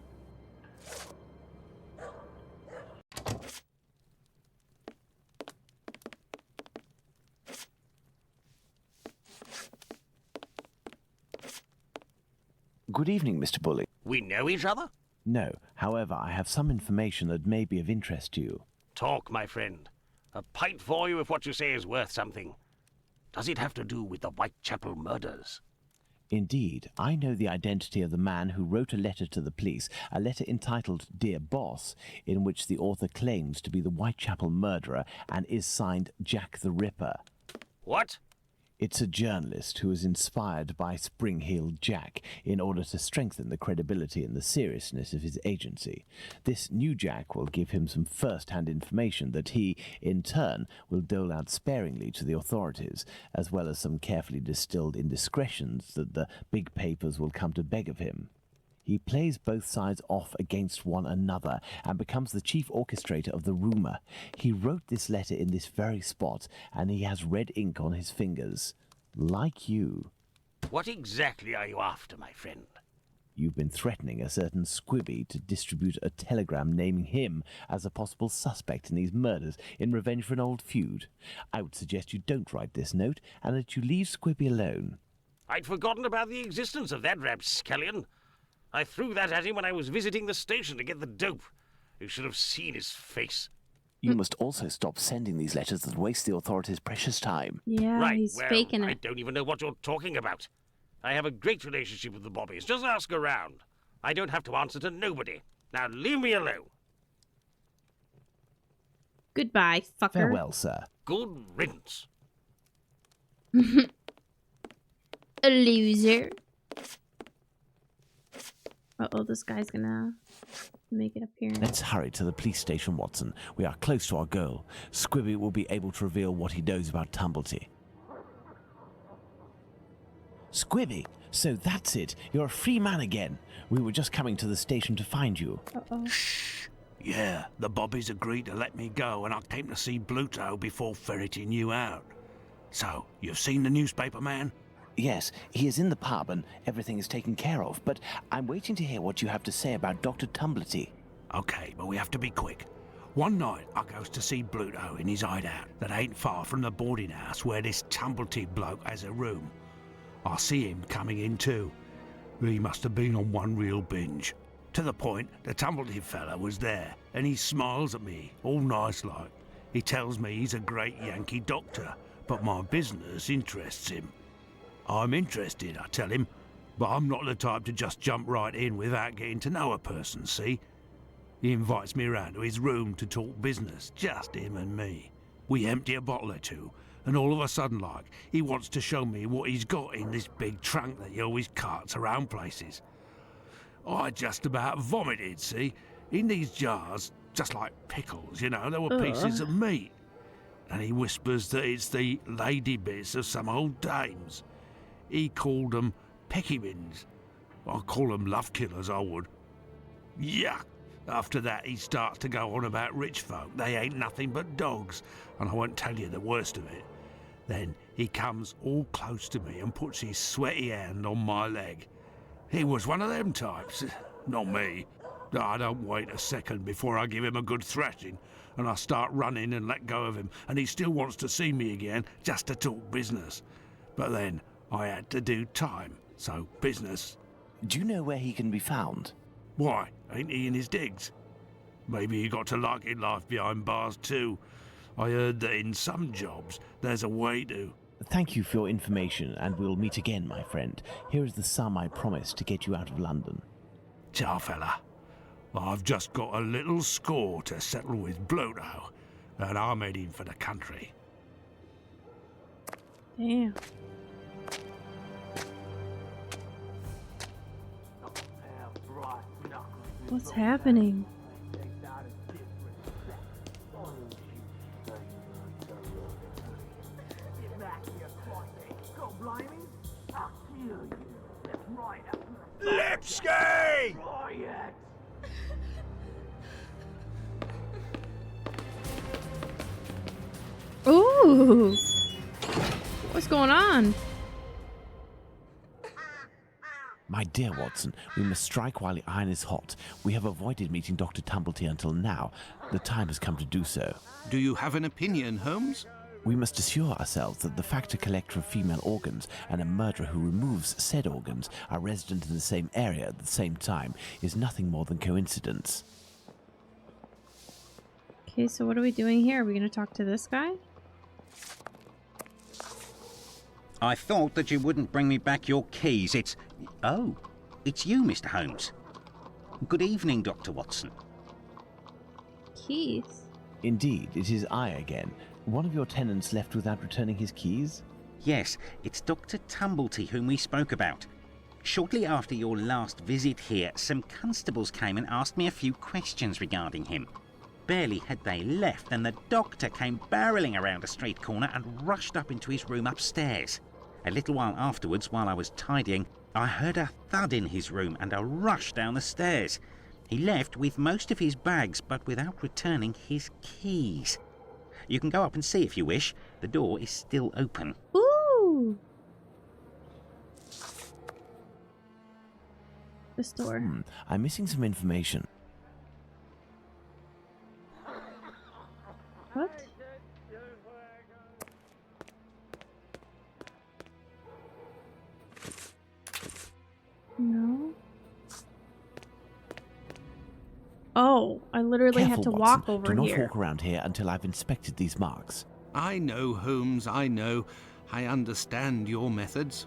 Good evening, Mr. Bulling. We know each other? No, however, I have some information that may be of interest to you. Talk, my friend. A pint for you if what you say is worth something. Does it have to do with the Whitechapel murders? Indeed, I know the identity of the man who wrote a letter to the police, a letter entitled Dear Boss, in which the author claims to be the Whitechapel murderer and is signed Jack the Ripper. What? It's a journalist who was inspired by Spring-Heeled Jack in order to strengthen the credibility and the seriousness of his agency. This new Jack will give him some first-hand information that he, in turn, will dole out sparingly to the authorities, as well as some carefully distilled indiscretions that the big papers will come to beg of him. He plays both sides off against one another and becomes the chief orchestrator of the rumor. He wrote this letter in this very spot, and he has red ink on his fingers. Like you. What exactly are you after, my friend? You've been threatening a certain Squibby to distribute a telegram naming him as a possible suspect in these murders in revenge for an old feud. I would suggest you don't write this note and that you leave Squibby alone. I'd forgotten about the existence of that rapscallion. I threw that at him when I was visiting the station to get the dope. You should have seen his face. You must also stop sending these letters that waste the authorities' precious time. Yeah, Right, he's well, faking I it. don't even know what you're talking about. I have a great relationship with the Bobbies. Just ask around. I don't have to answer to nobody. Now leave me alone. Goodbye, fucker. Farewell, sir. Good riddance. A loser. Uh-oh, this guy's gonna make an appearance. Let's hurry to the police station, Watson. We are close to our goal. Squibby will be able to reveal what he knows about Tumblety. Squibby, so that's it. You're a free man again. We were just coming to the station to find you. Uh-oh. Yeah, the Bobbies agreed to let me go, and I came to see Bluto before ferreting you out. So, you've seen the newspaper man? Yes, he is in the pub and everything is taken care of, but I'm waiting to hear what you have to say about Dr. Tumblety. Okay, but we have to be quick. One night, I goes to see Bluto in his hideout that ain't far from the boarding house where this Tumblety bloke has a room. I see him coming in too. He must have been on one real binge. To the point, the Tumblety fella was there, and he smiles at me, all nice like. He tells me he's a great Yankee doctor, but my business interests him. I'm interested, I tell him, but I'm not the type to just jump right in without getting to know a person, see? He invites me around to his room to talk business, just him and me. We empty a bottle or two, and all of a sudden, like, he wants to show me what he's got in this big trunk that he always carts around places. I just about vomited, see? In these jars, just like pickles, you know, there were Ugh. pieces of meat. And he whispers that it's the lady bits of some old dames. He called them peckymins. I'd call them love killers, I would. Yuck! After that, he starts to go on about rich folk. They ain't nothing but dogs, and I won't tell you the worst of it. Then he comes all close to me and puts his sweaty hand on my leg. He was one of them types, not me. I don't wait a second before I give him a good thrashing, and I start running and let go of him, and he still wants to see me again just to talk business. But then I had to do time, so business. Do you know where he can be found? Why, ain't he in his digs? Maybe he got to liking life behind bars too. I heard that in some jobs there's a way to. Thank you for your information, and we'll meet again, my friend. Here is the sum I promised to get you out of London. Ciao, fella. I've just got a little score to settle with Bluto, and I'm heading for the country. Damn. What's happening? Lipsky! Ooh. What's going on? My dear Watson, we must strike while the iron is hot. We have avoided meeting Dr. Tumblety until now. The time has come to do so. Do you have an opinion, Holmes? We must assure ourselves that the factor collector of female organs and a murderer who removes said organs are resident in the same area at the same time is nothing more than coincidence. Okay, so what are we doing here? Are we going to talk to this guy? I thought that you wouldn't bring me back your keys. Oh, it's you, Mr. Holmes. Good evening, Dr. Watson. Keys. Indeed, it is I again. One of your tenants left without returning his keys? Yes, it's Dr. Tumblety whom we spoke about. Shortly after your last visit here, some constables came and asked me a few questions regarding him. Barely had they left than the doctor came barreling around a street corner and rushed up into his room upstairs. A little while afterwards, while I was tidying, I heard a thud in his room and a rush down the stairs. He left with most of his bags, but without returning his keys. You can go up and see if you wish. The door is still open. Ooh. The store. I'm missing some information. What? No. Oh, I literally Careful, had to Watson. walk over Do not here. walk around here until I've inspected these marks. I know, Holmes, I know. I understand your methods.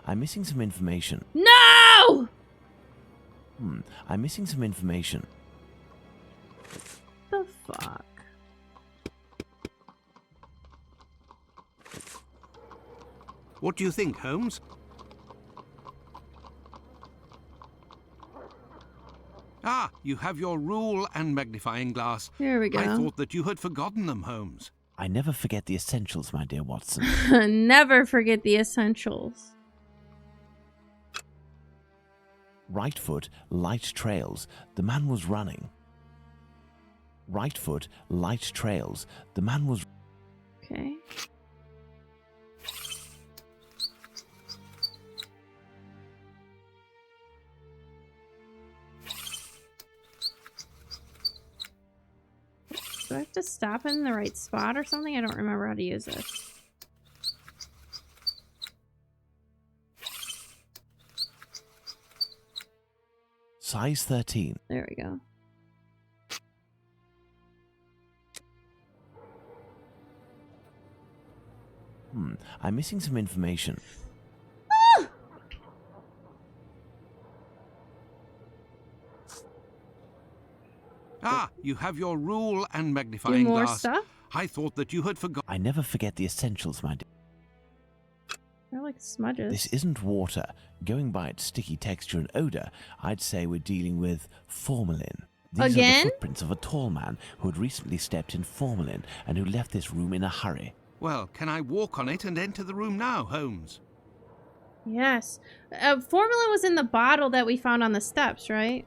I'm missing some information. No! I'm missing some information. The fuck? What do you think, Holmes? Ah, you have your rule and magnifying glass. Here we go. I thought that you had forgotten them, Holmes. I never forget the essentials, my dear Watson. Never forget the essentials. Right foot, light trails. The man was running. Right foot, light trails. The man was... Okay. Do I have to stop in the right spot or something? I don't remember how to use this. Size 13. There we go. I'm missing some information. Ah, you have your rule and magnifying Do more glass. stuff? I thought that you had forgotten. I never forget the essentials, my dear. They're like smudges. This isn't water. Going by its sticky texture and odor, I'd say we're dealing with formalin. These are Again? the footprints of a tall man who had recently stepped in formalin and who left this room in a hurry. Well, can I walk on it and enter the room now, Holmes? Yes. Formalin was in the bottle that we found on the steps, right?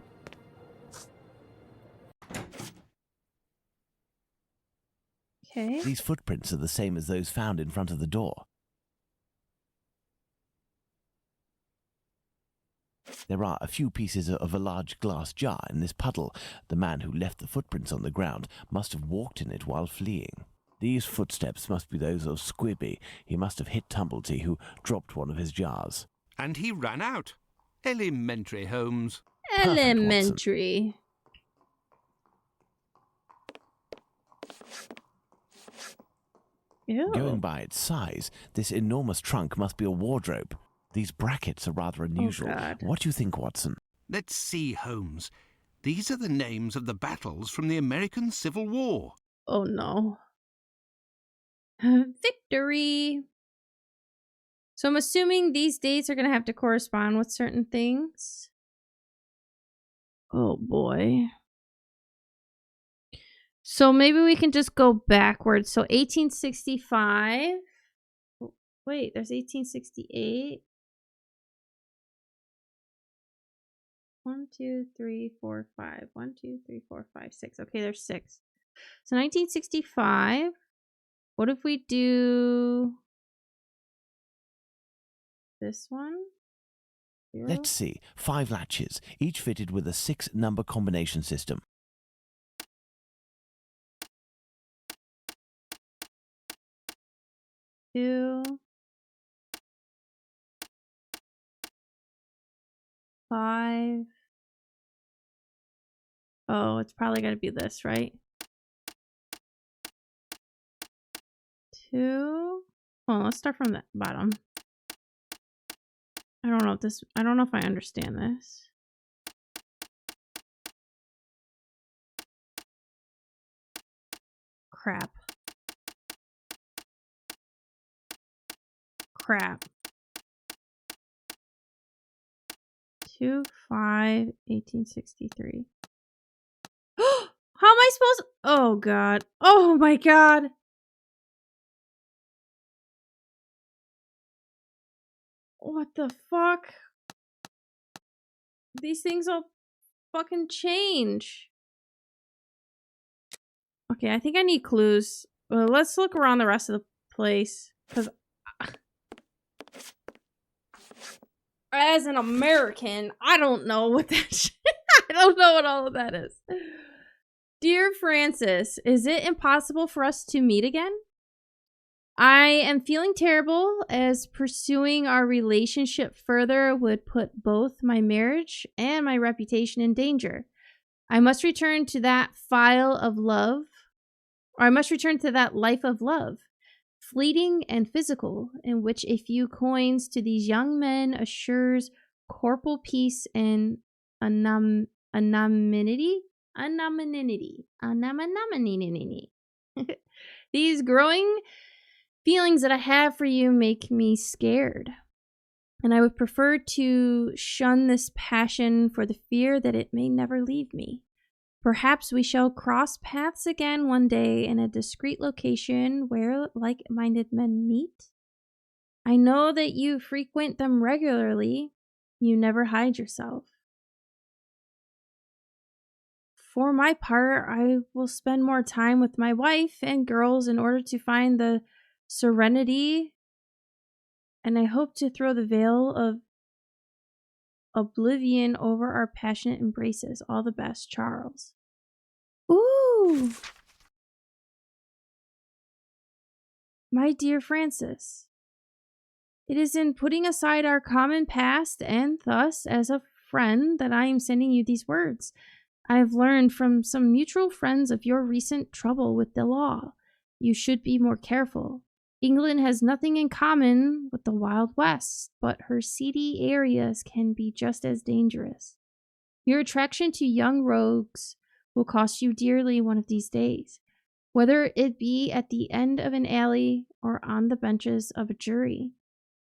Okay. These footprints are the same as those found in front of the door. There are a few pieces of a large glass jar in this puddle. The man who left the footprints on the ground must have walked in it while fleeing. These footsteps must be those of Squibby. He must have hit Tumblety, who dropped one of his jars. And he ran out. Elementary, Holmes. Elementary. Ew. Going by its size, this enormous trunk must be a wardrobe. These brackets are rather unusual. God. What do you think, Watson? Let's see, Holmes. These are the names of the battles from the American Civil War. Oh no. Victory. So I'm assuming these dates are going to have to correspond with certain things. Oh boy. So maybe we can just go backwards. So 1865. Wait, there's 1868. 1, 2, 3, 4, 5. 1, 2, 3, 4, 5, 6. Okay, there's 6. So 1965. What if we do this one? 0? Let's see. 5 latches, each fitted with a 6-number combination system. Two, 5. Oh, it's probably going to be this, right? 2. Oh, let's start from the bottom. I don't know if I understand this. Crap. 2, 5, 1863. How am I supposed? Oh God. Oh my God. What the fuck? These things all fucking change. Okay, I think I need clues. Well, let's look around the rest of the place. Because as an American, I don't know what that shit. I don't know what all of that is. Dear Francis, is it impossible for us to meet again? I am feeling terrible, as pursuing our relationship further would put both my marriage and my reputation in danger. I must return to that life of love, fleeting and physical, in which a few coins to these young men assures corporal peace and anonymity. These growing feelings that I have for you make me scared, and I would prefer to shun this passion for the fear that it may never leave me. Perhaps we shall cross paths again one day in a discreet location where like-minded men meet. I know that you frequent them regularly. You never hide yourself. For my part, I will spend more time with my wife and girls in order to find the serenity, and I hope to throw the veil of oblivion over our passionate embraces. All the best, Charles. Ooh! My dear Francis, it is in putting aside our common past and thus as a friend that I am sending you these words. I have learned from some mutual friends of your recent trouble with the law. You should be more careful. England has nothing in common with the Wild West, but her seedy areas can be just as dangerous. Your attraction to young rogues will cost you dearly one of these days. whether it be at the end of an alley or on the benches of a jury.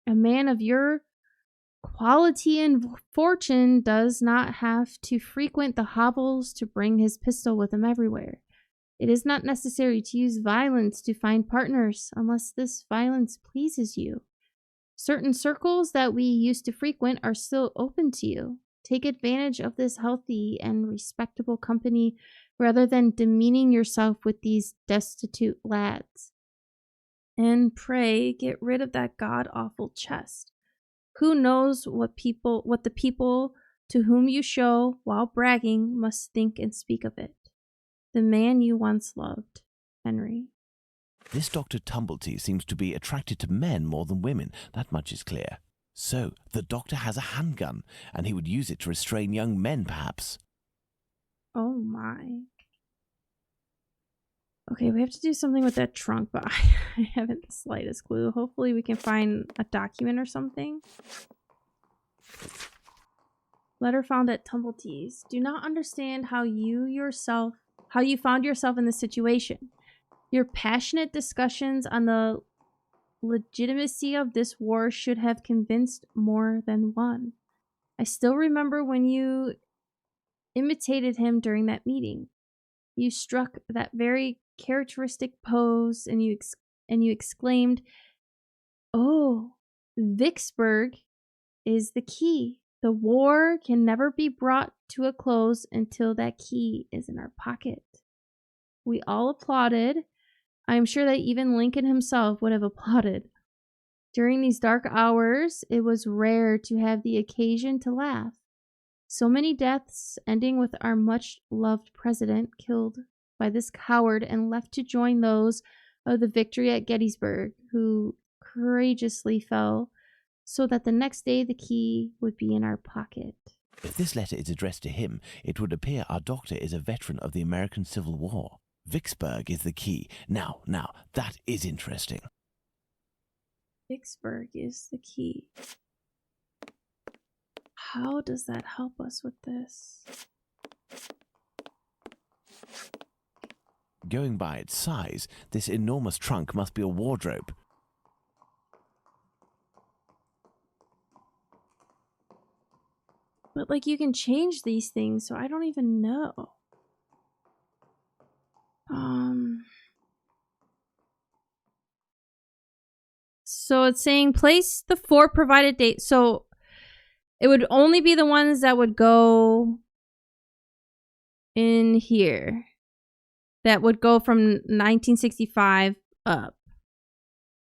A man of your quality and fortune does not have to frequent the hovels to bring his pistol with him everywhere. It is not necessary to use violence to find partners unless this violence pleases you. Certain circles that we used to frequent are still open to you. Take advantage of this healthy and respectable company rather than demeaning yourself with these destitute lads. And pray get rid of that god-awful chest. Who knows what the people to whom you show while bragging must think and speak of it. The man you once loved, Henry. This Dr. Tumblety seems to be attracted to men more than women, that much is clear. So, the doctor has a handgun, and he would use it to restrain young men, perhaps. Oh my. Okay, we have to do something with that trunk, but I haven't the slightest clue. Hopefully we can find a document or something. Letter found at Tumbletee's. Do not understand how you found yourself in this situation. Your passionate discussions on the legitimacy of this war should have convinced more than one. I still remember when you imitated him during that meeting. You struck that very characteristic pose and you exclaimed, "Oh, Vicksburg is the key. The war can never be brought to a close until that key is in our pocket." We all applauded. I am sure that even Lincoln himself would have applauded. During these dark hours, it was rare to have the occasion to laugh. So many deaths, ending with our much-loved president killed by this coward and left to join those of the victory at Gettysburg, who courageously fell, so that the next day the key would be in our pocket. If this letter is addressed to him, it would appear our doctor is a veteran of the American Civil War. Vicksburg is the key. Now, that is interesting. Vicksburg is the key. How does that help us with this? Going by its size, this enormous trunk must be a wardrobe. But, like, you can change these things, so I don't even know. So it's saying place the 4 provided dates. So it would only be the ones that would go in here. That would go from 1965 up.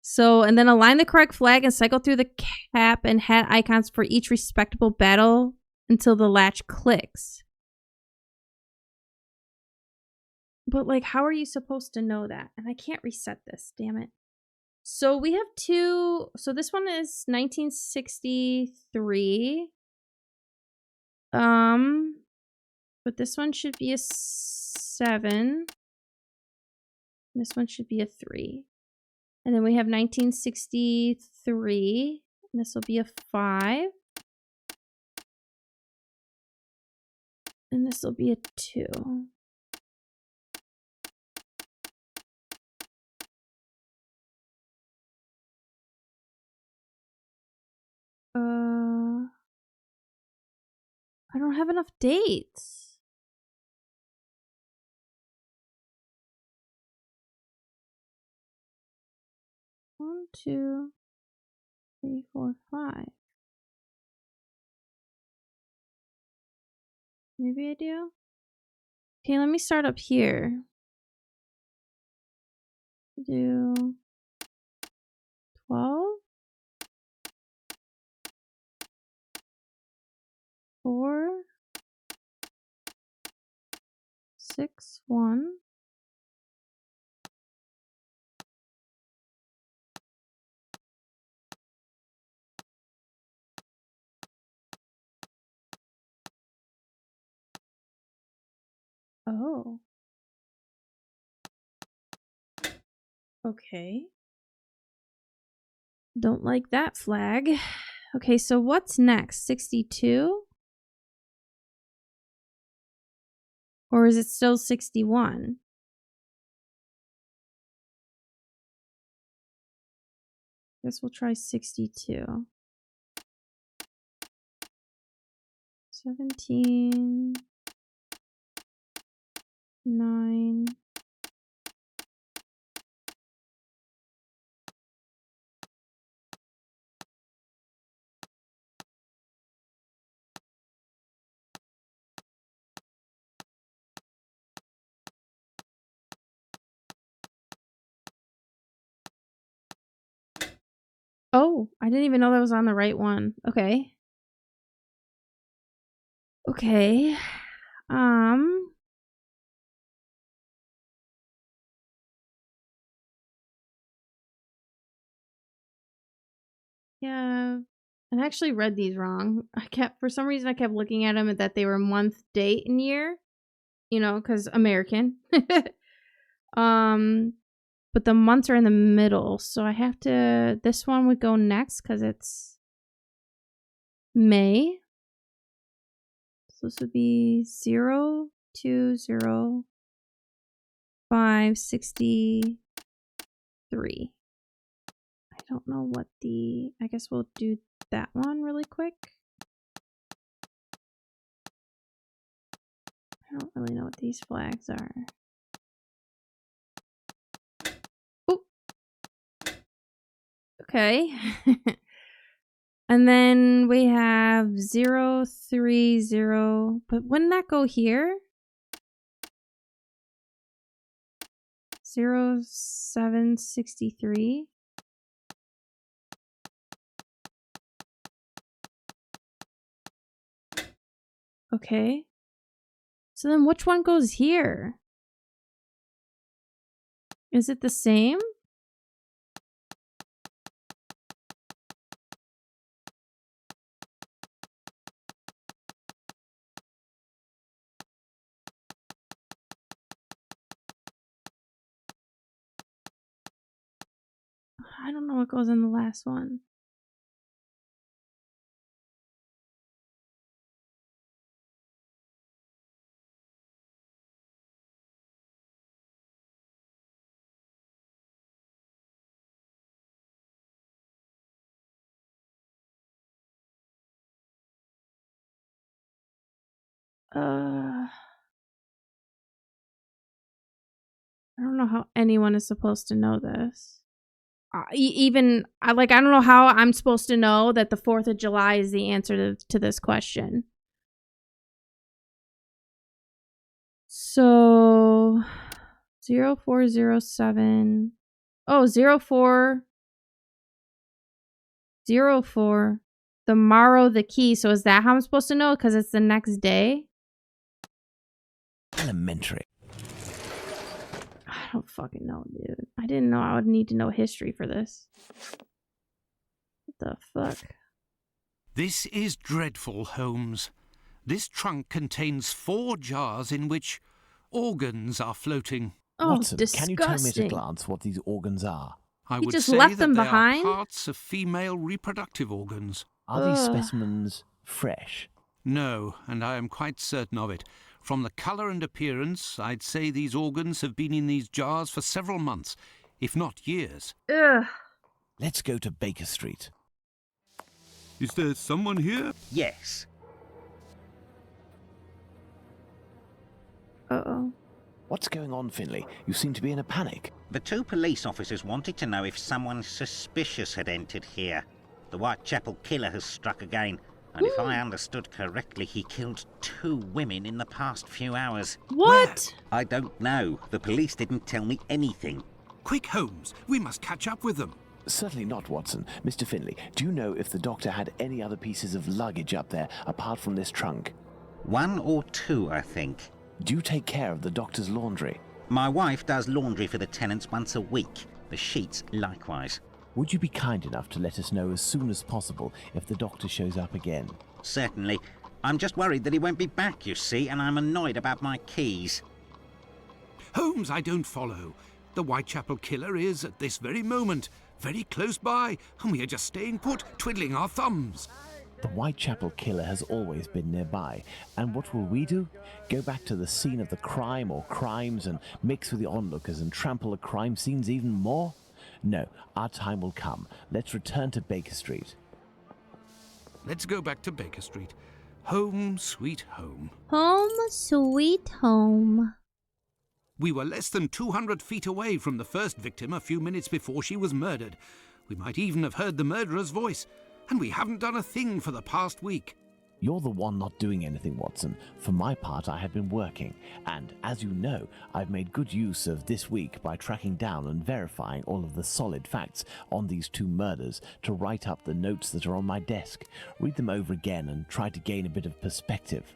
So, and then align the correct flag and cycle through the cap and hat icons for each respectable battle until the latch clicks. But, like, how are you supposed to know that? And I can't reset this, damn it. So we have 2. So this one is 1963. But this one should be a 7. This one should be a 3. And then we have 1963. And this will be a 5. And this will be a 2. I don't have enough dates. One, 2, 3, 4, 5. Maybe I do. Okay, let me start up here. Do 12. 4, 6, 1. Oh. Okay. Don't like that flag. Okay, so what's next? 62? Or is it still 61? Guess we'll try 62. 17. 9. Oh, I didn't even know that was on the right one. Okay. Okay. Yeah. I actually read these wrong. For some reason I kept looking at them and that they were month, date, and year. You know, because American. But the months are in the middle, so I have to. This one would go next because it's May. So this would be 0, 2, 0, 5, 63. I don't know what the. I guess we'll do that one really quick. I don't really know what these flags are. Okay. And then we have 0, 3, 0. But wouldn't that go here? 0, 7, 63. Okay. So then which one goes here? Is it the same? I don't know what goes in the last one. I don't know how anyone is supposed to know this. I don't know how I'm supposed to know that the 4th of July is the answer to this question. So 0407. Oh, 0404. The morrow, the key. So is that how I'm supposed to know? Because it's the next day? Elementary. I don't fucking know, dude. I didn't know I would need to know history for this. What the fuck? This is dreadful, Holmes. This trunk contains 4 jars in which organs are floating. Oh, Watson, disgusting. can you tell me at a glance what these organs are? I He would just say left that them they behind? are parts of female reproductive organs. Are these specimens fresh? No, and I am quite certain of it. From the colour and appearance, I'd say these organs have been in these jars for several months, if not years. Ugh. Let's go to Baker Street. Is there someone here? Yes. Uh-oh. What's going on, Finley? You seem to be in a panic. The 2 police officers wanted to know if someone suspicious had entered here. The Whitechapel killer has struck again, and if I understood correctly, he killed 2 women in the past few hours. What? I don't know. The police didn't tell me anything. Quick, Holmes, we must catch up with them. Certainly not, Watson. Mr. Finley, do you know if the doctor had any other pieces of luggage up there apart from this trunk? 1 or 2, I think. Do you take care of the doctor's laundry? My wife does laundry for the tenants once a week. The sheets likewise. Would you be kind enough to let us know as soon as possible if the doctor shows up again? Certainly. I'm just worried that he won't be back, you see, and I'm annoyed about my keys. Holmes, I don't follow. The Whitechapel killer is, at this very moment, very close by, and we are just staying put, twiddling our thumbs. The Whitechapel killer has always been nearby, and what will we do? Go back to the scene of the crime or crimes and mix with the onlookers and trample the crime scenes even more? No, our time will come. Let's return to Baker Street. Let's go back to Baker Street. Home, sweet home. Home, sweet home. We were less than 200 feet away from the first victim a few minutes before she was murdered. We might even have heard the murderer's voice. And we haven't done a thing for the past week. You're the one not doing anything, Watson. For my part, I have been working, and as you know, I've made good use of this week by tracking down and verifying all of the solid facts on these two murders to write up the notes that are on my desk, read them over again, and try to gain a bit of perspective.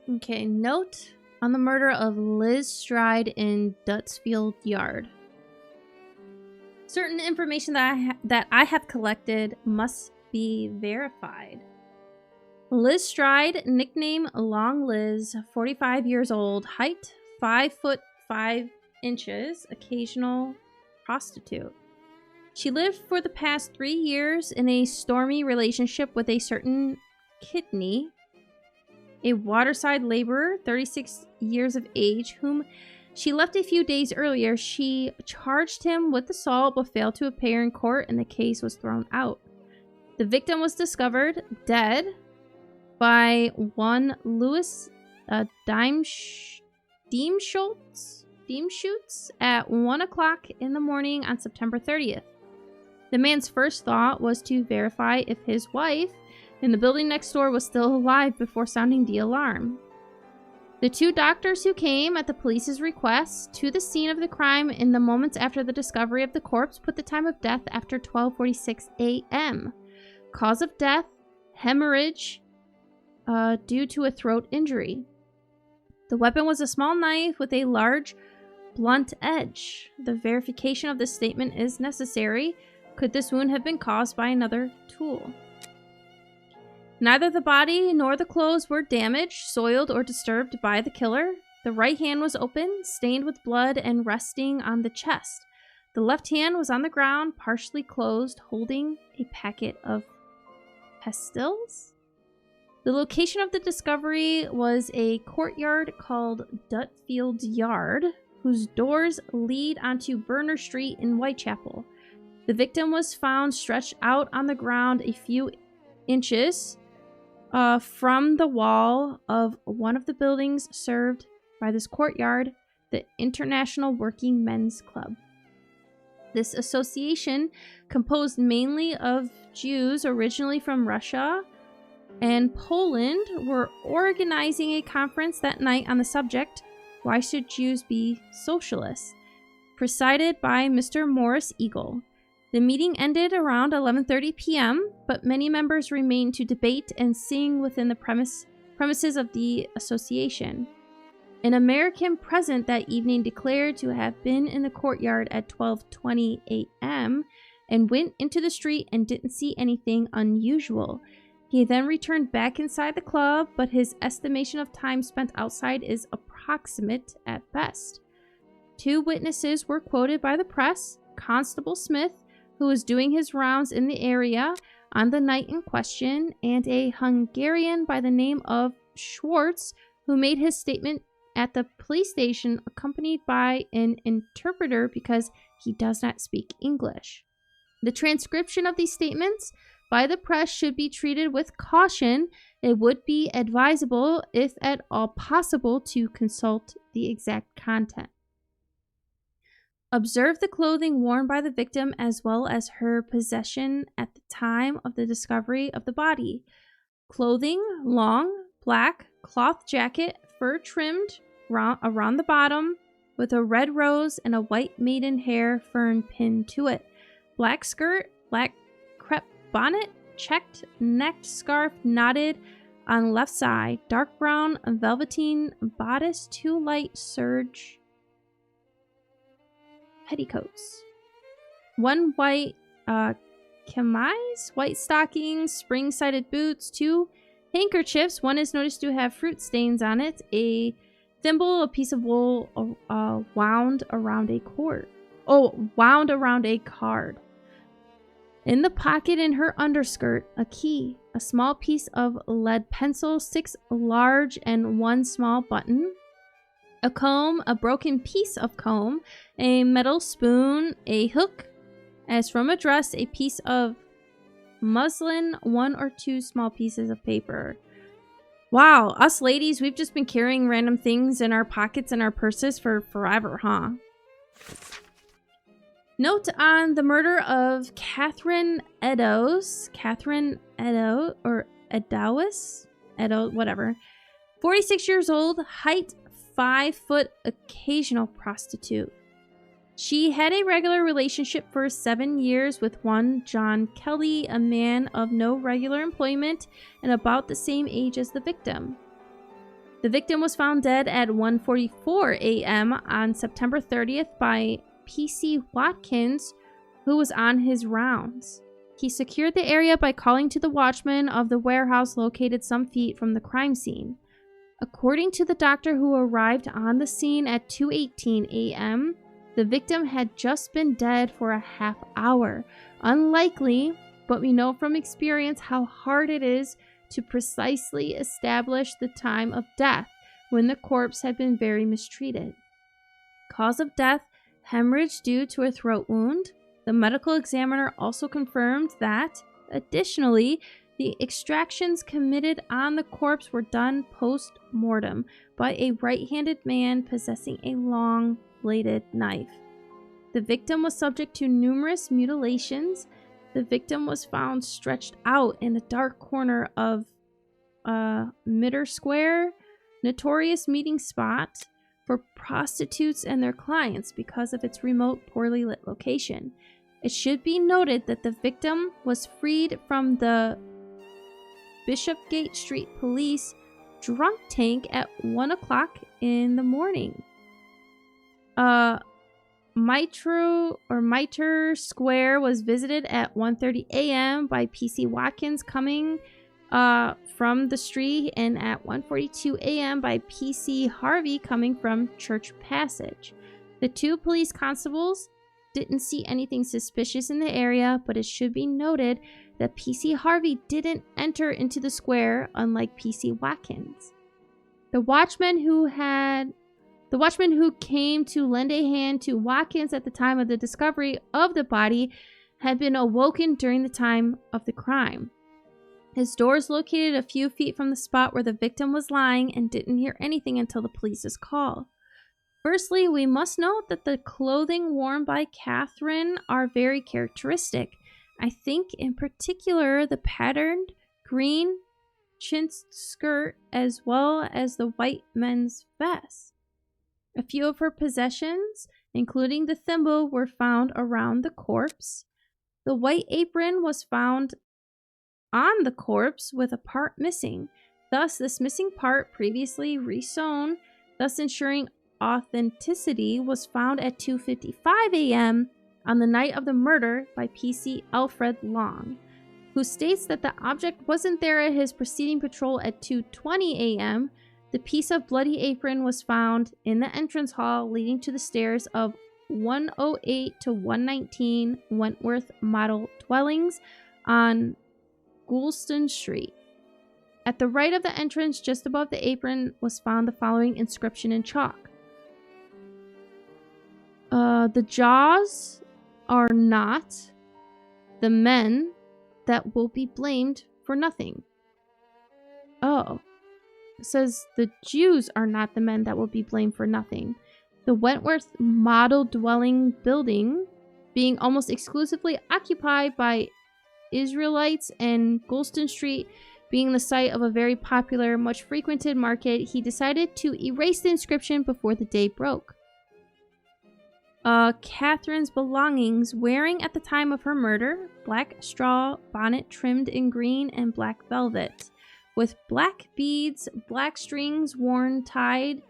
Okay, note on the murder of Liz Stride in Dutsfield Yard. Certain information that I have collected must be verified. Liz Stride, nickname Long Liz, 45 years old, height 5 foot 5 inches, occasional prostitute. She lived for the past 3 years in a stormy relationship with a certain Kidney, a waterside laborer, 36 years of age, whom she left a few days earlier. She charged him with assault but failed to appear in court, and the case was thrown out. The victim was discovered dead by one Louis Diemschutz at 1 o'clock in the morning on September 30th. The man's first thought was to verify if his wife in the building next door was still alive before sounding the alarm. The two doctors who came at the police's request to the scene of the crime in the moments after the discovery of the corpse put the time of death after 12:46 a.m. Cause of death, hemorrhage due to a throat injury. The weapon was a small knife with a large, blunt edge. The verification of this statement is necessary. Could this wound have been caused by another tool? Neither the body nor the clothes were damaged, soiled, or disturbed by the killer. The right hand was open, stained with blood, and resting on the chest. The left hand was on the ground, partially closed, holding a packet of pastilles. The location of the discovery was a courtyard called Dutfield Yard, whose doors lead onto Burner Street in Whitechapel. The victim was found stretched out on the ground a few inches from the wall of one of the buildings served by this courtyard, the International Working Men's Club. This association, composed mainly of Jews originally from Russia and Poland, were organizing a conference that night on the subject, "Why Should Jews Be Socialists?" presided by Mr. Morris Eagle. The meeting ended around 11:30 p.m., but many members remained to debate and sing within the premises of the association. An American present that evening declared to have been in the courtyard at 12:20 a.m. and went into the street and didn't see anything unusual. He then returned back inside the club, but his estimation of time spent outside is approximate at best. Two witnesses were quoted by the press: Constable Smith, who was doing his rounds in the area on the night in question, and a Hungarian by the name of Schwartz, who made his statement at the police station accompanied by an interpreter because he does not speak English. The transcription of these statements by the press should be treated with caution. It would be advisable, if at all possible, to consult the exact content. Observe the clothing worn by the victim as well as her possession at the time of the discovery of the body. Clothing: long, black cloth jacket, fur trimmed around the bottom, with a red rose and a white maidenhair fern pinned to it. Black skirt, black crepe bonnet, checked necked scarf knotted on left side, dark brown velveteen bodice, two light serge petticoats, one white chemise, white stockings, spring-sided boots, two handkerchiefs. One is noticed to have fruit stains on it, a thimble, a piece of wool wound around a card. In the pocket in her underskirt, a key, a small piece of lead pencil, 6 large and 1 small button, a comb, a broken piece of comb, a metal spoon, a hook, as from a dress, a piece of muslin, 1 or 2 small pieces of paper. Wow, us ladies, we've just been carrying random things in our pockets and our purses for forever, huh? Note on the murder of Catherine Eddowes, whatever. 46 years old, height 5 foot, occasional prostitute. She had a regular relationship for 7 years with one John Kelly, a man of no regular employment and about the same age as the victim. The victim was found dead at 1:44 a.m. on September 30th by P.C. Watkins, who was on his rounds. He secured the area by calling to the watchman of the warehouse located some feet from the crime scene. According to the doctor who arrived on the scene at 2:18 a.m., the victim had just been dead for a half hour. Unlikely, but we know from experience how hard it is to precisely establish the time of death when the corpse had been very mistreated. Cause of death, hemorrhage due to a throat wound. The medical examiner also confirmed that, additionally, the extractions committed on the corpse were done post-mortem by a right-handed man possessing a long-bladed knife. The victim was subject to numerous mutilations. The victim was found stretched out in a dark corner of Mitter Square, notorious meeting spot for prostitutes and their clients because of its remote, poorly lit location. It should be noted that the victim was freed from the Bishopgate Street Police drunk tank at 1 o'clock in the morning. Mitre Square was visited at 1:30 a.m. by P.C. Watkins coming from the street, and at 1:42 a.m. by P.C. Harvey coming from Church Passage. The 2 police constables didn't see anything suspicious in the area, but it should be noted that P.C. Harvey didn't enter into the square, unlike P.C. Watkins. The watchman who came to lend a hand to Watkins at the time of the discovery of the body had been awoken during the time of the crime. His door is located a few feet from the spot where the victim was lying and didn't hear anything until the police's call. Firstly, we must note that the clothing worn by Catherine are very characteristic. I think in particular the patterned green chintz skirt as well as the white men's vest. A few of her possessions, including the thimble, were found around the corpse. The white apron was found on the corpse with a part missing. Thus, this missing part, previously resewn, thus ensuring authenticity, was found at 2:55 a.m. on the night of the murder by P.C. Alfred Long, who states that the object wasn't there at his preceding patrol at 2:20 a.m. The piece of bloody apron was found in the entrance hall leading to the stairs of 108 to 119 Wentworth Model Dwellings on Goulston Street. At the right of the entrance, just above the apron, was found the following inscription in chalk. The jaws are not the men that will be blamed for nothing. Oh. It says the Jews are not the men that will be blamed for nothing. The Wentworth Model Dwelling building being almost exclusively occupied by Israelites and Goulston Street being the site of a very popular, much frequented market, he decided to erase the inscription before the day broke. Catherine's belongings, wearing at the time of her murder, black straw bonnet trimmed in green and black velvet, with black beads, black strings worn tied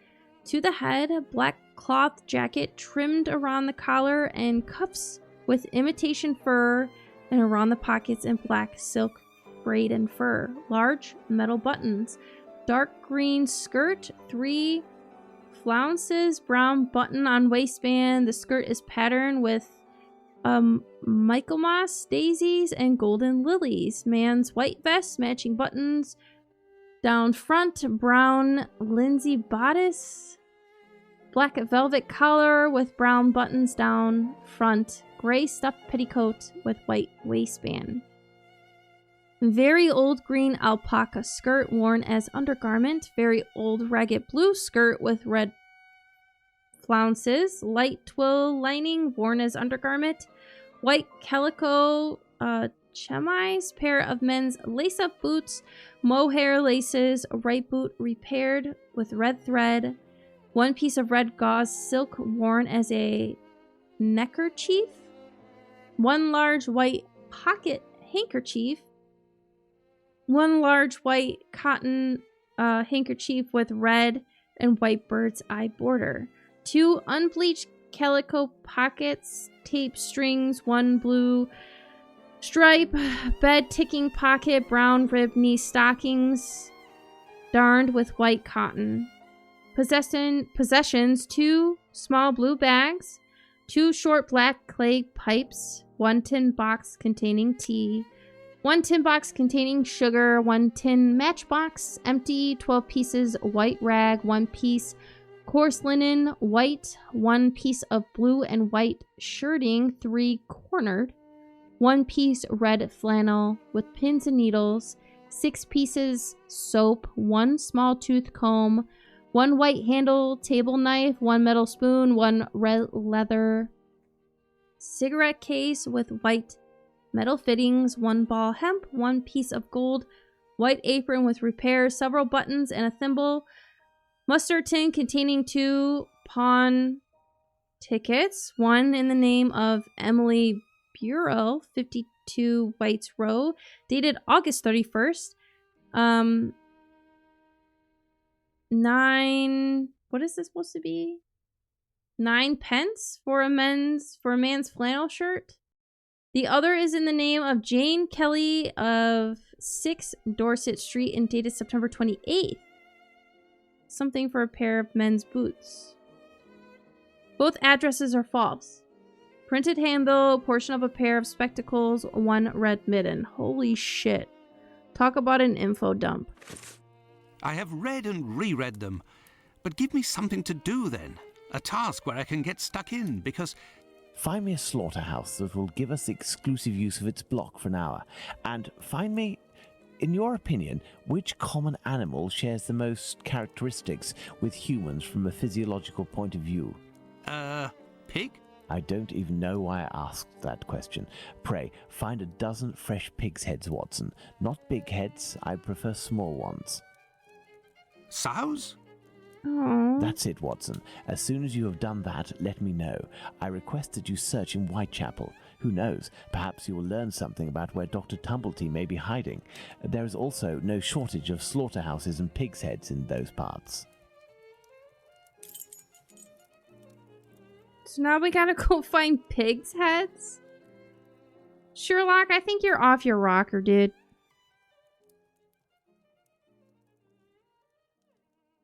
to the head, black cloth jacket trimmed around the collar, and cuffs with imitation fur and around the pockets in black silk braid and fur, large metal buttons, dark green skirt, 3 flounces, brown button on waistband. The skirt is patterned with Michaelmas daisies and golden lilies. Man's white vest, matching buttons. Down front, brown linsey bodice. black velvet collar with brown buttons down front, gray stuffed petticoat with white waistband. Very old green alpaca skirt worn as undergarment, very old ragged blue skirt with red flounces, light twill lining worn as undergarment, white calico chemise, pair of men's lace-up boots, mohair laces, right boot repaired with red thread, one piece of red gauze silk worn as a neckerchief, one large white pocket handkerchief, one large white cotton handkerchief with red and white bird's eye border, two unbleached calico pockets, tape strings, one blue stripe, bed ticking pocket, brown rib knee stockings, darned with white cotton. Possessions, two small blue bags, two short black clay pipes, one tin box containing tea, one tin box containing sugar, one tin matchbox, empty, 12 pieces white rag, one piece coarse linen, white, one piece of blue and white shirting, 3 cornered, one piece red flannel with pins and needles, 6 pieces soap, one small tooth comb, one white handle table knife, one metal spoon, one red leather cigarette case with white metal fittings, one ball hemp, one piece of gold white apron with repairs, several buttons and a thimble, mustard tin containing 2 pawn tickets, one in the name of Emily Bureau, 52 Whites Row, dated August 31st. 9, what is this supposed to be? 9 pence for a man's flannel shirt. The other is in the name of Jane Kelly of 6 Dorset Street and dated September 28th. Something for a pair of men's boots. Both addresses are false. Printed handbill, portion of a pair of spectacles, 1 red mitten. Holy shit. Talk about an info dump. I have read and reread them, but give me something to do then. A task where I can get stuck in, because... Find me a slaughterhouse that will give us exclusive use of its block for an hour, and find me, in your opinion, which common animal shares the most characteristics with humans from a physiological point of view. Pig? I don't even know why I asked that question. Pray, find a dozen fresh pig's heads, Watson. Not big heads, I prefer small ones. Sows? Aww. That's it, Watson. As soon as you have done that, let me know. I request that you search in Whitechapel. Who knows, perhaps you will learn something about where Dr. Tumblety may be hiding. There is also no shortage of slaughterhouses and pig's heads in those parts. So now we gotta go find pigs' heads? Sherlock, I think you're off your rocker, dude.